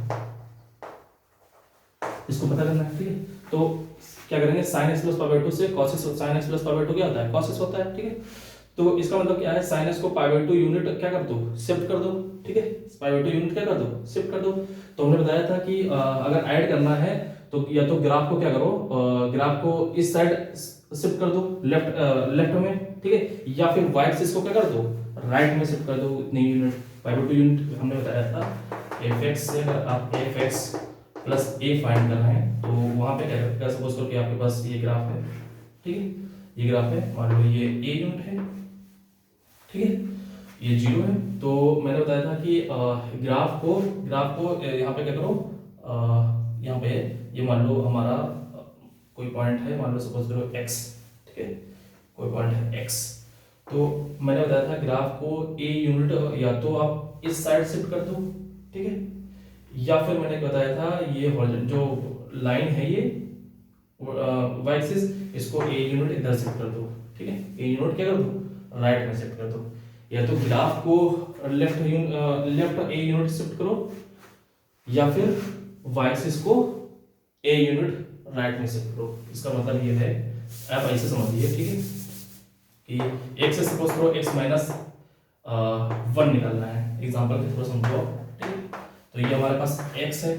Speaker 1: इसको पता करना है, ठीक है। तो क्या करेंगे साइन एक्स + π/2 से कॉस एक्स, साइन एक्स + π/2 क्या होता है कॉस एक्स होता है, ठीक है। तो इसका मतलब क्या है साइन एक्स को π/2 यूनिट क्या कर दो शिफ्ट कर दो, ठीक है, π/2 यूनिट क्या कर दो शिफ्ट कर दो। तो हमने बताया था कि अगर ऐड करना है तो या तो ग्राफ को क्या करो, ग्राफ को इस साइड शिफ्ट कर दो लेफ्ट में, ठीक है, या फिर वाई एक्सिस को क्या कर दो राइट में शिफ्ट कर दो इतने यूनिट, π/2 यूनिट हमने बताया था। fx से अगर आप fx + a फाइंड करना है तो वहां पे क्या सपोज करो कि आपके पास ये ग्राफ है, ठीक है, ये ग्राफ है, मान लो ये a यूनिट है, ठीक है, ये 0 है। तो मैंने बताया था कि ग्राफ को यहाँ पे क्या करो, यहाँ पे ये मान लो हमारा कोई पॉइंट है, मान लो सपोज करो x, ठीक है, कोई पॉइंट है x। तो मैंने बताया था ग्राफ को a यूनिट या तो आप इस साइड शिफ्ट कर दो, ठीक है, या फिर मैंने बताया था ये जो लाइन है ये y एक्सिस, इसको a यूनिट इधर शिफ्ट कर दो, ठीक है, a यूनिट क्या कर दो राइट में शिफ्ट कर दो, या तो ग्राफ को लेफ्ट a यूनिट शिफ्ट करो या फिर y एक्सिस को a यूनिट राइट में शिफ्ट करो। इसका मतलब ये है, आप ऐसे समझिए, ठीक है, कि x से सपोज करो x - 1 निकालना है, एग्जांपल के थ्रू समझो, ठीक है। तो ये हमारे पास x है,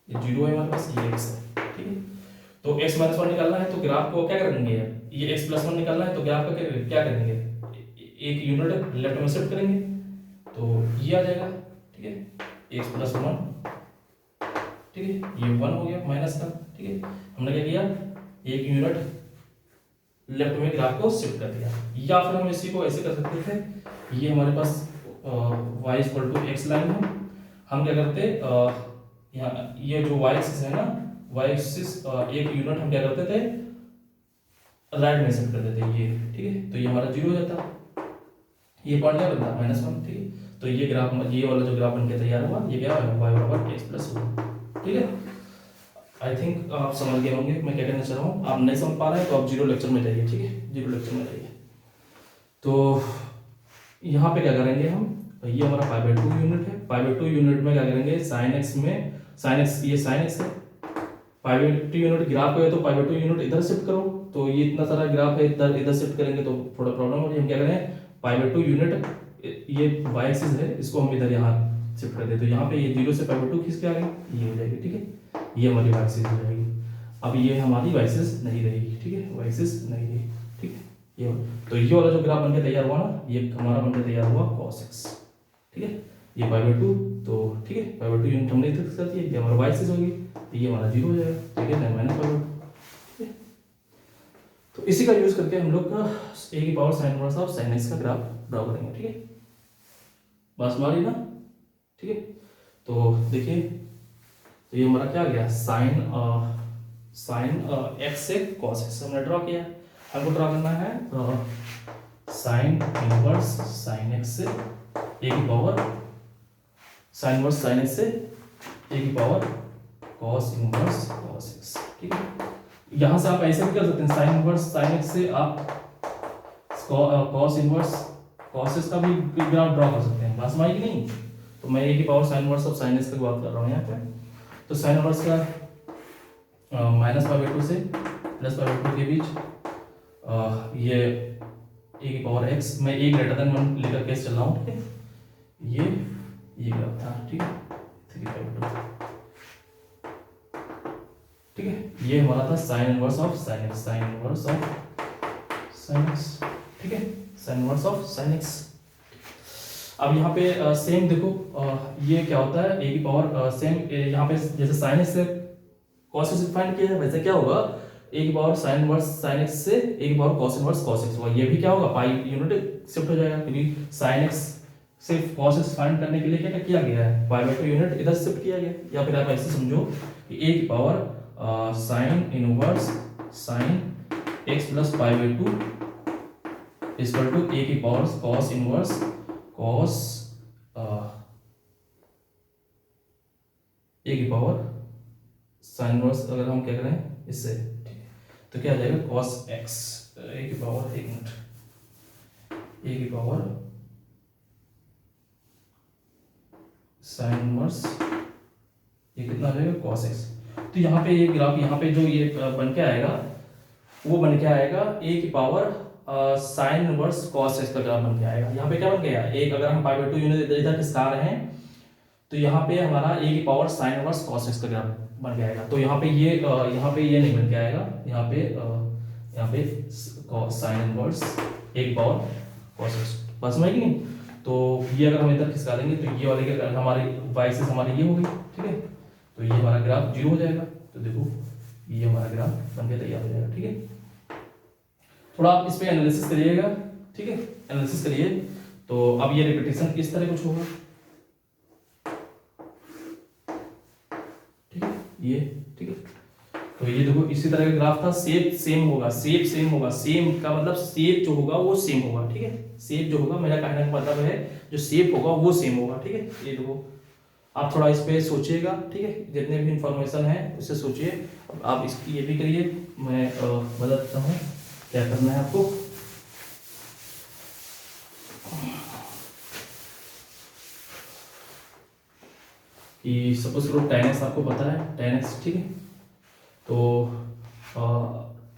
Speaker 1: ये 0 है हमारे पास, ये x है, ठीक है। तो x - 1 निकालना है तो ग्राफ को क्या करेंगे ये x+1 निकालना है, तो ग्राफ का क्या करेंगे, एक यूनिट लेफ्ट में शिफ्ट करेंगे तो ये आ जाएगा, ठीक है, x+1, ठीक है, ये 1 हो गया माइनस का, ठीक है। हमने क्या किया, एक यूनिट लेफ्ट में ग्राफ को शिफ्ट कर दिया। या फिर हम इसी को ऐसे कर सकते थे, ये हमारे पास y=x लाइन है, हम क्या करते, यहाँ ये जो y एक्सिस है ना, y एक्सिस एक यूनिट हम क्या करते थे, राइट में शिफ्ट कर देते ये, ठीक है, तो ये हमारा 0 हो जाता, ये पॉइंट क्या बनता है -1, ठीक है। तो ये ग्राफ, ये वाला जो ग्राफ बन के तैयार हुआ, ये क्या है, y=x+1, ठीक है। आई थिंक आप समझ गए होंगे मैं क्या कहना चाह रहा हूँ। आप नहीं समझ पा रहे हैं तो आप 0 लेक्चर में जाइए, ठीक है, 0 लेक्चर में जाइए। तो यहाँ पे क्या करेंगे हम, ये हमारा π/2 यूनिट है, π/2 यूनिट में क्या करेंगे, sin x में, sin x, ये sin x है, π/2 यूनिट ग्राफ को है तो π/2 यूनिट इधर शिफ्ट करो, तो ये इतना सारा ग्राफ है, इधर शिफ्ट करेंगे तो थोड़ा प्रॉब्लम हो रही है। हम क्या करें, π/2 यूनिट, ये y एक्सिस है, इसको हम इधर यहाँ शिफ्ट कर दें, तो यहाँ पे ये 0 से π/2 खींच के आ गई, ये हो जाएगी, ठीक है, ये हमारी y एक्सिस हो जाएगी। अब ये हमारी y एक्सिस नहीं रहेगी, ठीक है, y एक्सिस नहीं रही, ठीक है, ये तो ये वाला जो ग्राफ बन के तैयार हुआ ना, ये हमारा बन के तैयार हुआ cos x, ठीक है, ये π/2, तो ठीक है, π/2 यूनिट हमने फिक्स कर दिया, ये हमारा y एक्सिस होगी, ये हमारा 0 हो जाएगा, ठीक है, -π/2, ठीक है। तो इसी का यूज करके हम लोग a⁻sin x का ग्राफ ड्रॉ करेंगे, ठीक है, बस हमारी ना, ठीक है। तो देखिए, तो ये हमारा क्या गया, sin x से cos x हमने ड्रॉ किया। हमको ड्रॉ करना है sin इनवर्स sin x से a की power, sin inverse sin x से a की power cos inverse cos x, ठीक है। यहाँ से आप ऐसे भी कर सकते हैं, sin इनवर्स sin x से आप cos इनवर्स cos x का भी ग्राफ ड्रॉ कर सकते हैं, बात समझ नहीं। तो मैं a की power sin inverse of sin x की बात कर रहा हूँ यहाँ पे। तो sin इनवर्स का -π/2 से +π/2 के बीच ये a की पावर x, मैं a > 1 लेकर केस चल रहा हूँ, ठीक है, ये ग्राफ था, ठीक है, 3/2, ठीक है, ये हमारा था sin inverse of sin x, sin inverse of sin x, ठीक है, sin inverse of sin x। अब यहाँ पे सेम देखो, ये क्या होता है, a की पावर सेम यहाँ पे जैसे sin x से cos x फाइंड किया है, वैसे क्या होगा, a की power sin inverse sin x से a की power cos inverse cos x होगा। ये भी क्या होगा, पाई यूनिट शिफ्ट हो जाएगा, क्योंकि sin x से cos x फाइंड करने के लिए क्या किया गया है, π/2 यूनिट इधर शिफ्ट किया गया। या फिर आप ऐसे समझो कि a की power sin inverse sin x + π/2 = a की power cos inverse cos a की पावर sin इनवर्स, अगर हम क्या करें इससे, ठीक है, तो क्या आ जाएगा, cos x a की पावर, एक मिनट, a की पावर sin इनवर्स, ये कितना आ जाएगा, cos x। तो यहाँ पे ये ग्राफ, यहाँ पे जो ये बन के आएगा, वो बन के आएगा a की power sin inverse cos x का ग्राफ बन के आएगा। यहाँ पे क्या बन गया, एक अगर हम π/2 यूनिट इधर खिसका रहे हैं, तो यहाँ पे हमारा a की power sin inverse cos x का ग्राफ बन के आएगा। तो यहाँ पे ये नहीं बन के आएगा, यहाँ पे sin इनवर्स a की पावर cos x, बस समझ नहीं। तो ये अगर हम इधर खिसका देंगे तो ये वाले के हमारी y एक्सिस हमारी ये हो गई, ठीक है, तो ये हमारा ग्राफ 0 हो जाएगा। तो देखो ये हमारा ग्राफ बन के तैयार हो जाएगा, ठीक है। थोड़ा आप इस पे एनालिसिस करिएगा, ठीक है, एनालिसिस करिए। तो अब ये रिपीटेशन इस तरह कुछ होगा, ठीक है, ये, ठीक है। तो ये देखो इसी तरह का ग्राफ था, शेप सेम होगा, शेप सेम होगा, सेम का मतलब शेप जो होगा वो सेम होगा, ठीक है, शेप जो होगा, मेरा कहने का मतलब है जो शेप होगा वो सेम होगा, ठीक है। ये देखो आप थोड़ा इस पे सोचिएगा, ठीक है, जितने भी इंफॉर्मेशन है उससे सोचिए। आप इसकी ये भी करिए, मैं बता देता हूँ क्या करना है आपको। कि सपोज करो tan x आपको पता है, tan x, ठीक है, तो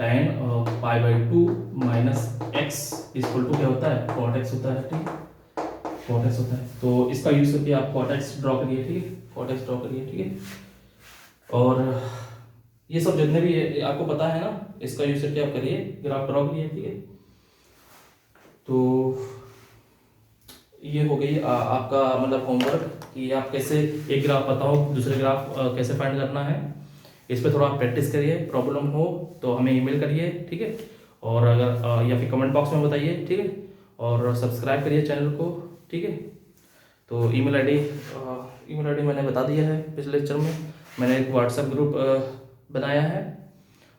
Speaker 1: tan π/2 - x = क्या होता है, cot x होता है, ठीक है, cot x होता है। तो इसका यूज करके आप cot x ड्रॉ करिए, ठीक है, cot x ड्रॉ करिए, ठीक है। और ये सब जितने भी आपको पता है ना, इसका यूज करके आप करिए, ग्राफ ड्रॉ करिए, ठीक है। तो ये हो गई आपका मतलब होमवर्क कि आप कैसे एक ग्राफ बताओ, दूसरे ग्राफ कैसे फाइंड करना है। इस पर थोड़ा आप प्रैक्टिस करिए, प्रॉब्लम हो तो हमें ईमेल करिए, ठीक है। और अगर या फिर कमेंट बॉक्स में बताइए, ठीक है। और सब्सक्राइब करिए चैनल को, ठीक है। तो ईमेल आईडी मैंने बता दिया है पिछले लेक्चर में। मैंने एक व्हाट्सएप ग्रुप बनाया है,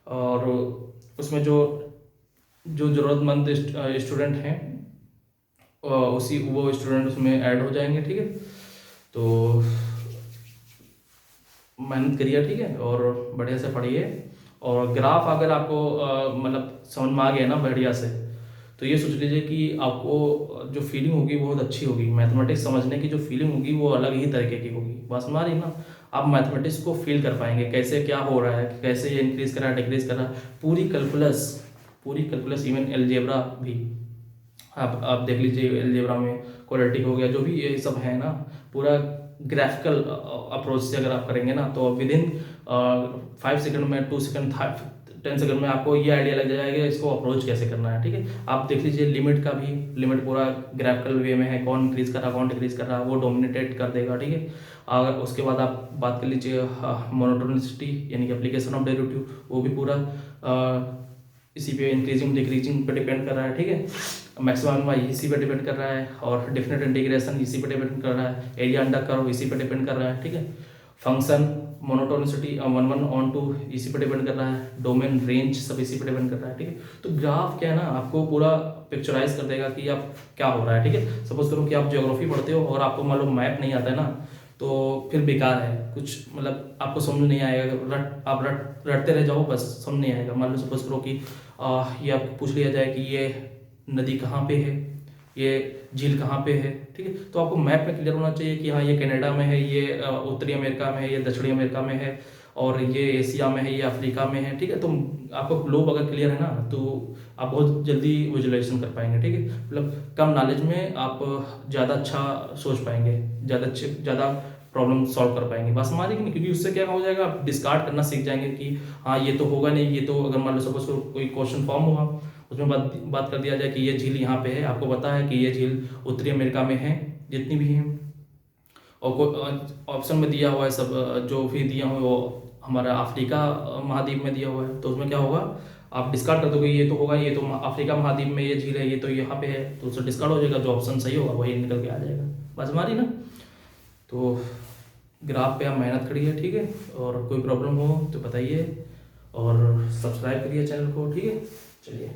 Speaker 1: और उसमें जो जो ज़रूरतमंद स्टूडेंट हैं उसी वो स्टूडेंट उसमें ऐड हो जाएंगे, ठीक है। तो मेहनत करिए, ठीक है, और बढ़िया से पढ़िए। और ग्राफ अगर आपको मतलब समझ में आ गया ना बढ़िया से, तो ये सोच लीजिए कि आपको जो फीलिंग होगी वो बहुत अच्छी होगी। मैथमेटिक्स समझने की जो फीलिंग होगी वो अलग ही तरीके की होगी। बस समझ आ रही ना, आप मैथमेटिक्स को फील कर पाएंगे, कैसे क्या हो रहा है, कैसे ये इंक्रीज कर रहा है, डिक्रीज कर रहा है, पूरी कैलकुलस इवन अलजेब्रा भी। आप देख लीजिए, अलजेब्रा में क्वाड्रेटिक हो गया, जो भी ये सब है ना, पूरा ग्राफिकल अप्रोच से अगर आप करेंगे ना, तो विद इन 5 सेकंड में, 2 सेकंड, 10 सेकंड में आपको ये आइडिया लग जाएगा इसको अप्रोच कैसे करना है, ठीक है। आप देख लीजिए लिमिट का भी, लिमिट पूरा ग्राफिकल वे में है, कौन इंक्रीज कर रहा है कौन डिक्रीज कर रहा है, वो डोमिनेटेड कर देगा, ठीक है। अगर उसके बाद आप बात कर लीजिए मोनोटोनिसिटी यानी कि एप्लीकेशन ऑफ डेरिवेटिव, वो भी पूरा इसी पे इंक्रीजिंग डिक्रीजिंग पे डिपेंड कर रहा है, ठीक है। मैक्सिमम वाई इसी पे डिपेंड कर रहा है, और डेफिनेट इंटीग्रेशन इसी पे डिपेंड कर रहा है, एरिया अंडर कर्व इसी पे डिपेंड कर रहा है, ठीक है। फंक्शन मोनोटोनिसिटी 1/1/2 इसी पे डिपेंड कर रहा है, डोमेन रेंज सब इसी पे डिपेंड कर रहा है, ठीक है। तो ग्राफ क्या है ना, आपको पूरा पिक्चराइज कर देगा कि आप क्या हो रहा है, ठीक है। सपोज करो कि आप ज्योग्राफी पढ़ते हो और आपको मान लो मैप नहीं आता है ना, तो फिर बेकार है कुछ, मतलब आपको समझ नहीं आएगा, आप रटते रह जाओ, बस समझ नहीं आएगा। मान लो सपोज करो कि ये आपको पूछ लिया जाए कि ये नदी कहाँ पे है, ये झील कहाँ पे है, ठीक है। तो आपको मैप में क्लियर होना चाहिए कि हाँ ये कनाडा में है, ये उत्तरी अमेरिका में है, ये दक्षिणी अमेरिका में है, और ये एशिया में है, ये अफ्रीका में है, ठीक है। तो आपको ग्लोब अगर क्लियर है ना, तो आप बहुत जल्दी विजुअलाइजेशन कर पाएंगे, ठीक है। मतलब कम नॉलेज में आप ज़्यादा अच्छा सोच पाएंगे, ज़्यादा प्रॉब्लम सॉल्व कर पाएंगे। बस हमारी नहीं, क्योंकि उससे क्या हो जाएगा, आप डिस्कार्ड करना सीख जाएंगे कि हाँ ये तो होगा नहीं, ये तो अगर मान लो सपोज कोई क्वेश्चन फॉर्म हुआ, उसमें बात कर दिया जाए कि ये झील यहाँ पे है, आपको पता है कि ये झील उत्तरी अमेरिका में है, जितनी भी हैं, और ऑप्शन में दिया हुआ है सब, जो भी दिया हुआ है वो हमारा अफ्रीका महाद्वीप में दिया हुआ है, तो उसमें क्या होगा, आप डिस्कार्ड कर दोगे, ये तो होगा, ये तो अफ्रीका महाद्वीप में ये झील है, ये तो यहाँ पे है, तो उससे डिस्कार्ड हो जाएगा, जो ऑप्शन सही होगा वही निकल के आ जाएगा। बस हमारी ना, तो ग्राफ पे आप मेहनत करिए, ठीक है। और कोई प्रॉब्लम हो तो बताइए, और सब्सक्राइब करिए चैनल को, ठीक है। चलिए।